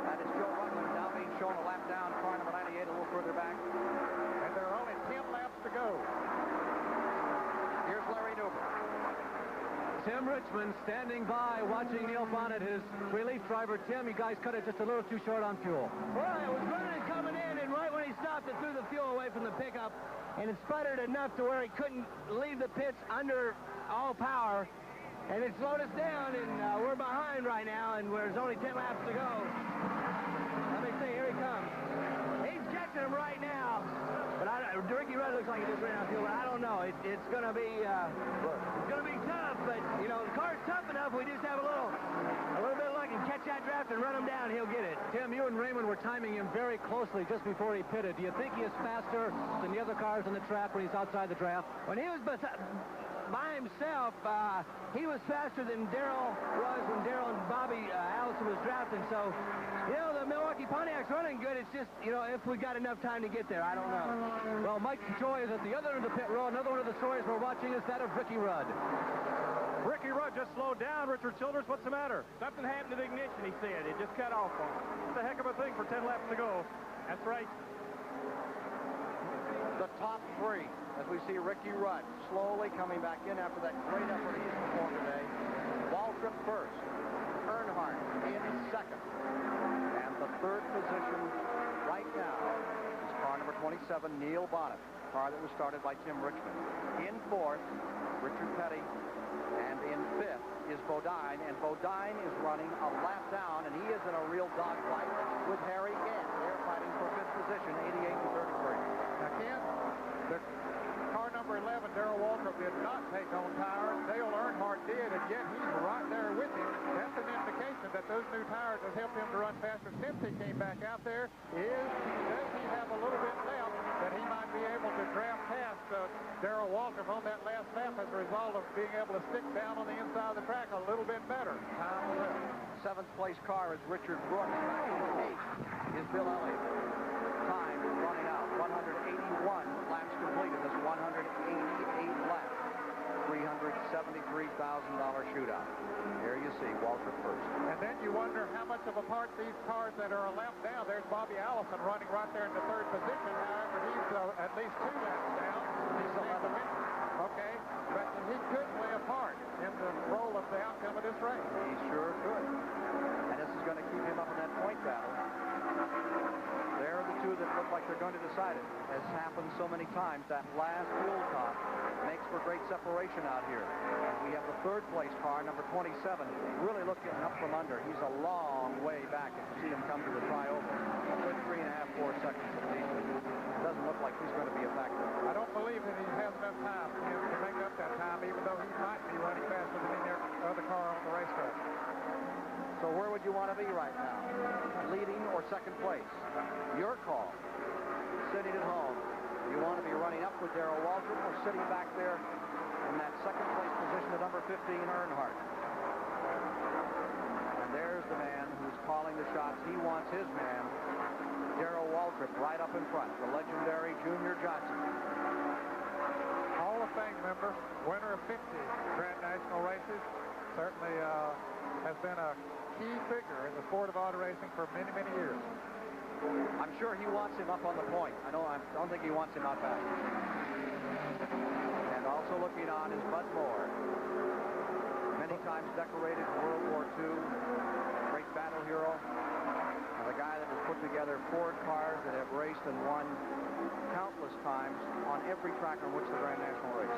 That is Joe Rutland now being shown a lap down, car number 98 a little further back. And there are only 10 laps to to go. Here's Larry Newber. Tim Richmond standing by, watching Neil Bonnet, his relief driver. Tim, you guys cut it just a little too short on fuel. Well, it was running coming in, and right when he stopped, it threw the fuel away from the pickup, and it sputtered enough to where he couldn't leave the pits under all power, and it slowed us down, and we're behind right now, and there's only 10 laps to go. Let me see, here he comes. He's catching him right now, but Ricky Rudd looks like he just ran out of fuel, but I don't know. It's going to be tough, but, you know, the car's tough enough. We just have a little bit of luck and catch that draft and run him down. He'll get it. Tim, you and Raymond were timing him very closely just before he pitted. Do you think he is faster than the other cars on the track when he's outside the draft? When he was by himself, he was faster than Darrell was when Darrell and Bobby Allison was drafting. So, you know, the Milwaukee Pontiac's running good. It's just, you know, if we got enough time to get there, I don't know. Well, Mike Joy is at the other end of the pit row. Another one of the stories we're watching is that of Ricky Rudd. Ricky Rudd just slowed down. Richard Childress, what's the matter? Something happened to the ignition, he said. It just cut off on him. It's a heck of a thing for 10 laps to go. That's right. The top three, as we see Ricky Rudd slowly coming back in after that great effort he's performed today. Waltrip first, Earnhardt in second, and the third position right now is car number 27, Neil Bonnet, car that was started by Tim Richmond. In fourth, Richard Petty, and in fifth is Bodine, and Bodine is running a lap down, and he is in a real dogfight with Harry Gant. They're fighting for fifth position, 88 to 33. Now, Ken, the car number 11, Darrell Waltrip, did not take on tires. Dale Earnhardt did, and yet he's right there with him. That's an indication that those new tires have helped him to run faster since he came back out there. Does he have a little bit left that he might be able to draft past Darrell Waltrip on that last lap as a result of being able to stick down on the inside of the track a little bit better? Time will tell. Seventh place car is Richard Brooks. Eighth is Bill Elliott. Time running out, 181 laps completed. This 188 laps, $373,000 shootout. Here you see Waltrip first. And then you wonder how much of a part these cars that are a lap down. There's Bobby Allison running right there in the third position. However, he's at least 2 laps down. He's the winner. Okay, but he could play a part in the role of the outcome of this race. He sure could. And this is going to keep him up in that point battle. They're the two that look like they're going to decide it. As happened so many times, that last fuel top makes for great separation out here. We have the third place car, number 27, really looking up from under. He's a long way back if you see him come to the trioval. A good 3.5, 4 seconds at least. It doesn't look like he's going to be a factor. I don't believe that he has enough time for him to make up that time, even though he might be running faster than any other car on the racetrack. So where would you want to be right now? Leading or second place? Your call. Sitting at home. You want to be running up with Darrell Waltrip or sitting back there in that second place position at number 15, Earnhardt. And there's the man who's calling the shots. He wants his man, Darrell Waltrip, right up in front. The legendary Junior Johnson. Hall of Fame member, winner of 50 Grand National races. Certainly has been a key figure in the sport of auto racing for many, many years. I'm sure he wants him up on the point. I don't think he wants him out back. And also looking on is Bud Moore. Many times decorated in World War II. Great battle hero. The guy that has put together Ford cars that have raced and won countless times on every track on which the Grand National race.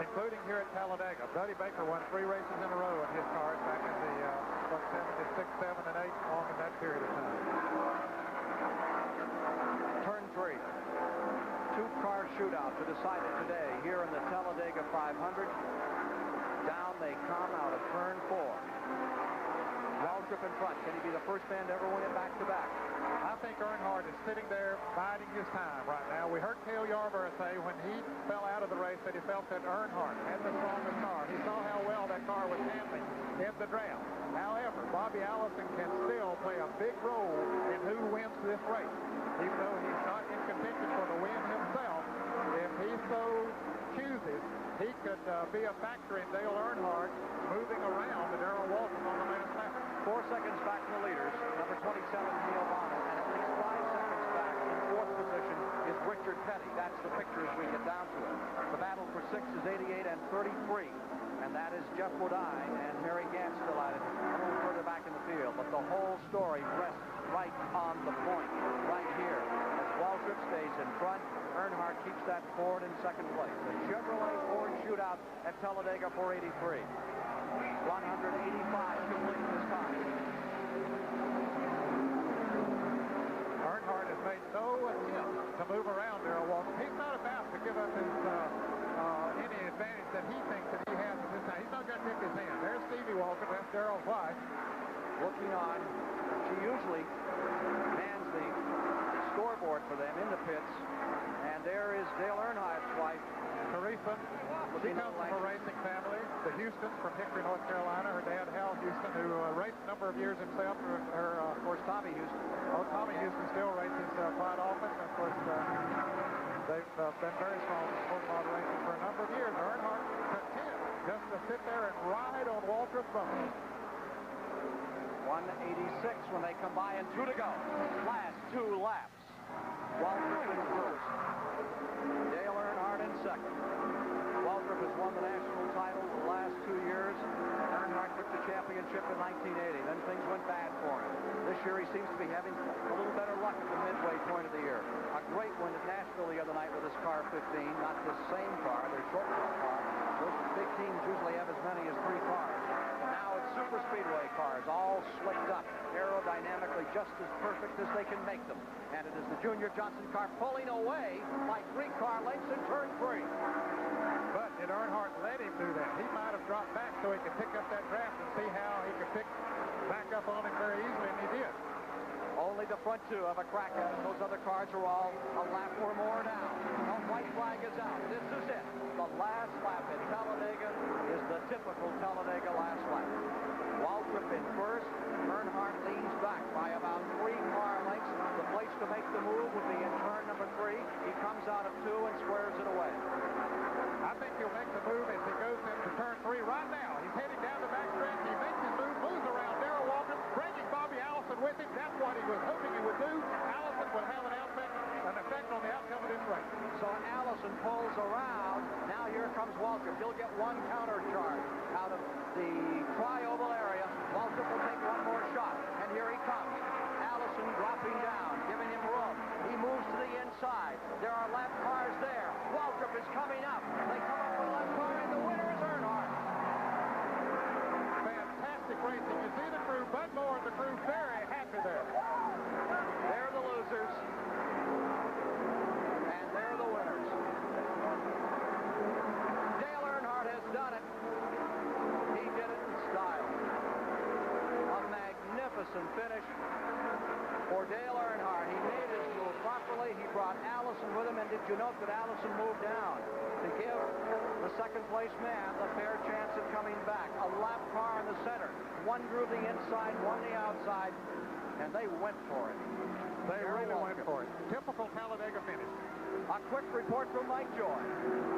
Including here at Talladega. Buddy Baker won 3 races in a row in his cars back in the 76, 7, and 8, along in that period of time. Turn 3. 2-car shootout to decide it today here in the Talladega 500. Down they come out of turn 4. Waltrip in front. Can he be the first man to ever win it back-to-back? I think Earnhardt is sitting there biding his time right now. We heard Cale Yarborough say when he fell out of the race that he felt that Earnhardt had the strongest car. He saw how well that car was handling in the draft. However, Bobby Allison can still play a big role in who wins this race. Even though he's not in contention for the win himself, if he so chooses, he could be a factor in Dale Earnhardt moving around the Darrell Waltrip on the last lap. 4 seconds back from the leaders. Number 27, Neil Bonnet. And at least 5 seconds back in fourth position is Richard Petty. That's the picture as we get down to it. The battle for 6 is 88 and 33. And that is Jeff Woodeye and Harry Gant still at it a little further back in the field. But the whole story rests right on the point, right here. As Waltrip stays in front, Earnhardt keeps that Ford in second place. The Chevrolet Ford shootout at Talladega 483. 185 complete this time. Earnhardt has made no attempt to move around Darrell Waltrip. He's not about to give up his any advantage that he thinks that he has at this time. He's not going to tip his hand. There's Stevie Waltrip. That's Darrell's wife. Looking on. She usually mans the scoreboard for them in the pits. And there is Dale Earnhardt's wife, Teresa. She comes from a racing family. The Houstons from Hickory, North Carolina. Her dad, Hal Houston, who raced a number of years himself. Of course, Tommy Houston. Oh, Tommy Houston still races quite often. Of course, they've been very strong in sports auto racing for a number of years. Earnhardt content just to sit there and ride on Waltrip's bumper. 186 when they come by and 2 to go. Last 2 laps. Waltrip in first. Dale Earnhardt in second. Waltrip has won the national title the last 2 years. Earnhardt took the championship in 1980. Then things went bad for him. This year he seems to be having a little better luck at the midway point of the year. A great win at Nashville the other night with his car 15. Not this same car, their short car. Those big teams usually have as many as 3 cars. But now it's super speedway cars, all slicked up, aerodynamically just as perfect as they can make them. And it is the Junior Johnson car pulling away by 3 car lengths in turn 3. But did Earnhardt let him do that? He might have dropped back so he could pick up that draft and see how he could pick back up on him very easily, and he did. Only the front 2 have a crack at it. Those other cars are all a lap or more now. The white flag is out. This is it. The last lap at Talladega is the typical Talladega last lap. Waltrip in first. Earnhardt leans back by about 3 car lengths. The place to make the move would be in turn number 3. He comes out of 2 and squares it away. I think he'll make the move as he goes into turn 3 right now. He's heading down the backstretch. He makes his move, moves around Darrell Waltrip, bringing Bobby Allison with him. That's what he was hoping he would do. Allison would have an effect on the outcome of this race. So Allison pulls around. Now here comes Waltrip. He'll get 1 counter charge out of the tri-oval area. Waltrip will take 1 more shot. And here he comes. Allison dropping down, giving him room. He moves to the inside. There are lap cars there. Waltrip is coming up. They come up with a lap car, and the winner is Earnhardt. Fantastic racing. You see the crew, Bud Moore and the crew very happy there. They're the losers. And they're the winners. Dale Earnhardt has done it. He did it in style. A magnificent finish for Dale Earnhardt. He made his move properly. He brought Allison with him, and did you note that Allison moved down to give the second place man the fair chance of coming back? A lap car in the center. 1 drew the inside, 1 the outside, and they went for it. They really went for it. Typical Talladega finish. A quick report from Mike Joy.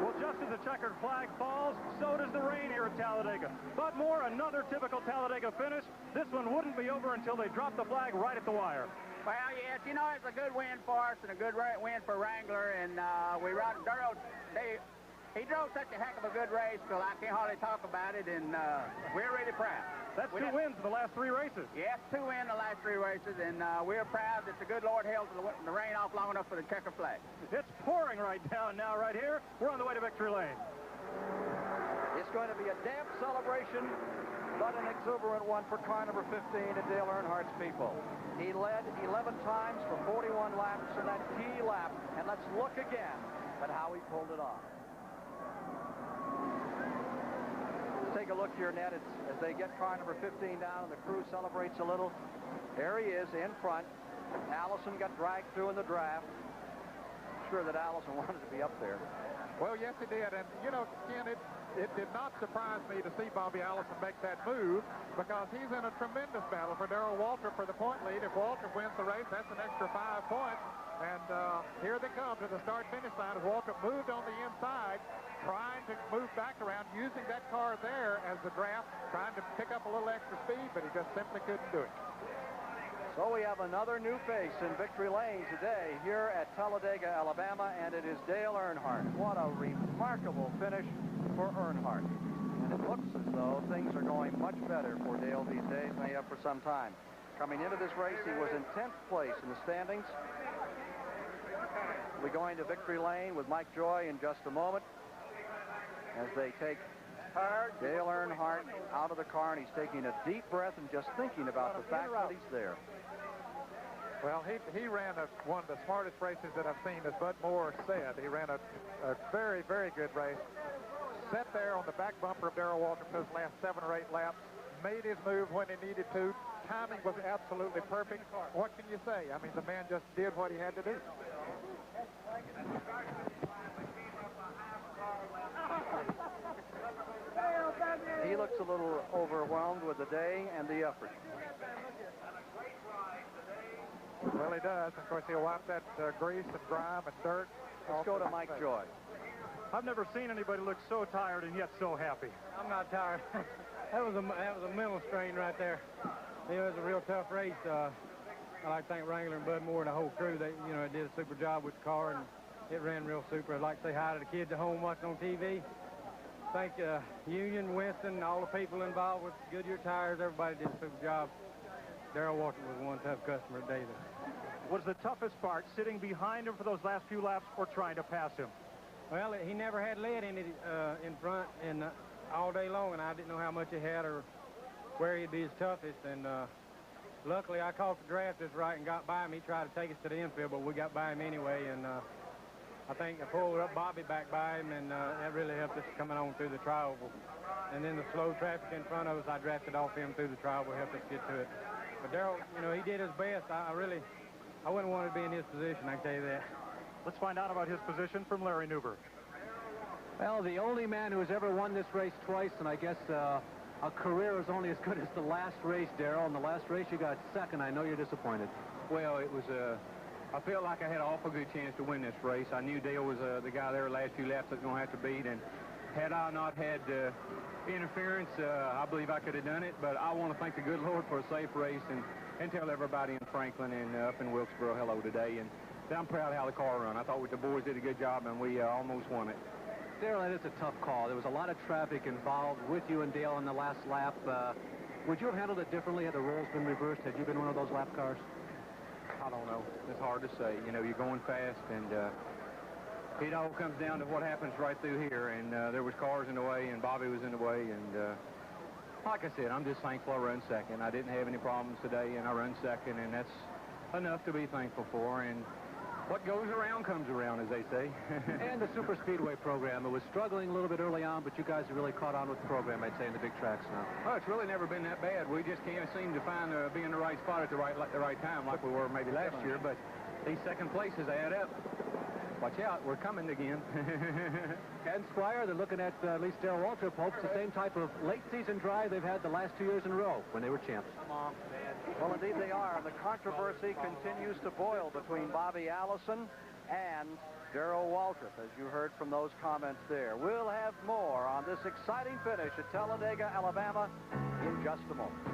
Well, just as the checkered flag falls, so does the rain here at Talladega. But more, another typical Talladega finish. This one wouldn't be over until they dropped the flag right at the wire. Well, yes, you know, it's a good win for us and a good win for Wrangler, and we rode Darrell. He drove such a heck of a good race, so I can't hardly talk about it, and we're really proud. That's 2 wins in the last 3 races. Yes, 2 wins in the last 3 races, and we're proud that the good Lord held the rain off long enough for the checker flag. It's pouring right down now, right here. We're on the way to victory lane. It's going to be a damp celebration, but an exuberant one for car number 15 and Dale Earnhardt's people. He led 11 times for 41 laps in that key lap, and let's look again at how he pulled it off. Take a look here, Ned, as they get car number 15 down and the crew celebrates a little. There he is in front. Allison got dragged through in the draft. I'm sure that Allison wanted to be up there. Well, yes, he did. And, you know, Ken, it did not surprise me to see Bobby Allison make that move because he's in a tremendous battle for Darrell Waltrip for the point lead. If Waltrip wins the race, that's an extra 5 points. And here they come to the start-finish line as Waltrip moved on the inside, trying to move back around, using that car there as the draft, trying to pick up a little extra speed, but he just simply couldn't do it. So we have another new face in victory lane today here at Talladega, Alabama, and it is Dale Earnhardt. What a remarkable finish for Earnhardt. And it looks as though things are going much better for Dale these days than they have for some time. Coming into this race, he was in 10th place in the standings. We'll be going to victory lane with Mike Joy in just a moment as they take Dale Earnhardt out of the car, and he's taking a deep breath and just thinking about the fact that he's there. Well, he ran one of the smartest races that I've seen, as Bud Moore said. He ran a very, very good race. Sat there on the back bumper of Darrell Waltrip those last 7 or 8 laps, made his move when he needed to. Timing was absolutely perfect. What can you say? I mean, the man just did what he had to do. He looks a little overwhelmed with the day and the effort. Well, he does. Of course, he'll wipe that grease and grime and dirt. Let's go to Mike Joy. I've never seen anybody look so tired and yet so happy. I'm not tired. that was a mental strain right there. It was a real tough race. I like to thank Wrangler and Bud Moore and the whole crew. They did a super job with the car, and it ran real super. I'd like to say hi to the kids at home watching on TV. Thank Union, Winston, all the people involved with Goodyear Tires. Everybody did a super job. Darrell Waltrip was one tough customer today. Was the toughest part sitting behind him for those last few laps or trying to pass him? Well, he never had lead in it in front and all day long, and I didn't know how much he had or where he'd be his toughest. And luckily, I caught the draft just right and got by him. He tried to take us to the infield, but we got by him anyway. And I think I pulled up Bobby back by him, and that really helped us coming on through the tri-oval. And then the slow traffic in front of us, I drafted off him through the tri-oval, helped us get to it. But Darrell, he did his best. I wouldn't want to be in his position, I can tell you that. Let's find out about his position from Larry Newber. Well, the only man who has ever won this race twice, and I guess a career is only as good as the last race, Darrell. In the last race, you got second. I know you're disappointed. Well, it was I felt like I had an awful good chance to win this race. I knew Dale was the guy there the last few laps that was going to have to beat, and had I not had interference, I believe I could have done it. But I want to thank the good Lord for a safe race and tell everybody in Franklin and up in Wilkesboro hello today. And I'm proud of how the car run. I thought the boys did a good job, and we almost won it. Darrell, that is a tough call. There was a lot of traffic involved with you and Dale in the last lap. Would you have handled it differently had the roles been reversed? Had you been one of those lap cars? I don't know. It's hard to say. You're going fast, and it all comes down to what happens right through here. And there was cars in the way, and Bobby was in the way. And like I said, I'm just thankful I run second. I didn't have any problems today, and I run second, and that's enough to be thankful for. And what goes around comes around, as they say. And the Super Speedway program, it was struggling a little bit early on, but you guys have really caught on with the program, I'd say, in the big tracks now. Well, it's really never been that bad. We just can't seem to find be in the right spot at the right time like we were maybe last year, but these second places add up. Watch out, we're coming again. And Squire, they're looking at least Darrell Waltrip hopes the same type of late season drive they've had the last 2 years in a row when they were champs. Come on, man. Well, indeed they are. The controversy continues to boil between Bobby Allison and Darrell Waltrip, as you heard from those comments there. We'll have more on this exciting finish at Talladega, Alabama in just a moment.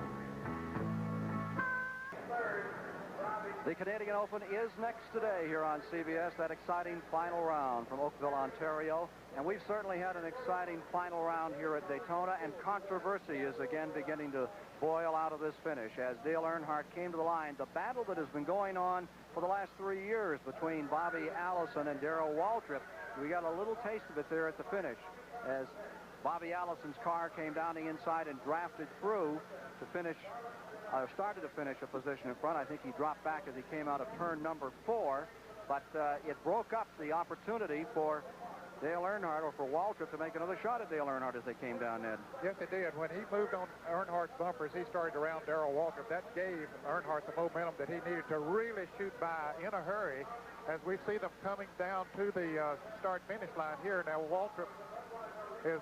The Canadian Open is next today here on CBS, that exciting final round from Oakville, Ontario. And we've certainly had an exciting final round here at Daytona, and controversy is again beginning to boil out of this finish as Dale Earnhardt came to the line. The battle that has been going on for the last 3 years between Bobby Allison and Darrell Waltrip, we got a little taste of it there at the finish as Bobby Allison's car came down the inside and drafted through to finish started to finish a position in front. I think he dropped back as he came out of turn number 4, but it broke up the opportunity for Dale Earnhardt, or for Waltrip, to make another shot at Dale Earnhardt as they came down, Ned. Yes, it did. When he moved on Earnhardt's bumpers, he started around Darrell Waltrip. That gave Earnhardt the momentum that he needed to really shoot by in a hurry as we see them coming down to the start-finish line here. Now, Waltrip is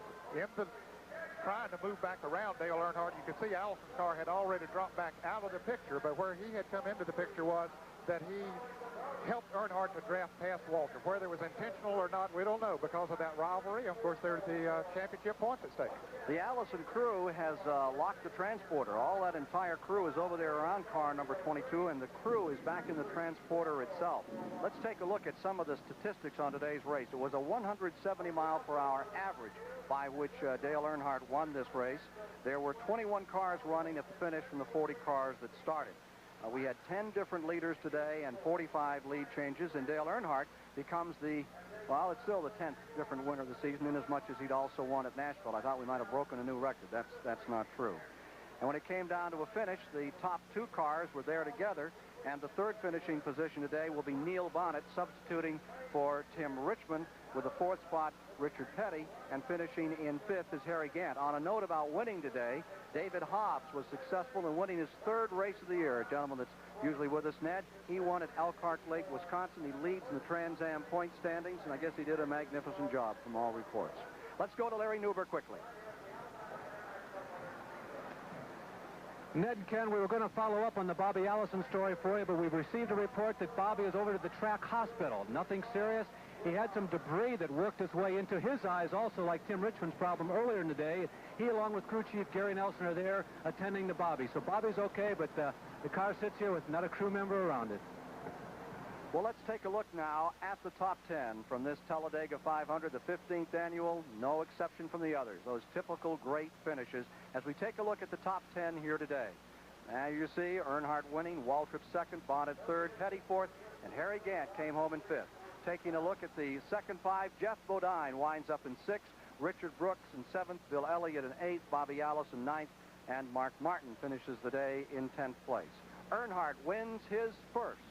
trying to move back around Dale Earnhardt. You can see Allison's car had already dropped back out of the picture, but where he had come into the picture was that he helped Earnhardt to draft past Walter. Whether it was intentional or not, we don't know because of that rivalry. Of course, there's the championship points at stake. The Allison crew has locked the transporter. All that entire crew is over there around car number 22, and the crew is back in the transporter itself. Let's take a look at some of the statistics on today's race. It was a 170-mile-per-hour average by which Dale Earnhardt won this race. There were 21 cars running at the finish from the 40 cars that started. We had 10 different leaders today and 45 lead changes, and Dale Earnhardt becomes the, well, it's still the 10th different winner of the season, in as much as he'd also won at Nashville. I thought we might have broken a new record. That's not true. And when it came down to a finish, the top 2 cars were there together, and the third finishing position today will be Neil Bonnet, substituting for Tim Richmond, with the 4th spot, Richard Petty, and finishing in 5th is Harry Gant. On a note about winning today, David Hobbs was successful in winning his 3rd race of the year. A gentleman that's usually with us, Ned. He won at Elkhart Lake, Wisconsin. He leads in the Trans Am point standings, and I guess he did a magnificent job from all reports. Let's go to Larry Newber quickly. Ned and Ken, we were going to follow up on the Bobby Allison story for you, but we've received a report that Bobby is over to the track hospital. Nothing serious. He had some debris that worked its way into his eyes, also like Tim Richmond's problem earlier in the day. He, along with crew chief Gary Nelson, are there attending to Bobby. So Bobby's okay, but the car sits here with not a crew member around it. Well, let's take a look now at the top 10 from this Talladega 500, the 15th annual, no exception from the others. Those typical great finishes as we take a look at the top 10 here today. Now you see Earnhardt winning, Waltrip 2nd, Bonnet 3rd, Petty 4th, and Harry Gant came home in 5th. Taking a look at the second 5, Jeff Bodine winds up in 6th, Richard Brooks in 7th, Bill Elliott in 8th, Bobby Allison 9th, and Mark Martin finishes the day in 10th place. Earnhardt wins his first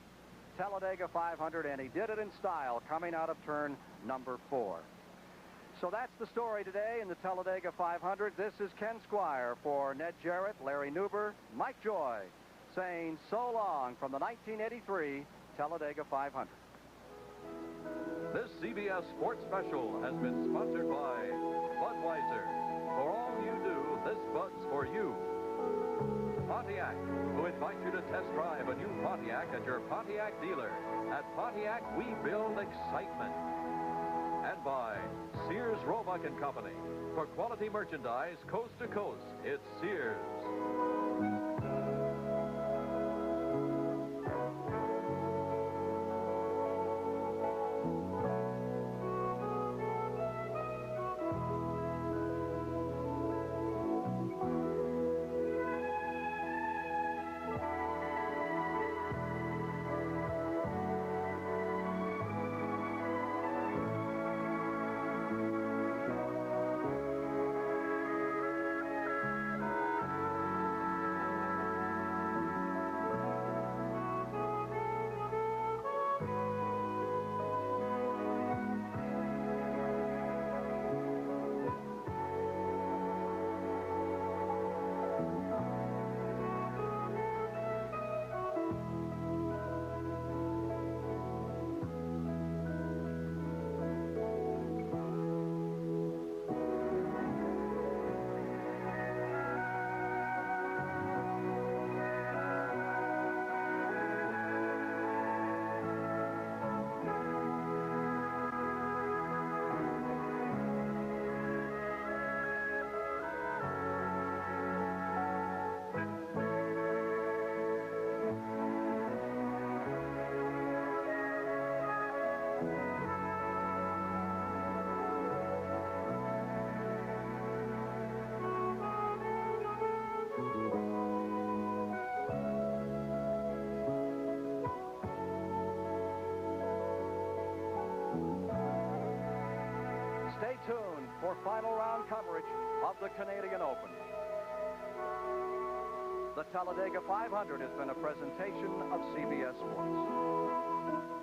Talladega 500, and he did it in style coming out of turn number 4. So that's the story today in the Talladega 500. This is Ken Squire for Ned Jarrett, Larry Newber, Mike Joy, saying so long from the 1983 Talladega 500. This CBS Sports Special has been sponsored by Budweiser. For all you do, this Bud's for you. Pontiac, who invites you to test drive a new Pontiac at your Pontiac dealer. At Pontiac, we build excitement. And by Sears, Roebuck & Company. For quality merchandise coast to coast, it's Sears. Stay tuned for final round coverage of the Canadian Open. The Talladega 500 has been a presentation of CBS Sports.